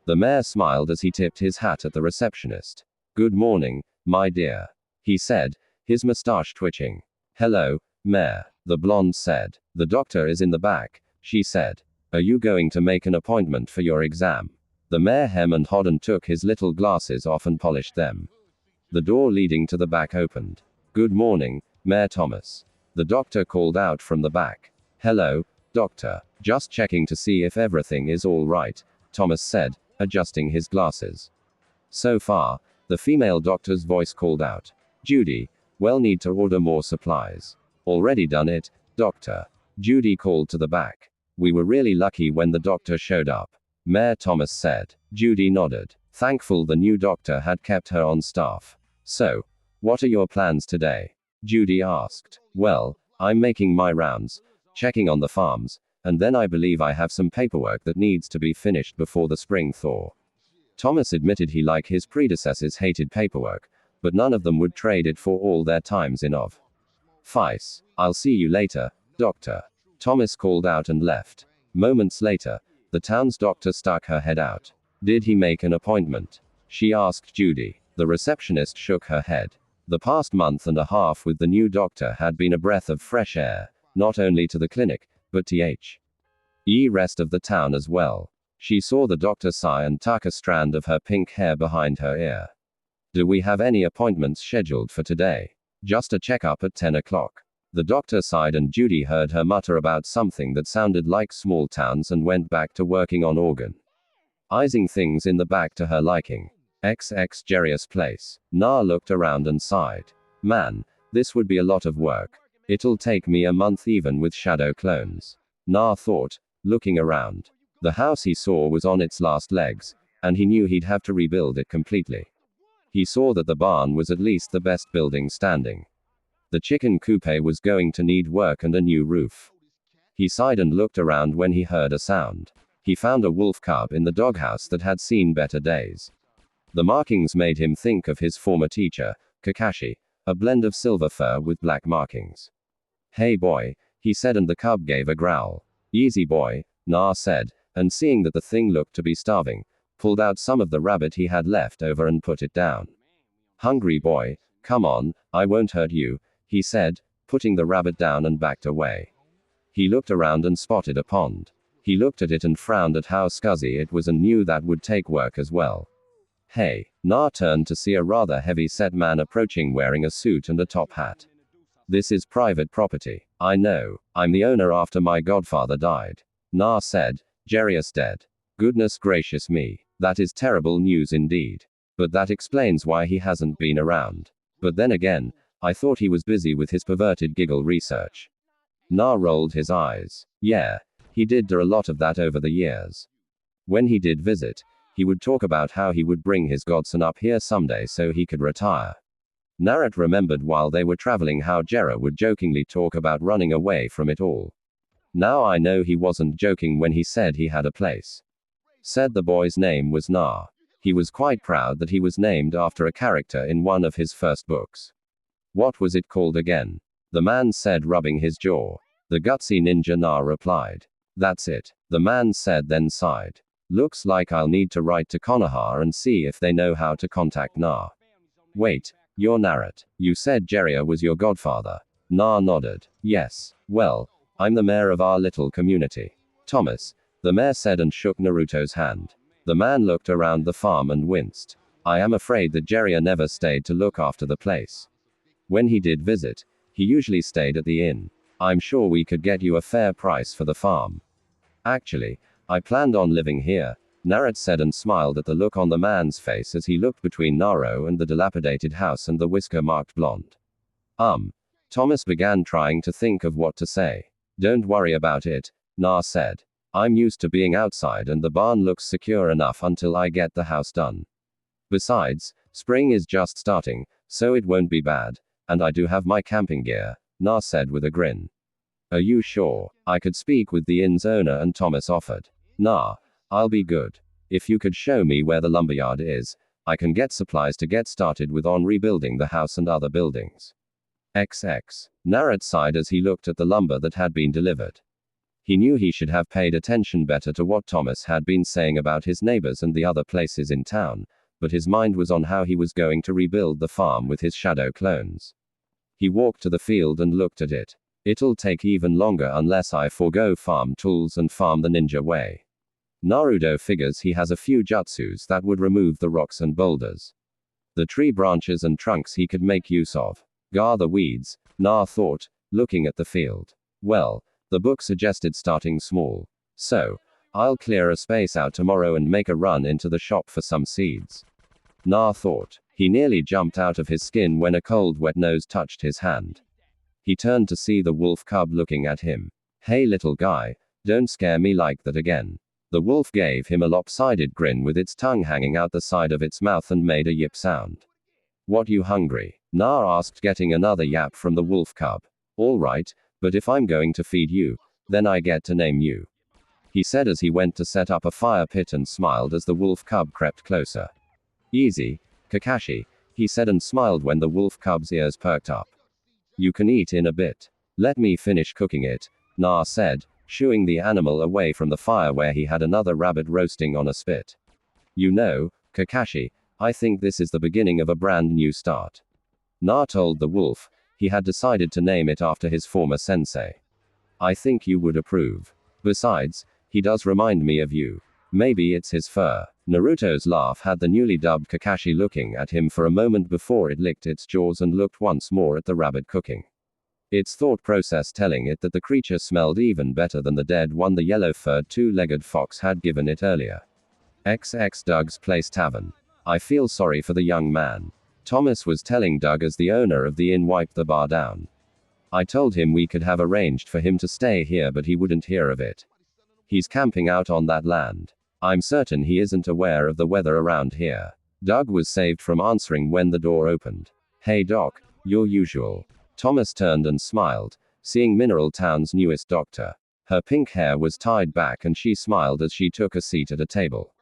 The mayor smiled as he tipped his hat at the receptionist. "Good morning, my dear," he said, his mustache twitching. "Hello, Mayor," the blonde said. "The doctor is in the back," she said. "Are you going to make an appointment for your exam?" The mayor hem and hawed and took his little glasses off and polished them. The door leading to the back opened. "Good morning, Mayor Thomas," the doctor called out from the back. "Hello, doctor. Just checking to see if everything is all right," Thomas said, adjusting his glasses. "So far," the female doctor's voice called out. "Judy, well, need to order more supplies." "Already done it, doctor," Judy called to the back. "We were really lucky when the doctor showed up," Mayor Thomas said. Judy nodded, thankful the new doctor had kept her on staff. "So, what are your plans today?" Judy asked. "Well, I'm making my rounds, checking on the farms, and then I believe I have some paperwork that needs to be finished before the spring thaw." Thomas admitted he, like his predecessors, hated paperwork, but none of them would trade it for all their times in of. "Fice. I'll see you later, doctor," Thomas called out and left. Moments later, the town's doctor stuck her head out. "Did he make an appointment?" she asked Judy. The receptionist shook her head. The past month and a half with the new doctor had been a breath of fresh air, not only to the clinic, but to the rest of the town as well. She saw the doctor sigh and tuck a strand of her pink hair behind her ear. "Do we have any appointments scheduled for today?" "Just a checkup at 10 o'clock. The doctor sighed and Judy heard her mutter about something that sounded like small towns and went back to working on organizing things in the back to her liking. XX Jarius Place. Na looked around and sighed. "Man, this would be a lot of work. It'll take me a month even with shadow clones," Na thought, looking around. The house he saw was on its last legs, and he knew he'd have to rebuild it completely. He saw that the barn was at least the best building standing. The chicken coop was going to need work and a new roof. He sighed and looked around when he heard a sound. He found a wolf cub in the doghouse that had seen better days. The markings made him think of his former teacher, Kakashi, a blend of silver fur with black markings. "Hey boy," he said, and the cub gave a growl. "Easy boy," Na said, and seeing that the thing looked to be starving, pulled out some of the rabbit he had left over and put it down. "Hungry boy, come on, I won't hurt you," he said, putting the rabbit down and backed away. He looked around and spotted a pond. He looked at it and frowned at how scuzzy it was and knew that would take work as well. "Hey," Na turned to see a rather heavy-set man approaching wearing a suit and a top hat. "This is private property. I know. I'm the owner after my godfather died," Na said. "Jarius dead. Goodness gracious me. That is terrible news indeed. But that explains why he hasn't been around. But then again, I thought he was busy with his perverted giggle research." Na rolled his eyes. "Yeah, he did do a lot of that over the years. When he did visit, he would talk about how he would bring his godson up here someday so he could retire." Narrat remembered while they were traveling how Jera would jokingly talk about running away from it all. Now I know he wasn't joking when he said he had a place. Said the boy's name was Na. He was quite proud that he was named after a character in one of his first books. "What was it called again?" the man said, rubbing his jaw. "The Gutsy Ninja," Na replied. "That's it," the man said, then sighed. "Looks like I'll need to write to Konoha and see if they know how to contact Na." "Wait, you're Narrat. You said Jeria was your godfather." Na nodded. "Yes. Well, I'm the mayor of our little community." "Thomas," the mayor said and shook Naruto's hand. The man looked around the farm and winced. "I am afraid that Jeria never stayed to look after the place. When he did visit, he usually stayed at the inn. I'm sure we could get you a fair price for the farm." "Actually, I planned on living here," Narrat said and smiled at the look on the man's face as he looked between Naro and the dilapidated house and the whisker-marked blonde. Thomas began trying to think of what to say. "Don't worry about it," Na said. "I'm used to being outside and the barn looks secure enough until I get the house done." Besides, spring is just starting, so it won't be bad. And I do have my camping gear, Na said with a grin. Are you sure? I could speak with the inn's owner, and Thomas offered. Nah, I'll be good. If you could show me where the lumberyard is, I can get supplies to get started with on rebuilding the house and other buildings. XX. Narrat sighed as he looked at the lumber that had been delivered. He knew he should have paid attention better to what Thomas had been saying about his neighbors and the other places in town, but his mind was on how he was going to rebuild the farm with his shadow clones. He walked to the field and looked at it. It'll take even longer unless I forego farm tools and farm the ninja way. Naruto figures he has a few jutsus that would remove the rocks and boulders. The tree branches and trunks he could make use of. Gather weeds, Na thought, looking at the field. Well, the book suggested starting small. So, I'll clear a space out tomorrow and make a run into the shop for some seeds. Na thought. He nearly jumped out of his skin when a cold wet nose touched his hand. He turned to see the wolf cub looking at him. Hey little guy, don't scare me like that again. The wolf gave him a lopsided grin with its tongue hanging out the side of its mouth and made a yip sound. What, you hungry? Na asked, getting another yap from the wolf cub. All right, but if I'm going to feed you, then I get to name you. He said as he went to set up a fire pit and smiled as the wolf cub crept closer. Easy, Kakashi, he said and smiled when the wolf cub's ears perked up. You can eat in a bit. Let me finish cooking it, Na said, shooing the animal away from the fire where he had another rabbit roasting on a spit. You know, Kakashi, I think this is the beginning of a brand new start. Na told the wolf, he had decided to name it after his former sensei. I think you would approve. Besides, he does remind me of you. Maybe it's his fur. Naruto's laugh had the newly dubbed Kakashi looking at him for a moment before it licked its jaws and looked once more at the rabbit cooking. Its thought process telling it that the creature smelled even better than the dead one the yellow-furred two-legged fox had given it earlier. XX Doug's Place Tavern. I feel sorry for the young man. Thomas was telling Doug as the owner of the inn wiped the bar down. I told him we could have arranged for him to stay here, but he wouldn't hear of it. He's camping out on that land. I'm certain he isn't aware of the weather around here. Doug was saved from answering when the door opened. Hey Doc, your usual. Thomas turned and smiled, seeing Mineral Town's newest doctor. Her pink hair was tied back and she smiled as she took a seat at a table.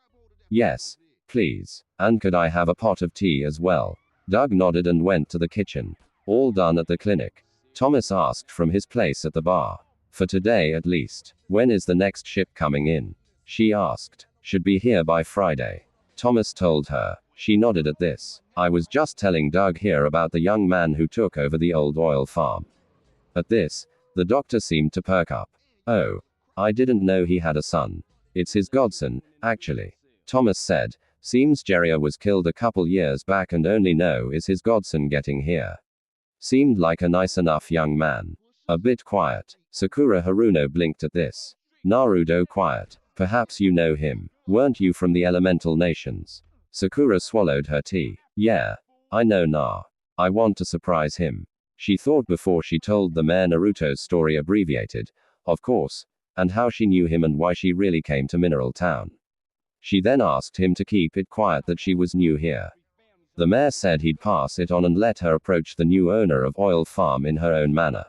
Yes, please. And could I have a pot of tea as well? Doug nodded and went to the kitchen. All done at the clinic? Thomas asked from his place at the bar. For today at least. When is the next ship coming in? She asked. Should be here by Friday. Thomas told her. She nodded at this. I was just telling Doug here about the young man who took over the old oil farm. At this, the doctor seemed to perk up. Oh, I didn't know he had a son. It's his godson, actually. Thomas said. Seems Jiraiya was killed a couple years back and only now is his godson getting here. Seemed like a nice enough young man. A bit quiet. Sakura Haruno blinked at this. Naruto quiet. Perhaps you know him. Weren't you from the elemental nations? Sakura swallowed her tea. Yeah. I know Na. I want to surprise him. She thought before she told the mayor Naruto's story abbreviated, of course, and how she knew him and why she really came to Mineral Town. She then asked him to keep it quiet that she was new here. The mayor said he'd pass it on and let her approach the new owner of Oil Farm in her own manner.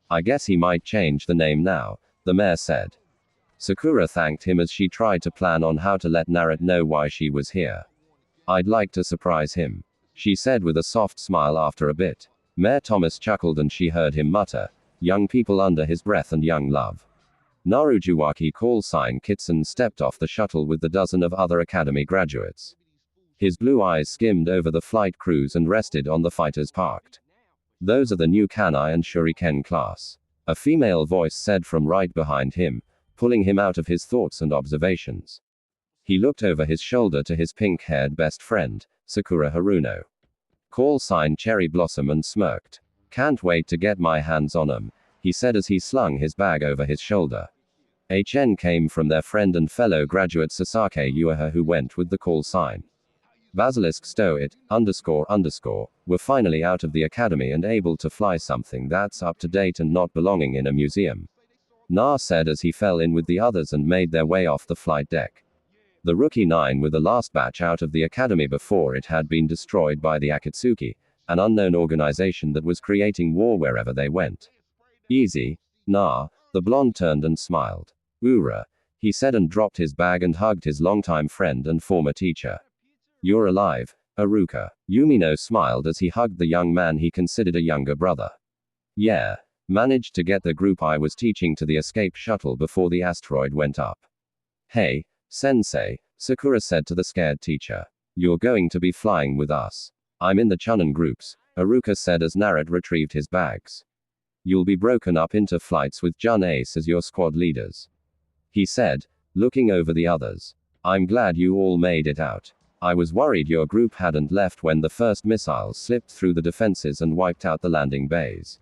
I guess he might change the name now, the mayor said. Sakura thanked him as she tried to plan on how to let Naruto know why she was here. I'd like to surprise him, she said with a soft smile after a bit. Mayor Thomas chuckled and she heard him mutter, young people under his breath and young love. Narujuwaki call sign Kitsun stepped off the shuttle with the dozen of other academy graduates. His blue eyes skimmed over the flight crews and rested on the fighters parked. Those are the new Kanai and Shuriken class. A female voice said from right behind him, pulling him out of his thoughts and observations. He looked over his shoulder to his pink-haired best friend, Sakura Haruno. Call sign Cherry Blossom and smirked. Can't wait to get my hands on 'em, he said as he slung his bag over his shoulder. HN came from their friend and fellow graduate Sasaki Ueha who went with the call sign. Basilisk Stow it, __, were finally out of the academy and able to fly something that's up to date and not belonging in a museum. Na said as he fell in with the others and made their way off the flight deck. The Rookie 9 were the last batch out of the academy before it had been destroyed by the Akatsuki, an unknown organization that was creating war wherever they went. Easy, nah, the blonde turned and smiled. Ura, he said and dropped his bag and hugged his longtime friend and former teacher. You're alive, Aruka. Yumino smiled as he hugged the young man he considered a younger brother. Yeah, managed to get the group I was teaching to the escape shuttle before the asteroid went up. Hey, Sensei, Sakura said to the scared teacher. You're going to be flying with us. I'm in the Chunin groups, Aruka said as Narut retrieved his bags. You'll be broken up into flights with Jun Ace as your squad leaders. He said, looking over the others. I'm glad you all made it out. I was worried your group hadn't left when the first missiles slipped through the defenses and wiped out the landing bays.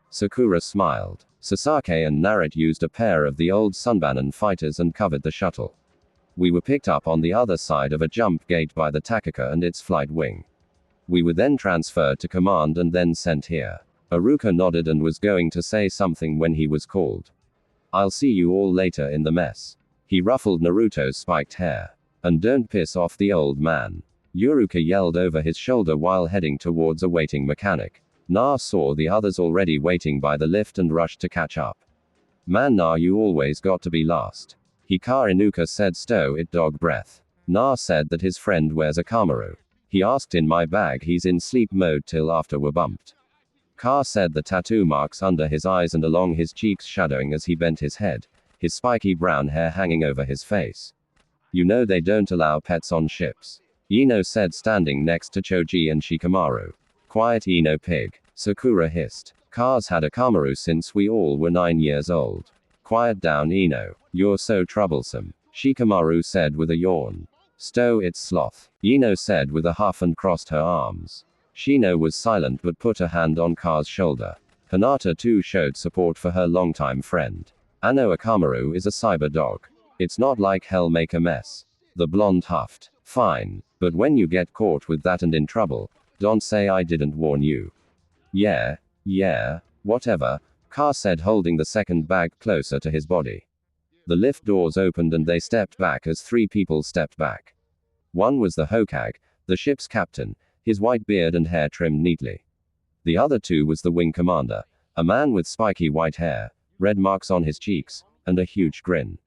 Sakura smiled. Sasaki and Narut used a pair of the old Sunbanon fighters and covered the shuttle. We were picked up on the other side of a jump gate by the Takaka and its flight wing. We were then transferred to command and then sent here. Aruka nodded and was going to say something when he was called. I'll see you all later in the mess. He ruffled Naruto's spiked hair. And don't piss off the old man. Yuruka yelled over his shoulder while heading towards a waiting mechanic. Na saw the others already waiting by the lift and rushed to catch up. Man, Na, you always got to be last. Inuka said, stow it, dog breath. Na said that his friend wears a Kamaru. He asked, in my bag, he's in sleep mode till after we're bumped. Ka said, the tattoo marks under his eyes and along his cheeks shadowing as he bent his head, his spiky brown hair hanging over his face. You know they don't allow pets on ships. Ino said, standing next to Choji and Shikamaru. Quiet, Ino pig. Sakura hissed. Ka's had a Kamaru since we all were 9 years old. Quiet down, Ino. You're so troublesome. Shikamaru said with a yawn. Stow it, sloth. Ino said with a huff and crossed her arms. Shino was silent but put a hand on Ka's shoulder. Hinata too showed support for her longtime friend. Ano Akamaru is a cyber dog. It's not like hell make a mess. The blonde huffed. Fine. But when you get caught with that and in trouble, don't say I didn't warn you. Yeah, whatever, Ka said, holding the second bag closer to his body. The lift doors opened and they stepped back as 3 people stepped back. One was the Hokage, the ship's captain, his white beard and hair trimmed neatly. The other 2 was the wing commander, a man with spiky white hair, red marks on his cheeks, and a huge grin.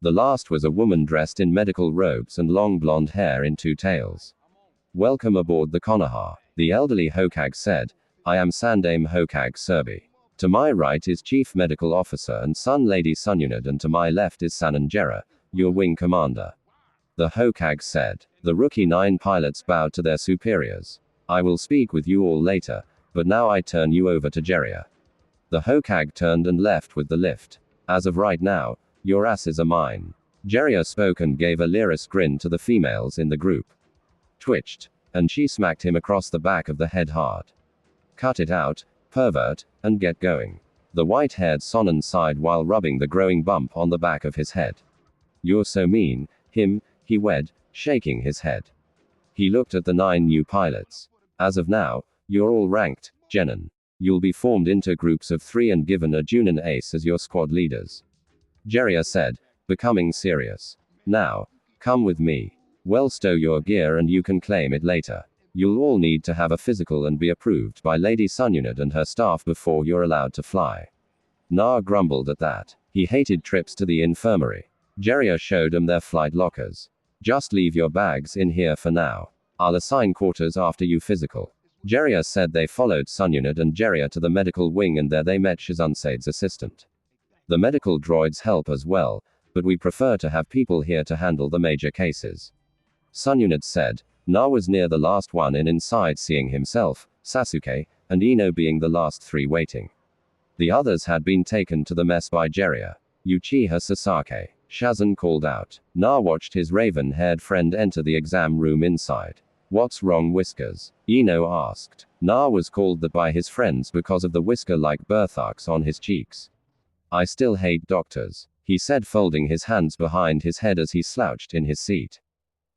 The last was a woman dressed in medical robes and long blonde hair in 2 tails. Welcome aboard the Konoha, the elderly Hokage said. I am Sandame Hokage Serbi. To my right is Chief Medical Officer and Sun Lady Sunyunad, and to my left is Sananjera, your wing commander. The Hokage said. The Rookie 9 pilots bowed to their superiors. I will speak with you all later, but now I turn you over to Jeria. The Hokage turned and left with the lift. As of right now, your asses are mine. Jeria spoke and gave a leerous grin to the females in the group. Twitched. And she smacked him across the back of the head hard. Cut it out, pervert, and get going. The white-haired Sonnen sighed while rubbing the growing bump on the back of his head. You're so mean, he wed, shaking his head. He looked at the 9 new pilots. As of now, you're all ranked, Genin. You'll be formed into groups of 3 and given a Junin ace as your squad leaders. Jeria said, becoming serious. Now, come with me. Well, stow your gear and you can claim it later. You'll all need to have a physical and be approved by Lady Sunyunad and her staff before you're allowed to fly. Na grumbled at that. He hated trips to the infirmary. Jeria showed them their flight lockers. Just leave your bags in here for now. I'll assign quarters after you physical. Jeria said. They followed Sunyunad and Jeria to the medical wing, and there they met Shizunseid's assistant. The medical droids help as well, but we prefer to have people here to handle the major cases. Sunyunad said. Na was near the last one inside, seeing himself, Sasuke, and Ino being the last 3 waiting. The others had been taken to the mess by Jeria. Uchiha Sasaki. Shazan called out. Na watched his raven-haired friend enter the exam room inside. What's wrong, Whiskers? Ino asked. Na was called that by his friends because of the whisker-like birthmarks on his cheeks. I still hate doctors, he said, folding his hands behind his head as he slouched in his seat.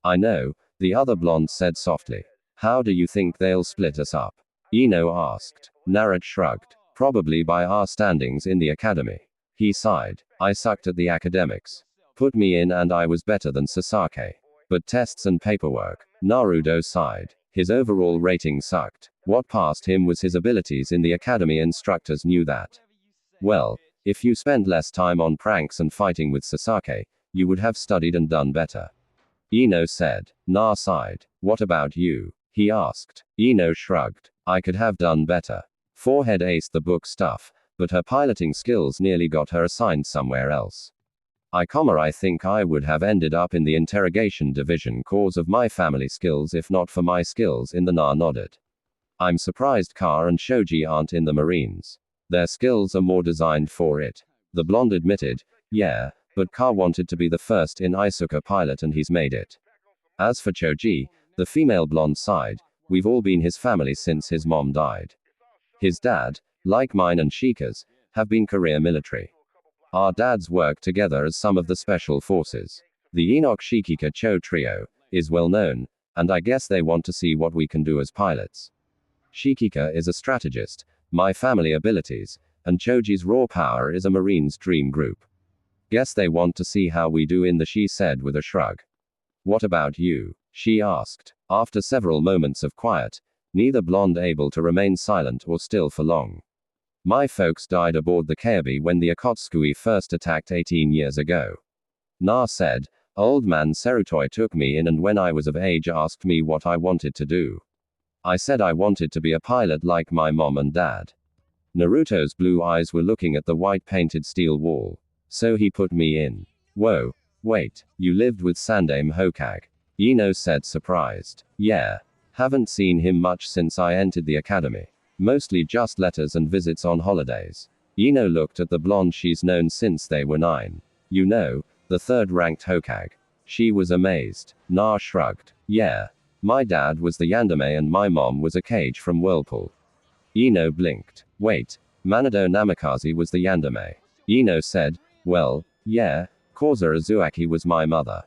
I know, the other blonde said softly. How do you think they'll split us up? Ino asked. Narut shrugged. Probably by our standings in the academy. He sighed. I sucked at the academics. Put me in and I was better than Sasaki. But tests and paperwork. Naruto sighed. His overall rating sucked. What passed him was his abilities in the academy. Instructors knew that. Well, if you spent less time on pranks and fighting with Sasaki, you would have studied and done better. Ino said. Na sighed. What about you? He asked. Ino shrugged. I could have done better. Forehead aced the book stuff, but her piloting skills nearly got her assigned somewhere else. I think I would have ended up in the interrogation division cause of my family skills if not for my skills in the Na nodded. I'm surprised Ka and Shoji aren't in the Marines. Their skills are more designed for it. The blonde admitted, yeah, but Ka wanted to be the first in Isuka pilot and he's made it. As for Choji, the female blonde sighed, we've all been his family since his mom died. His dad, like mine and Shika's, have been career military. Our dads work together as some of the special forces. The Enoch Shikika Cho trio is well known, and I guess they want to see what we can do as pilots. Shikika is a strategist, my family abilities, and Choji's raw power is a Marine's dream group. Guess they want to see how we do in the she said with a shrug. What about you? She asked. After several moments of quiet, neither blonde able to remain silent or still for long. My folks died aboard the Kayabi when the Akatsuki first attacked 18 years ago. Na said, old man Serutoi took me in and when I was of age asked me what I wanted to do. I said I wanted to be a pilot like my mom and dad. Naruto's blue eyes were looking at the white painted steel wall. So he put me in. Whoa, wait, you lived with Sandame Hokage? Ino said surprised. Yeah. Haven't seen him much since I entered the academy. Mostly just letters and visits on holidays. Ino looked at the blonde she's known since they were 9. You know, the third-ranked Hokage. She was amazed. Na shrugged. Yeah. My dad was the Yandere and my mom was a Kage from Whirlpool. Ino blinked. Wait. Manado Namikaze was the Yandere. Ino said, well, yeah, Koza Uzumaki was my mother.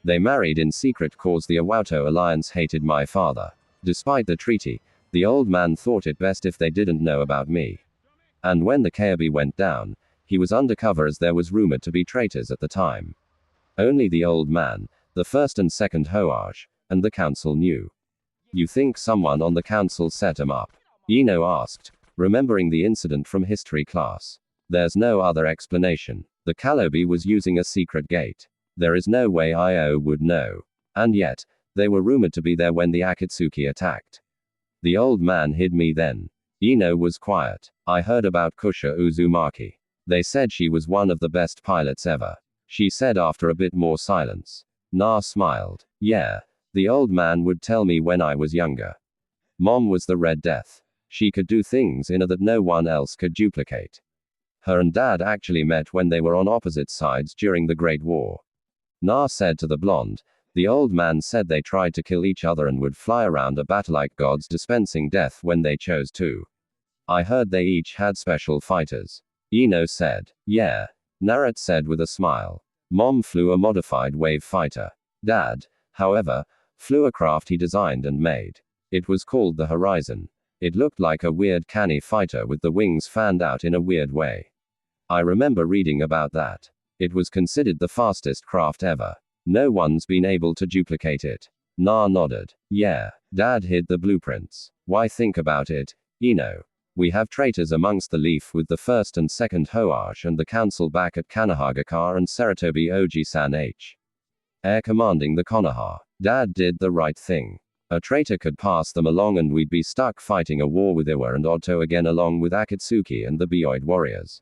They married in secret cause the Awato alliance hated my father. Despite the treaty, the old man thought it best if they didn't know about me. And when the Kayabi went down, he was undercover as there was rumored to be traitors at the time. Only the old man, the first and second Hoage, and the council knew. You think someone on the council set him up? Ino asked, remembering the incident from history class. There's no other explanation. The Kalobi was using a secret gate. There is no way Io would know. And yet, they were rumored to be there when the Akatsuki attacked. The old man hid me then. Ino was quiet. I heard about Kusha Uzumaki. They said she was one of the best pilots ever. She said after a bit more silence. Na smiled. Yeah. The old man would tell me when I was younger. Mom was the Red Death. She could do things in her that no one else could duplicate. Her and dad actually met when they were on opposite sides during the Great War. Na said to the blonde, the old man said they tried to kill each other and would fly around a battle like gods dispensing death when they chose to. I heard they each had special fighters. Ino said. Yeah. Naruto said with a smile. Mom flew a modified wave fighter. Dad, however, flew a craft he designed and made. It was called the Horizon. It looked like a weird canny fighter with the wings fanned out in a weird way. I remember reading about that. It was considered the fastest craft ever. No one's been able to duplicate it. Na nodded. Yeah. Dad hid the blueprints. Why think about it, Ino? We have traitors amongst the Leaf with the first and second Hoage and the council back at Kanahagakar and Saratobi Oji-san H. Air commanding the Konoha. Dad did the right thing. A traitor could pass them along and we'd be stuck fighting a war with Iwa and Otto again along with Akatsuki and the Bioid warriors.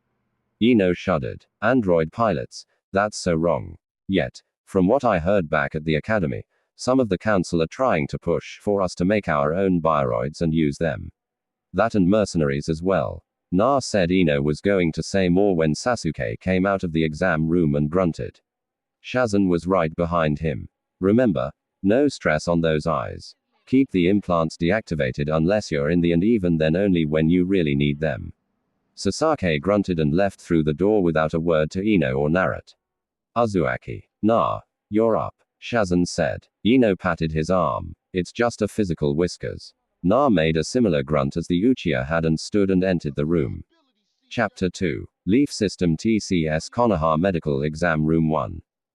Ino shuddered. Android pilots, that's so wrong. Yet, from what I heard back at the academy, some of the council are trying to push for us to make our own bioroids and use them. That and mercenaries as well. Na said Ino was going to say more when Sasuke came out of the exam room and grunted. Shazan was right behind him. Remember, no stress on those eyes. Keep the implants deactivated unless you're in the and even then only when you really need them. Sasaki grunted and left through the door without a word to Ino or Naruto. Uzumaki. Nah. You're up. Shazan said. Ino patted his arm. It's just a physical whiskers. Na made a similar grunt as the Uchiha had and stood and entered the room. Chapter 2. Leaf System TCS Konoha Medical Exam Room 1.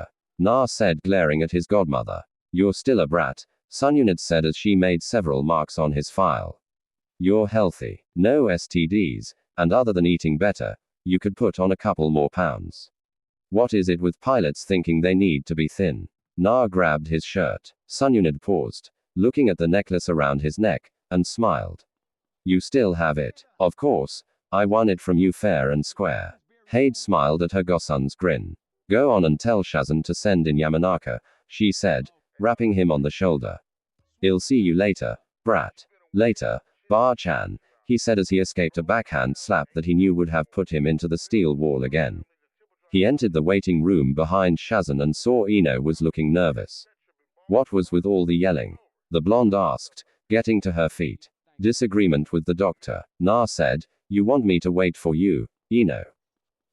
doctor. Na said, glaring at his godmother. You're still a brat, Sunyunit said as she made several marks on his file. You're healthy, no STDs, and other than eating better, you could put on a couple more pounds. What is it with pilots thinking they need to be thin? Na grabbed his shirt. Sunyunit paused, looking at the necklace around his neck, and smiled. You still have it. Of course, I won it from you fair and square. Hade smiled at her godson's grin. Go on and tell Shazan to send in Yamanaka, she said, rapping him on the shoulder. I'll see you later, brat. Later, Bar-chan, he said as he escaped a backhand slap that he knew would have put him into the steel wall again. He entered the waiting room behind Shazan and saw Ino was looking nervous. What was with all the yelling? The blonde asked, getting to her feet. Disagreement with the doctor. Na said, you want me to wait for you, Ino?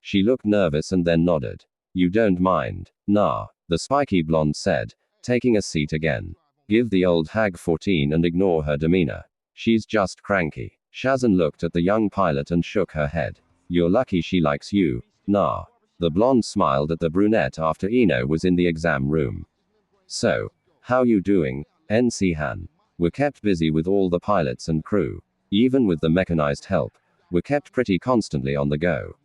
She looked nervous and then nodded. You don't mind, Na, the spiky blonde said, taking a seat again. Give the old hag 14 and ignore her demeanor. She's just cranky. Shazan looked at the young pilot and shook her head. You're lucky she likes you, Na. The blonde smiled at the brunette after Ino was in the exam room. So, how you doing, NC-han? We're kept busy with all the pilots and crew. Even with the mechanized help, we're kept pretty constantly on the go.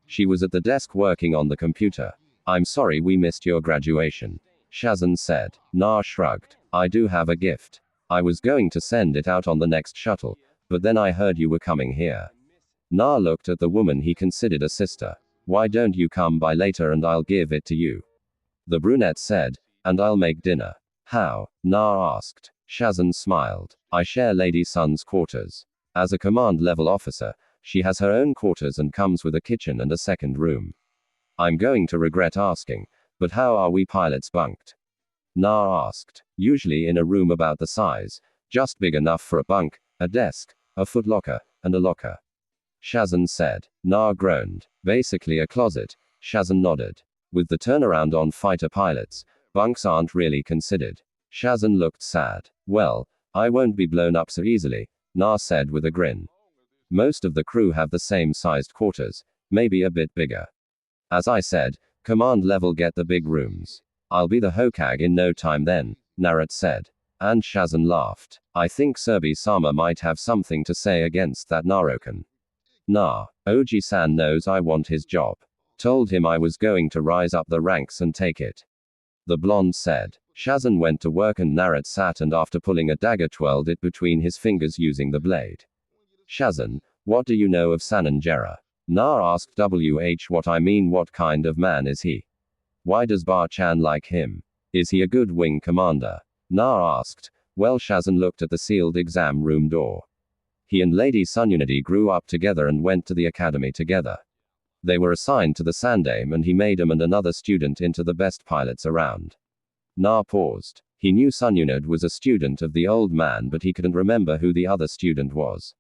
She was at the desk working on the computer. I'm sorry we missed your graduation, Shazan said. Na shrugged. I do have a gift. I was going to send it out on the next shuttle, but then I heard you were coming here. Na looked at the woman he considered a sister. Why don't you come by later and I'll give it to you? The brunette said, and I'll make dinner. How? Na asked. Shazan smiled. I share Lady Sun's quarters. As a command level officer, she has her own quarters and comes with a kitchen and a second room. I'm going to regret asking, but how are we pilots bunked? Na asked. Usually in a room about the size, just big enough for a bunk, A desk, a footlocker, and a locker. Shazan said. Na groaned. Basically a closet. Shazan nodded. With the turnaround on fighter pilots, bunks aren't really considered. Shazan looked sad. Well, I won't be blown up so easily, Na said with a grin. Most of the crew have the same sized quarters, maybe a bit bigger. As I said, command level get the big rooms. I'll be the Hokage in no time then, Narut said. And Shazan laughed. I think Surbi-sama might have something to say against that Narokan. Nah, Oji-san knows I want his job. Told him I was going to rise up the ranks and take it. The blonde said. Shazan went to work and Narut sat and after pulling a dagger twirled it between his fingers using the blade. Shazan, what do you know of Sananjera? Na asked what I mean what kind of man is he? Why does Bar-chan like him? Is he a good wing commander? Na asked. Well, Shazan looked at the sealed exam room door. He and Lady Sununity grew up together and went to the academy together. They were assigned to the Sandame and he made him and another student into the best pilots around. Na paused. He knew Sununid was a student of the old man but he couldn't remember who the other student was.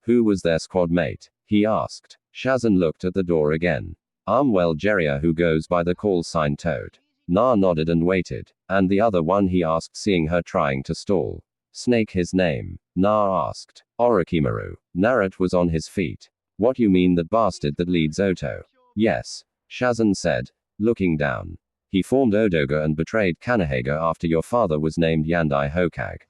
Who was their squad mate? He asked. Shazan looked at the door again. Well, Jeria who goes by the call sign Toad. Na nodded and waited. And the other one he asked seeing her trying to stall. Snake his name? Na asked. Orochimaru. Narut was on his feet. What you mean that bastard that leads Oto? Yes. Shazan said, looking down. He formed Odoga and betrayed Kanehage after your father was named Yandai Hokage.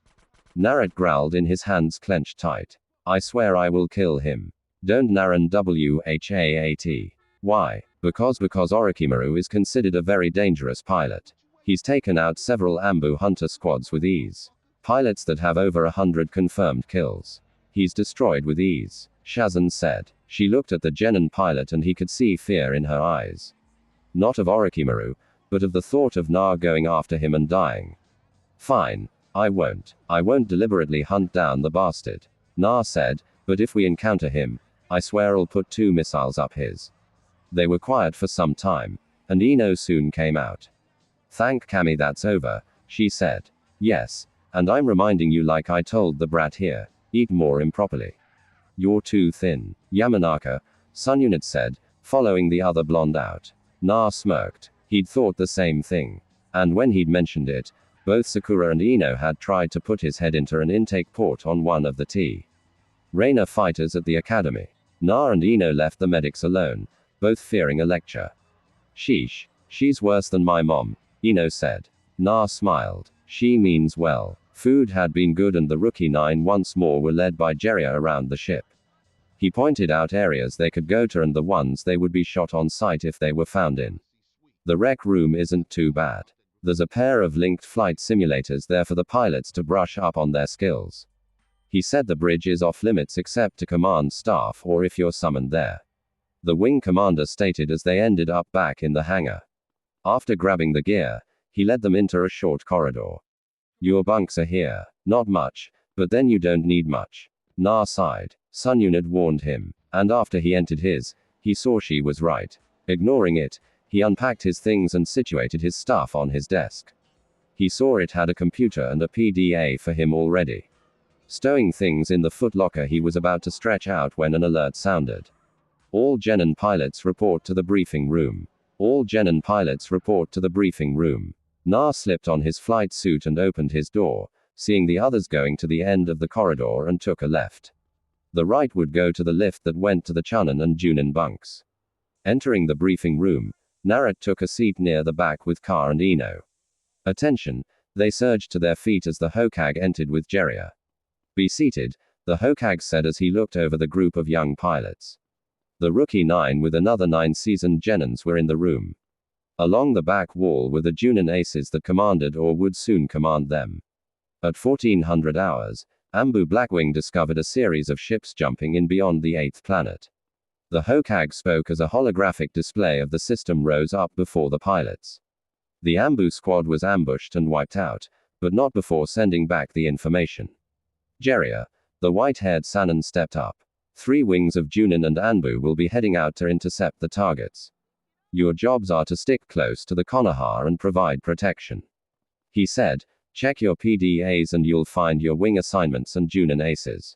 Narut growled in his hands clenched tight. I swear I will kill him. Don't Naran whaat. Why? Because Orochimaru is considered a very dangerous pilot. He's taken out several Ambu hunter squads with ease. Pilots that have over 100 confirmed kills. He's destroyed with ease, Shazan said. She looked at the Genin pilot and he could see fear in her eyes. Not of Orochimaru, but of the thought of Na going after him and dying. Fine. I won't. I won't deliberately hunt down the bastard. Na said, but if we encounter him, I swear I'll put 2 missiles up his. They were quiet for some time, and Ino soon came out. Thank Kami that's over, she said. Yes, and I'm reminding you like I told the brat here, eat more improperly. You're too thin. Yamanaka, Sununit said, following the other blonde out. Na smirked. He'd thought the same thing. And when he'd mentioned it, both Sakura and Ino had tried to put his head into an intake port on one of the Reina fighters at the academy. Na and Ino left the medics alone, both fearing a lecture. Sheesh. She's worse than my mom, Ino said. Na smiled. She means well. Food had been good and the rookie 9 once more were led by Jeria around the ship. He pointed out areas they could go to and the ones they would be shot on sight if they were found in. The rec room isn't too bad. There's a pair of linked flight simulators there for the pilots to brush up on their skills. He said the bridge is off limits except to command staff or if you're summoned there. The wing commander stated as they ended up back in the hangar. After grabbing the gear, he led them into a short corridor. Your bunks are here. Not much, but then you don't need much. Na sighed. Sununid warned him, and after he entered his, he saw she was right. Ignoring it, he unpacked his things and situated his stuff on his desk. He saw it had a computer and a PDA for him already. Stowing things in the footlocker, he was about to stretch out when an alert sounded. All Genin pilots report to the briefing room. All Genin pilots report to the briefing room. Na slipped on his flight suit and opened his door, seeing the others going to the end of the corridor and took a left. The right would go to the lift that went to the Chunin and Junin bunks. Entering the briefing room, Narut took a seat near the back with Ka and Ino. Attention, they surged to their feet as the Hokage entered with Jeria. Be seated, the Hokage said as he looked over the group of young pilots. The rookie 9 with another 9 seasoned Genins were in the room. Along the back wall were the Junin aces that commanded or would soon command them. At 1400 hours, Ambu Blackwing discovered a series of ships jumping in beyond the 8th planet. The Hokage spoke as a holographic display of the system rose up before the pilots. The Ambu squad was ambushed and wiped out, but not before sending back the information. Jeria, the white-haired Sanin, stepped up. 3 wings of Junin and Anbu will be heading out to intercept the targets. Your jobs are to stick close to the Konoha and provide protection. He said, check your PDAs and you'll find your wing assignments and Junin aces.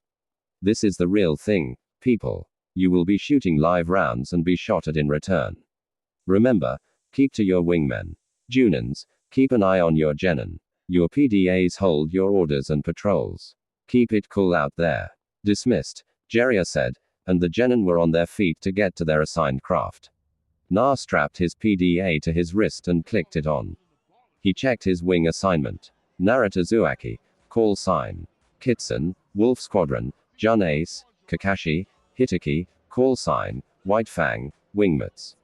This is the real thing, people. You will be shooting live rounds and be shot at in return. Remember, keep to your wingmen. Junins, keep an eye on your genin. Your PDAs hold your orders and patrols. Keep it cool out there. Dismissed, Jeria said, and the genin were on their feet to get to their assigned craft. Na strapped his PDA to his wrist and clicked it on. He checked his wing assignment. Naruto Uzumaki, call sign. Kitsun, Wolf Squadron, Jun Ace, Kakashi, Hitaki, call sign, White Fang, Wingmates.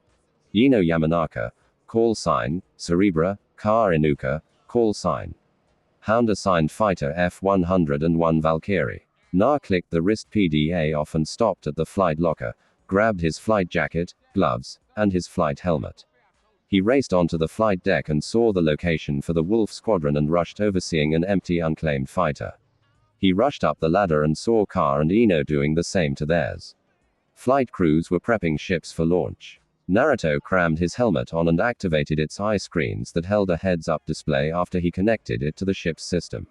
Ino Yamanaka, call sign, Cerebra, Ka Inuka, call sign. Hound assigned fighter F-101 Valkyrie. Na clicked the wrist PDA off and stopped at the flight locker, grabbed his flight jacket, gloves, and his flight helmet. He raced onto the flight deck and saw the location for the Wolf Squadron and rushed overseeing an empty unclaimed fighter. He rushed up the ladder and saw Ka and Ino doing the same to theirs. Flight crews were prepping ships for launch. Naruto crammed his helmet on and activated its eye screens that held a heads-up display after he connected it to the ship's system.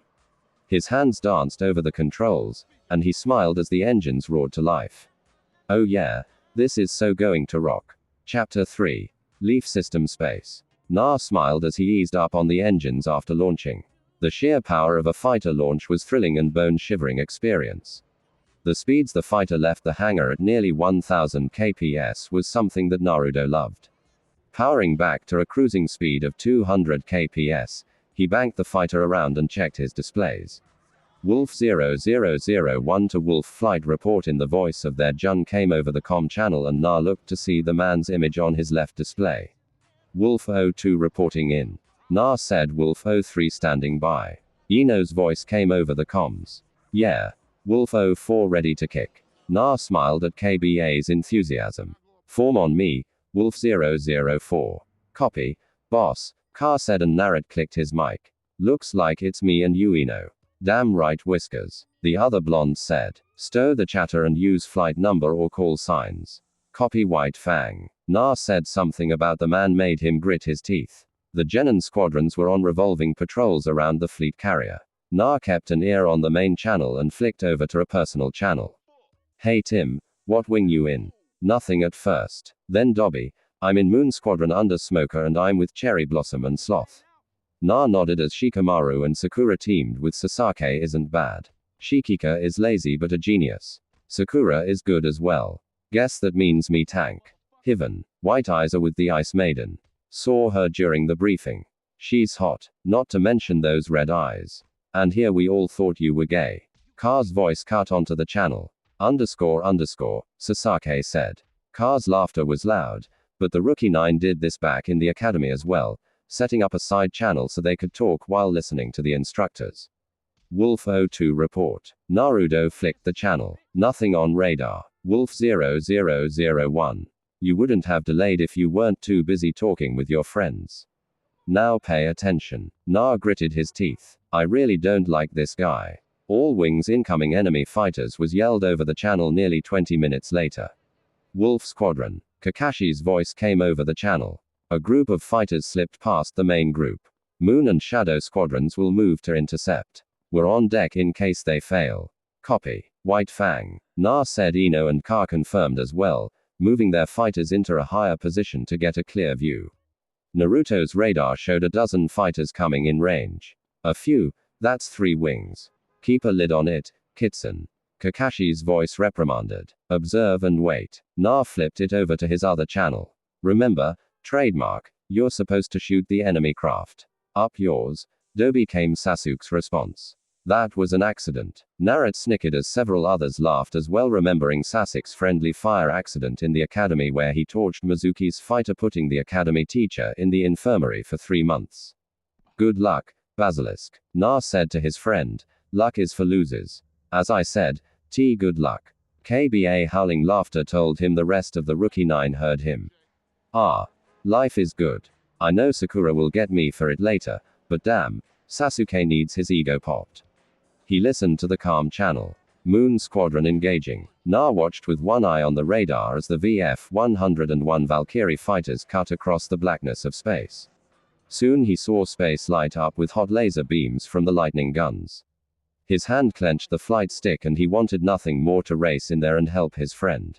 His hands danced over the controls, and he smiled as the engines roared to life. Oh yeah, this is so going to rock. Chapter 3. Leaf System Space. Na smiled as he eased up on the engines after launching. The sheer power of a fighter launch was thrilling and bone-shivering experience. The speeds the fighter left the hangar at nearly 1000 kps was something that Naruto loved. Powering back to a cruising speed of 200 kps, he banked the fighter around and checked his displays. Wolf 0001 to Wolf flight report in the voice of their Jun came over the comm channel and Na looked to see the man's image on his left display. Wolf 02 reporting in. Na said Wolf 03 standing by. Ino's voice came over the comms. Yeah. Wolf 04 ready to kick. Na smiled at KBA's enthusiasm. Form on me, Wolf 004. Copy, boss, Ka said and Narrat clicked his mic. Looks like it's me and you Ino. Damn right Whiskers. The other blonde said. Stow the chatter and use flight number or call signs. Copy White Fang. Na said something about the man made him grit his teeth. The genin squadrons were on revolving patrols around the fleet carrier. Na kept an ear on the main channel and flicked over to a personal channel. Hey Tim, what wing you in? Nothing at first. Then Dobby, I'm in Moon Squadron under Smoker and I'm with Cherry Blossom and Sloth. Na nodded as Shikamaru and Sakura teamed with Sasake isn't bad. Shikika is lazy but a genius. Sakura is good as well. Guess that means me tank. Hiven, White Eyes are with the Ice Maiden. Saw her during the briefing. She's hot, not to mention those red eyes. And here we all thought you were gay. Ka's voice cut onto the channel. Sasake said. Ka's laughter was loud, but the Rookie 9 did this back in the academy as well, setting up a side channel so they could talk while listening to the instructors. Wolf 02 report. Naruto flicked the channel. Nothing on radar. Wolf 0001. You wouldn't have delayed if you weren't too busy talking with your friends. Now pay attention. Na gritted his teeth. I really don't like this guy. All wings incoming enemy fighters was yelled over the channel nearly 20 minutes later. Wolf Squadron. Kakashi's voice came over the channel. A group of fighters slipped past the main group. Moon and Shadow squadrons will move to intercept. We're on deck in case they fail. Copy. White Fang. Na said Ino and Ka confirmed as well, moving their fighters into a higher position to get a clear view. Naruto's radar showed a dozen fighters coming in range. A few, that's 3 wings. Keep a lid on it, Kitsun. Kakashi's voice reprimanded. Observe and wait. Na flipped it over to his other channel. Remember, trademark, you're supposed to shoot the enemy craft. Up yours. Dobi came Sasuke's response. That was an accident. Narrat snickered as several others laughed as well, remembering Sasuke's friendly fire accident in the academy where he torched Mizuki's fighter, putting the academy teacher in the infirmary for 3 months. Good luck, Basilisk. Na said to his friend. Luck is for losers. As I said, good luck. KBA howling laughter told him the rest of the Rookie 9 heard him. Ah. Life is good. I know Sakura will get me for it later, but damn, Sasuke needs his ego popped. He listened to the calm channel. Moon Squadron engaging. Na watched with one eye on the radar as the VF-101 Valkyrie fighters cut across the blackness of space. Soon he saw space light up with hot laser beams from the lightning guns. His hand clenched the flight stick and he wanted nothing more to race in there and help his friend.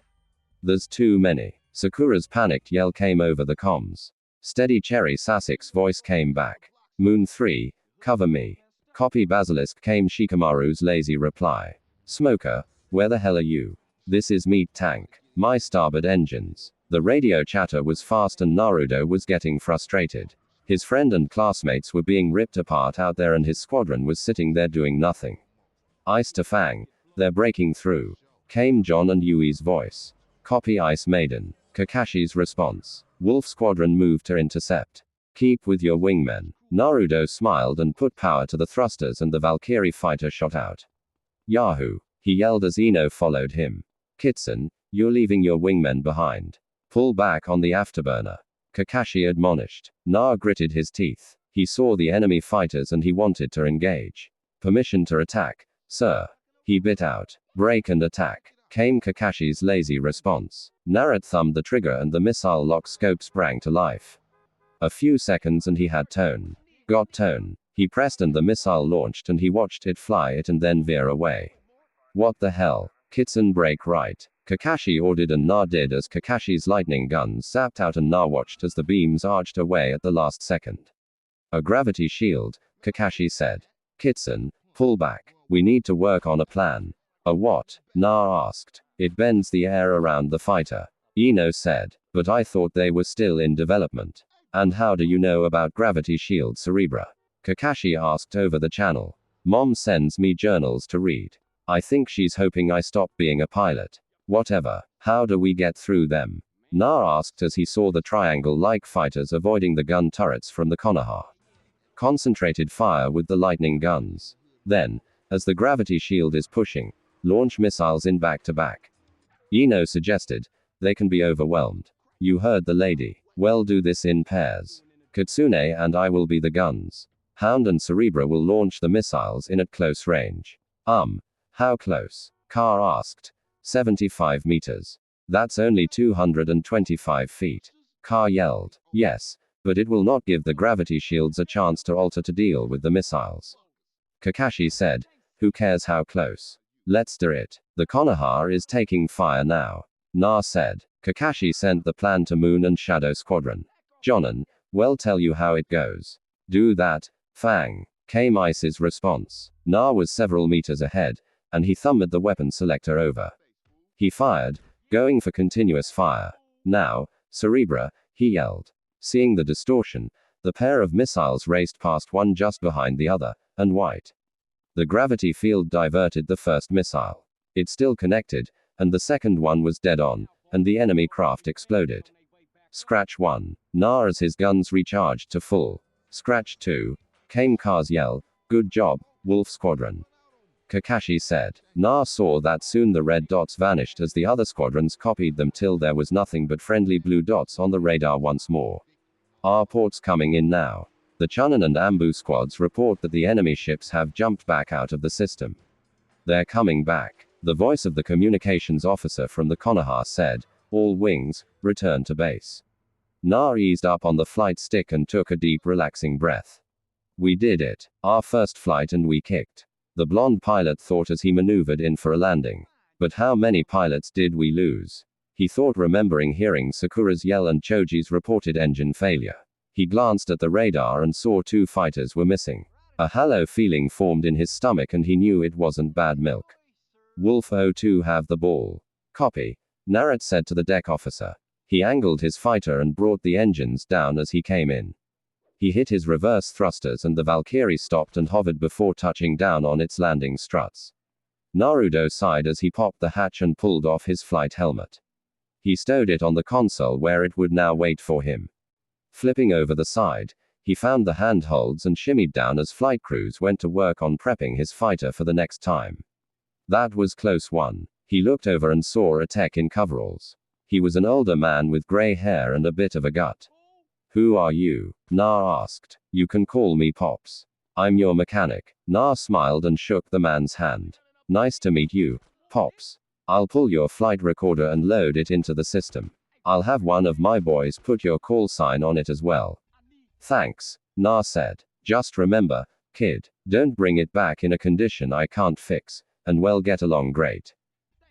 There's too many. Sakura's panicked yell came over the comms. Steady Cherry Sasek's voice came back. Moon 3, cover me. Copy Basilisk came Shikamaru's lazy reply. Smoker, where the hell are you? This is Meat Tank. My starboard engines. The radio chatter was fast and Naruto was getting frustrated. His friend and classmates were being ripped apart out there and his squadron was sitting there doing nothing. Ice to Fang, they're breaking through. Came John and Yui's voice. Copy Ice Maiden. Kakashi's response. Wolf Squadron move to intercept. Keep with your wingmen. Naruto smiled and put power to the thrusters and the Valkyrie fighter shot out. Yahoo! He yelled as Ino followed him. Kitsun, you're leaving your wingmen behind. Pull back on the afterburner. Kakashi admonished. Na gritted his teeth. He saw the enemy fighters and he wanted to engage. Permission to attack, sir. He bit out. Break and attack. Came Kakashi's lazy response. Naruto thumbed the trigger and the missile lock scope sprang to life. A few seconds and he had tone. Got tone. He pressed and the missile launched and he watched it fly it and then veer away. What the hell? Kitsun break right. Kakashi ordered and Na did as Kakashi's lightning guns zapped out and Na watched as the beams arched away at the last second. A gravity shield, Kakashi said. Kitsun, pull back. We need to work on a plan. A what? Na asked. It bends the air around the fighter. Ino said. But I thought they were still in development. And how do you know about gravity shield Cerebra? Kakashi asked over the channel. Mom sends me journals to read. I think she's hoping I stop being a pilot. Whatever. How do we get through them? Na asked as he saw the triangle-like fighters avoiding the gun turrets from the Konoha. Concentrated fire with the lightning guns. Then, as the gravity shield is pushing, launch missiles in back-to-back. Ino suggested, they can be overwhelmed. You heard the lady. Well, do this in pairs. Kitsune and I will be the guns. Hound and Cerebra will launch the missiles in at close range. How close? Car asked. 75 meters. That's only 225 feet. Car yelled. Yes, but it will not give the gravity shields a chance to alter to deal with the missiles. Kakashi said, who cares how close? Let's do it. The Konoha is taking fire now. Na said. Kakashi sent the plan to Moon and Shadow Squadron. Jonan, well, tell you how it goes. Do that, Fang. Came Ice's response. Na was several meters ahead, and he thumbed the weapon selector over. He fired, going for continuous fire. Now, Cerebra, he yelled. Seeing the distortion, the pair of missiles raced past one just behind the other, and white. The gravity field diverted the first missile. It still connected, and the second one was dead on, and the enemy craft exploded. Scratch 1. Na as his guns recharged to full. Scratch 2. Came Car's yell, good job, Wolf Squadron. Kakashi said. Na saw that soon the red dots vanished as the other squadrons copied them till there was nothing but friendly blue dots on the radar once more. Our ports coming in now. The Chunin and Ambu squads report that the enemy ships have jumped back out of the system. They're coming back. The voice of the communications officer from the Konoha said, all wings, return to base. Na eased up on the flight stick and took a deep relaxing breath. We did it. Our first flight and we kicked. The blonde pilot thought as he maneuvered in for a landing. But how many pilots did we lose? He thought, remembering hearing Sakura's yell and Choji's reported engine failure. He glanced at the radar and saw 2 fighters were missing. A hollow feeling formed in his stomach and he knew it wasn't bad milk. Wolf 02 have the ball. Copy. Naruto said to the deck officer. He angled his fighter and brought the engines down as he came in. He hit his reverse thrusters and the Valkyrie stopped and hovered before touching down on its landing struts. Naruto sighed as he popped the hatch and pulled off his flight helmet. He stowed it on the console where it would now wait for him. Flipping over the side, he found the handholds and shimmied down as flight crews went to work on prepping his fighter for the next time. That was close one. He looked over and saw a tech in coveralls. He was an older man with gray hair and a bit of a gut. Who are you? Na asked. You can call me Pops. I'm your mechanic. Na smiled and shook the man's hand. Nice to meet you, Pops. I'll pull your flight recorder and load it into the system. I'll have one of my boys put your call sign on it as well. Thanks, Na said. Just remember, Kid, don't bring it back in a condition I can't fix, and we'll get along great.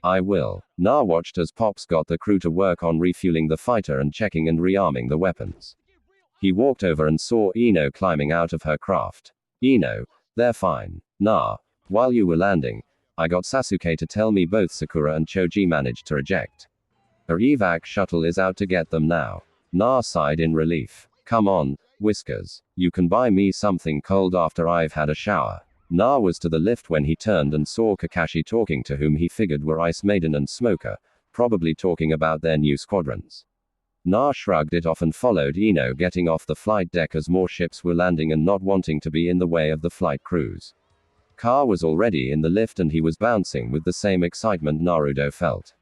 I will. Na watched as Pops got the crew to work on refueling the fighter and checking and rearming the weapons. He walked over and saw Ino climbing out of her craft. Ino, they're fine. Na, while you were landing, I got Sasuke to tell me both Sakura and Choji managed to eject. Her evac shuttle is out to get them now. Na sighed in relief. Come on, Whiskers. You can buy me something cold after I've had a shower. Na was to the lift when he turned and saw Kakashi talking to whom he figured were Ice Maiden and Smoker, probably talking about their new squadrons. Na shrugged it off and followed Ino, getting off the flight deck as more ships were landing and not wanting to be in the way of the flight crews. Car was already in the lift and he was bouncing with the same excitement Naruto felt.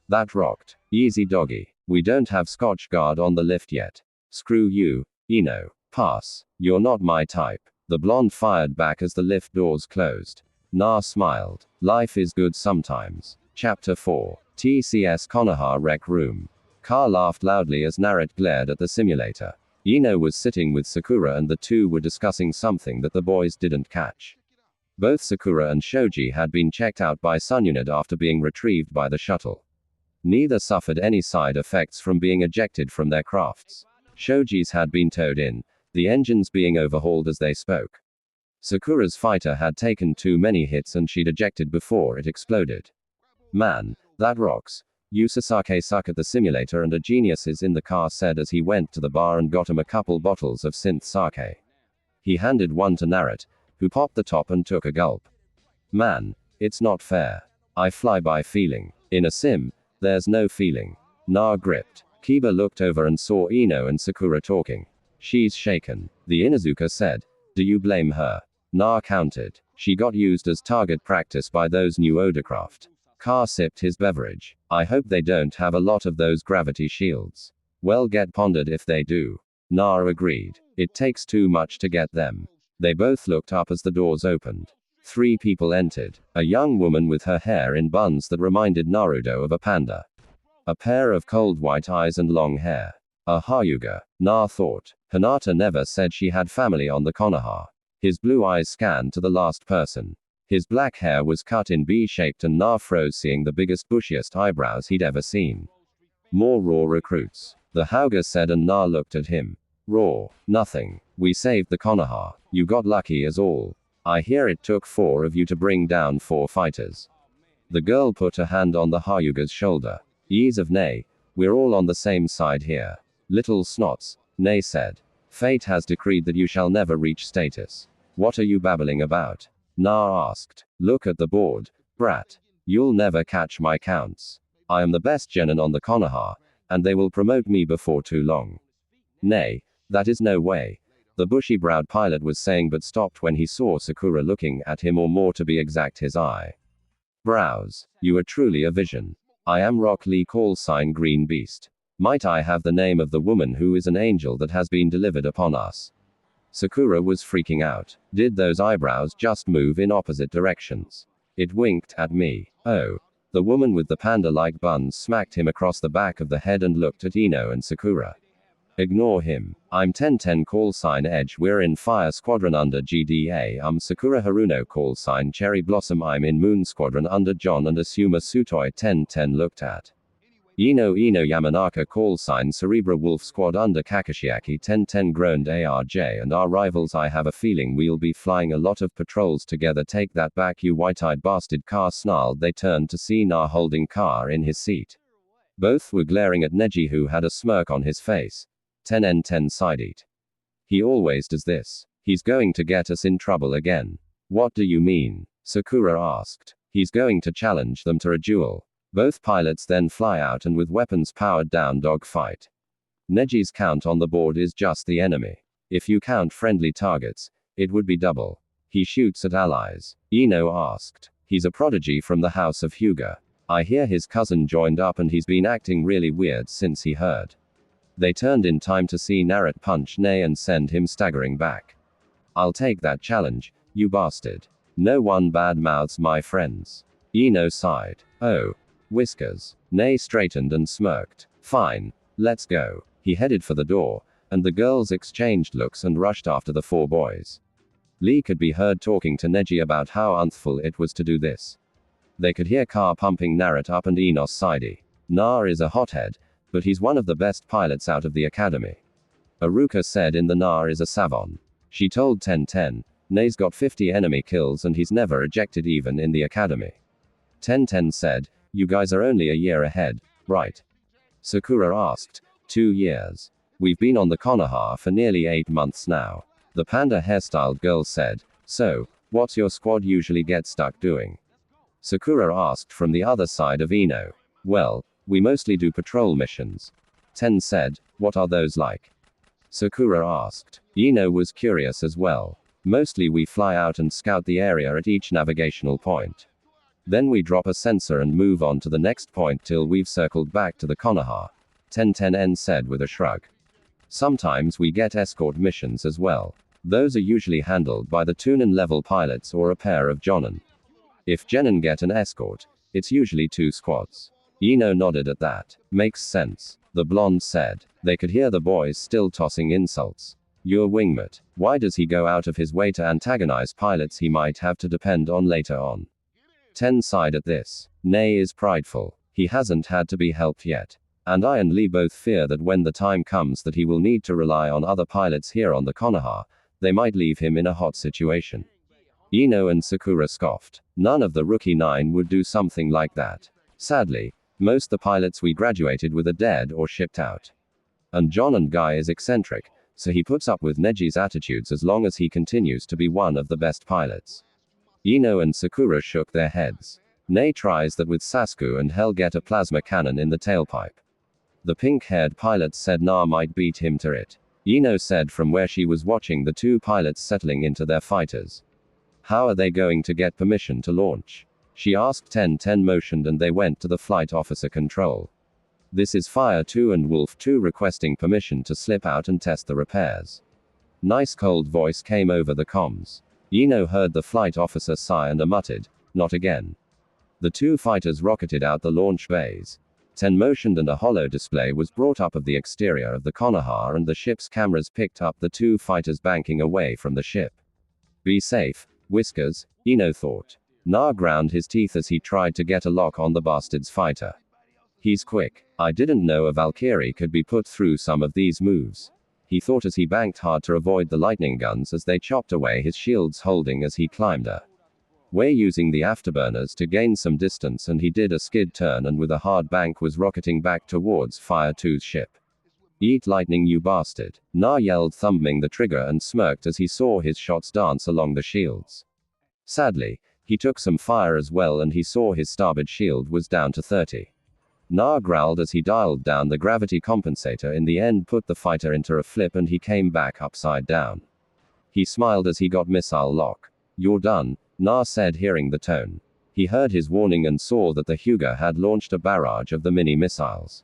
That rocked. Easy doggy. We don't have Scotch Guard on the lift yet. Screw you, Ino. Pass. You're not my type. The blonde fired back as the lift doors closed. Na smiled. Life is good sometimes. Chapter 4. TCS Konoha Rec Room. Car laughed loudly as Naruto glared at the simulator. Ino was sitting with Sakura and the two were discussing something that the boys didn't catch. Both Sakura and Shoji had been checked out by Sununit after being retrieved by the shuttle. Neither suffered any side effects from being ejected from their crafts. Shoji's had been towed in, the engines being overhauled as they spoke. Sakura's fighter had taken too many hits and she'd ejected before it exploded. Man, that rocks. You Sasake suck at the simulator and a genius is in the car, said as he went to the bar and got him a couple bottles of synth sake. He handed one to Naruto, who popped the top and took a gulp. Man, it's not fair. I fly by feeling. In a sim, there's no feeling. Na gripped. Kiba looked over and saw Ino and Sakura talking. She's shaken. The Inuzuka said. Do you blame her? Na countered. She got used as target practice by those new Odercraft. Car sipped his beverage. I hope they don't have a lot of those gravity shields. Well, get pondered if they do. Na agreed. It takes too much to get them. They both looked up as the doors opened. 3 people entered. A young woman with her hair in buns that reminded Naruto of a panda. A pair of cold white eyes and long hair. A Hyuga. Na thought. Hinata never said she had family on the Konoha. His blue eyes scanned to the last person. His black hair was cut in B-shaped and Na froze, seeing the biggest bushiest eyebrows he'd ever seen. More raw recruits. The Hyuga said, and Na looked at him. Raw. Nothing. We saved the Konoha. You got lucky as all. I hear it took 4 of you to bring down 4 fighters. The girl put a hand on the Hyuga's shoulder. Ease of Nay. We're all on the same side here. Little snots, Nay said. Fate has decreed that you shall never reach status. What are you babbling about? Na asked. Look at the board, brat. You'll never catch my counts. I am the best genin on the Konoha, and they will promote me before too long. Nay, that is no way. The bushy-browed pilot was saying, but stopped when he saw Sakura looking at him, or more to be exact, his eye. Brows. You are truly a vision. I am Rock Lee Green Beast. Might I have the name of the woman who is an angel that has been delivered upon us? Sakura was freaking out. Did those eyebrows just move in opposite directions? It winked at me. Oh. The woman with the panda-like buns smacked him across the back of the head and looked at Ino and Sakura. Ignore him. I'm 1010 Edge. We're in Fire Squadron under GDA. Sakura Haruno Cherry Blossom. I'm in Moon Squadron under John and Asuma Sutoi. 1010 looked at Ino Yamanaka Cerebra Wolf Squad under Kakashiaki. 1010 groaned ARJ and our rivals. I have a feeling we'll be flying a lot of patrols together. Take that back, you white-eyed bastard. Car snarled. They turned to see Na holding Car in his seat. Both were glaring at Neji, who had a smirk on his face. 10n10 side-eat. He always does this. He's going to get us in trouble again. What do you mean? Sakura asked. He's going to challenge them to a duel. Both pilots then fly out and with weapons powered down dogfight. Neji's count on the board is just the enemy. If you count friendly targets, it would be double. He shoots at allies. Ino asked. He's a prodigy from the house of Hyuga. I hear his cousin joined up and he's been acting really weird since he heard. They turned in time to see Naruto punch Nay and send him staggering back. I'll take that challenge, you bastard. No one bad mouths my friends. Ino sighed. Oh. Whiskers. Nay straightened and smirked. Fine. Let's go. He headed for the door, and the girls exchanged looks and rushed after the 4 boys. Lee could be heard talking to Neji about how unthful it was to do this. They could hear Car pumping Naruto up and Enos sidey. Na is a hothead, but he's one of the best pilots out of the academy. Aruka said in the Na is a savon. She told 1010, Nay's got 50 enemy kills and he's never ejected even in the academy. 1010 said, you guys are only a year ahead, right? Sakura asked, 2 years. We've been on the Konoha for nearly 8 months now. The panda hairstyled girl said, so, what's your squad usually get stuck doing? Sakura asked from the other side of Ino. Well, we mostly do patrol missions. Ten said, what are those like? Sakura asked. Ino was curious as well. Mostly we fly out and scout the area at each navigational point. Then we drop a sensor and move on to the next point till we've circled back to the Konoha. 1010N said with a shrug. Sometimes we get escort missions as well. Those are usually handled by the Tunin level pilots or a pair of Jonin. If Genin get an escort, it's usually 2 squads. Ino nodded at that. Makes sense. The blonde said. They could hear the boys still tossing insults. Your wingmate. Why does he go out of his way to antagonize pilots he might have to depend on later on? Ten sighed at this. Nay is prideful. He hasn't had to be helped yet. And I and Lee both fear that when the time comes that he will need to rely on other pilots here on the Konoha, they might leave him in a hot situation. Ino and Sakura scoffed. None of the rookie 9 would do something like that. Sadly, most the pilots we graduated with are dead or shipped out. And John and Guy is eccentric, so he puts up with Neji's attitudes as long as he continues to be one of the best pilots. Ino and Sakura shook their heads. Nei tries that with Sasuke and Hell get a plasma cannon in the tailpipe. The pink-haired pilot said Na might beat him to it. Ino said from where she was watching the 2 pilots settling into their fighters. How are they going to get permission to launch? She asked. 1010 motioned and they went to the flight officer control. This is Fire 2 and Wolf 2 requesting permission to slip out and test the repairs. Nice cold voice came over the comms. Ino heard the flight officer sigh and muttered, not again. The 2 fighters rocketed out the launch bays. 10 motioned and a holo display was brought up of the exterior of the Konoha and the ship's cameras picked up the 2 fighters banking away from the ship. Be safe, Whiskers, Ino thought. Na ground his teeth as he tried to get a lock on the bastard's fighter. He's quick. I didn't know a Valkyrie could be put through some of these moves. He thought as he banked hard to avoid the lightning guns as they chopped away his shields holding as he climbed a way using the afterburners to gain some distance, and he did a skid turn and with a hard bank was rocketing back towards Fire 2's ship. Eat lightning you bastard. Na yelled, thumbing the trigger, and smirked as he saw his shots dance along the shields. Sadly, he took some fire as well and he saw his starboard shield was down to 30. Na growled as he dialed down the gravity compensator, in the end put the fighter into a flip and he came back upside down. He smiled as he got missile lock. You're done, Na said, hearing the tone. He heard his warning and saw that the Hyuga had launched a barrage of the mini missiles.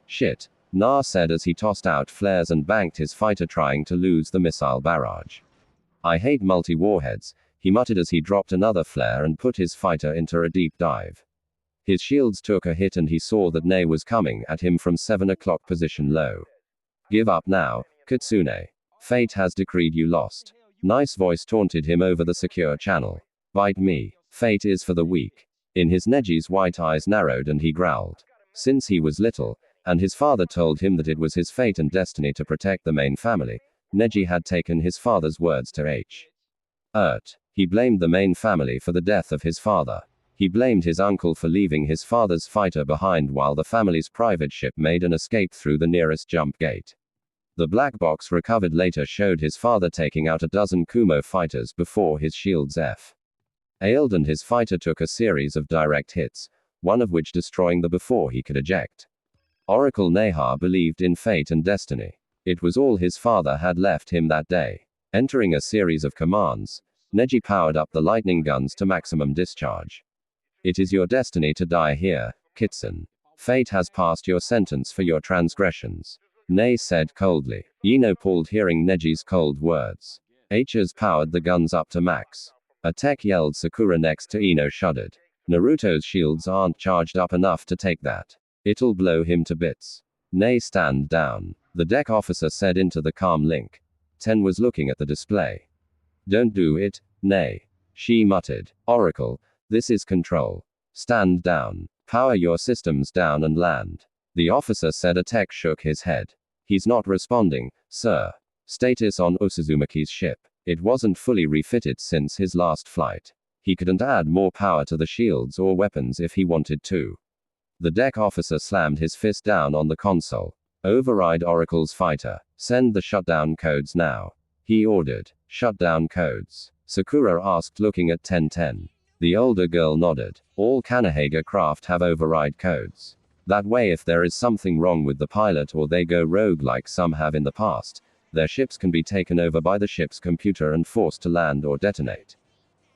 Shit, Na said as he tossed out flares and banked his fighter trying to lose the missile barrage. I hate multi-warheads, he muttered as he dropped another flare and put his fighter into a deep dive. His shields took a hit and he saw that Nei was coming at him from 7 o'clock position low. Give up now, Kitsune. Fate has decreed you lost. Nice voice taunted him over the secure channel. Bite me. Fate is for the weak. In his Neji's white eyes narrowed and he growled. Since he was little, and his father told him that it was his fate and destiny to protect the main family, Neji had taken his father's words to heart. He blamed the main family for the death of his father. He blamed his uncle for leaving his father's fighter behind while the family's private ship made an escape through the nearest jump gate. The black box recovered later showed his father taking out a dozen Kumo fighters before his shields failed and his fighter took a series of direct hits, one of which destroying the before he could eject. Oracle Neha believed in fate and destiny. It was all his father had left him that day. Entering a series of commands, Neji powered up the lightning guns to maximum discharge. It is your destiny to die here, Kitsun. Fate has passed your sentence for your transgressions. Nei said coldly. Ino pulled hearing Neji's cold words. H's powered the guns up to max. A tech yelled. Sakura next to Ino shuddered. Naruto's shields aren't charged up enough to take that. It'll blow him to bits. Nei stand down. The deck officer said into the calm link. 10 was looking at the display. Don't do it, Nay. She muttered. Oracle, this is control. Stand down. Power your systems down and land. The officer said. A tech shook his head. He's not responding, sir. Status on Uzumaki's ship. It wasn't fully refitted since his last flight. He couldn't add more power to the shields or weapons if he wanted to. The deck officer slammed his fist down on the console. Override Oracle's fighter. Send the shutdown codes now. He ordered. Shutdown codes. Sakura asked, looking at 1010. The older girl nodded. All Kanehage craft have override codes. That way, if there is something wrong with the pilot or they go rogue like some have in the past, their ships can be taken over by the ship's computer and forced to land or detonate.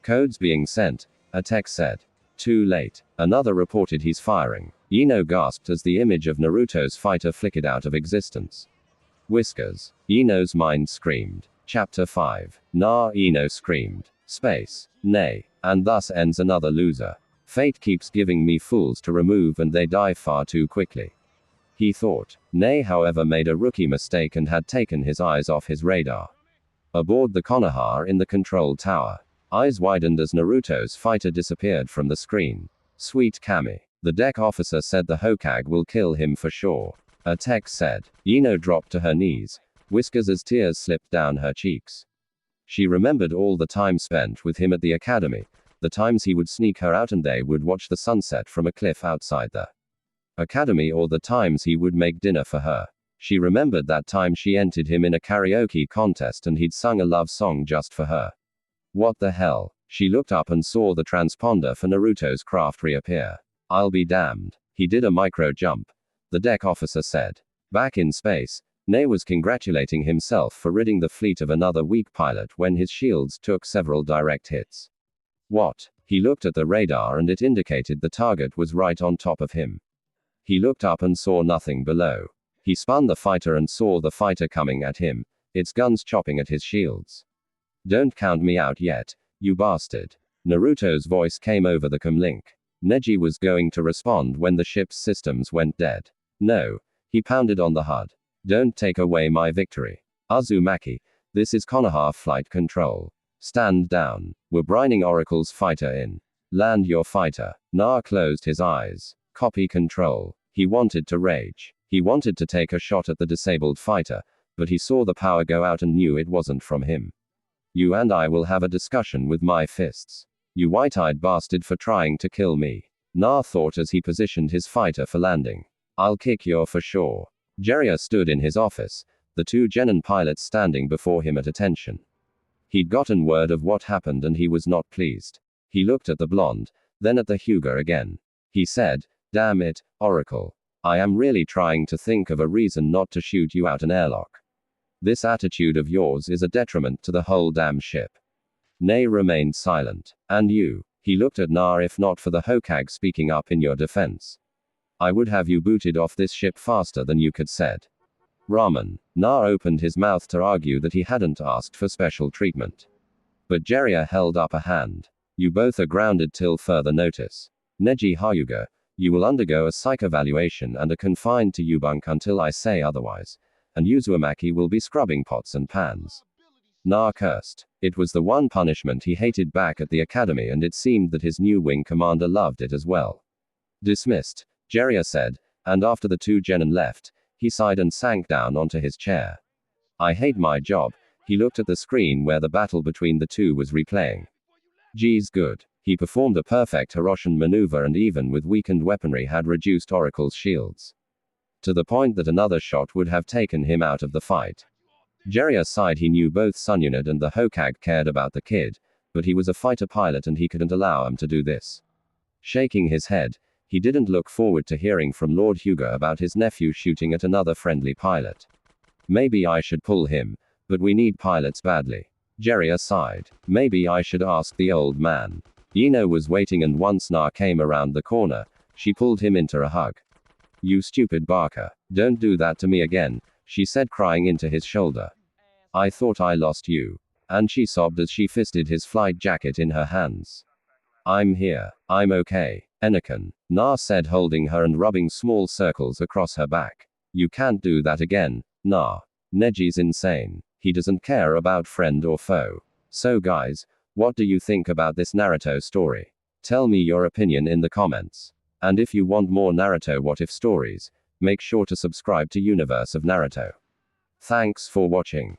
Codes being sent, a tech said. Too late. Another reported he's firing. Ino gasped as the image of Naruto's fighter flickered out of existence. Whiskers. Ino's mind screamed. Chapter 5. Ino screamed. Space. Nay. And thus ends another loser. Fate keeps giving me fools to remove and they die far too quickly. He thought. Nay, however, made a rookie mistake and had taken his eyes off his radar. Aboard the Konoha in the control tower. Eyes widened as Naruto's fighter disappeared from the screen. Sweet Kami. The deck officer said the Hokage will kill him for sure. A tech said. Ino dropped to her knees. Whiskers as tears slipped down her cheeks. She remembered all the time spent with him at the academy, the times he would sneak her out and they would watch the sunset from a cliff outside the academy, or the times he would make dinner for her. She remembered that time she entered him in a karaoke contest and he'd sung a love song just for her. What the hell? She looked up and saw the transponder for Naruto's craft reappear. I'll be damned. He did a micro jump. The deck officer said. Back in space, Nay was congratulating himself for ridding the fleet of another weak pilot when his shields took several direct hits. What? He looked at the radar and it indicated the target was right on top of him. He looked up and saw nothing below. He spun the fighter and saw the fighter coming at him, its guns chopping at his shields. Don't count me out yet, you bastard. Naruto's voice came over the comlink. Neji was going to respond when the ship's systems went dead. No. He pounded on the HUD. Don't take away my victory. Uzumaki, this is Konoha flight control. Stand down. We're brining Oracle's fighter in. Land your fighter. Closed his eyes. Copy control. He wanted to rage. He wanted to take a shot at the disabled fighter, but he saw the power go out and knew it wasn't from him. You and I will have a discussion with my fists. You white-eyed bastard for trying to kill me. Thought as he positioned his fighter for landing. I'll kick you for sure. Jiraiya stood in his office, the two Genin pilots standing before him at attention. He'd gotten word of what happened and he was not pleased. He looked at the blonde, then at the Hyuga again. He said, damn it, Oracle. I am really trying to think of a reason not to shoot you out an airlock. This attitude of yours is a detriment to the whole damn ship. Nay remained silent. And you? He looked at if not for the Hokage speaking up in your defense. I would have you booted off this ship faster than you could said. Ramen. Opened his mouth to argue that he hadn't asked for special treatment. But Jiraiya held up a hand. You both are grounded till further notice. Neji Hyuga, you will undergo a psych evaluation and are confined to U-bunk until I say otherwise. And Uzumaki will be scrubbing pots and pans. Cursed. It was the one punishment he hated back at the academy, and it seemed that his new wing commander loved it as well. Dismissed, Jiraiya said, and after the two Genin left, he sighed and sank down onto his chair. I hate my job. He looked at the screen where the battle between the two was replaying. Geez, good. He performed a perfect Hiroshin maneuver and even with weakened weaponry had reduced Oracle's shields. To the point that another shot would have taken him out of the fight. Jiraiya sighed. He knew both Sunyunid and the Hokage cared about the kid, but he was a fighter pilot and he couldn't allow him to do this. Shaking his head, he didn't look forward to hearing from Lord Hyuga about his nephew shooting at another friendly pilot. Maybe I should pull him, but we need pilots badly. Jiraiya sighed. Maybe I should ask the old man. Ino was waiting and once came around the corner, she pulled him into a hug. You stupid barker. Don't do that to me again, she said, crying into his shoulder. I thought I lost you. And she sobbed as she fisted his flight jacket in her hands. I'm here. I'm okay. Anakin, said, holding her and rubbing small circles across her back. You can't do that again, Neji's insane. He doesn't care about friend or foe. So guys, what do you think about this Naruto story? Tell me your opinion in the comments. And if you want more Naruto What If stories, make sure to subscribe to Universe of Naruto. Thanks for watching.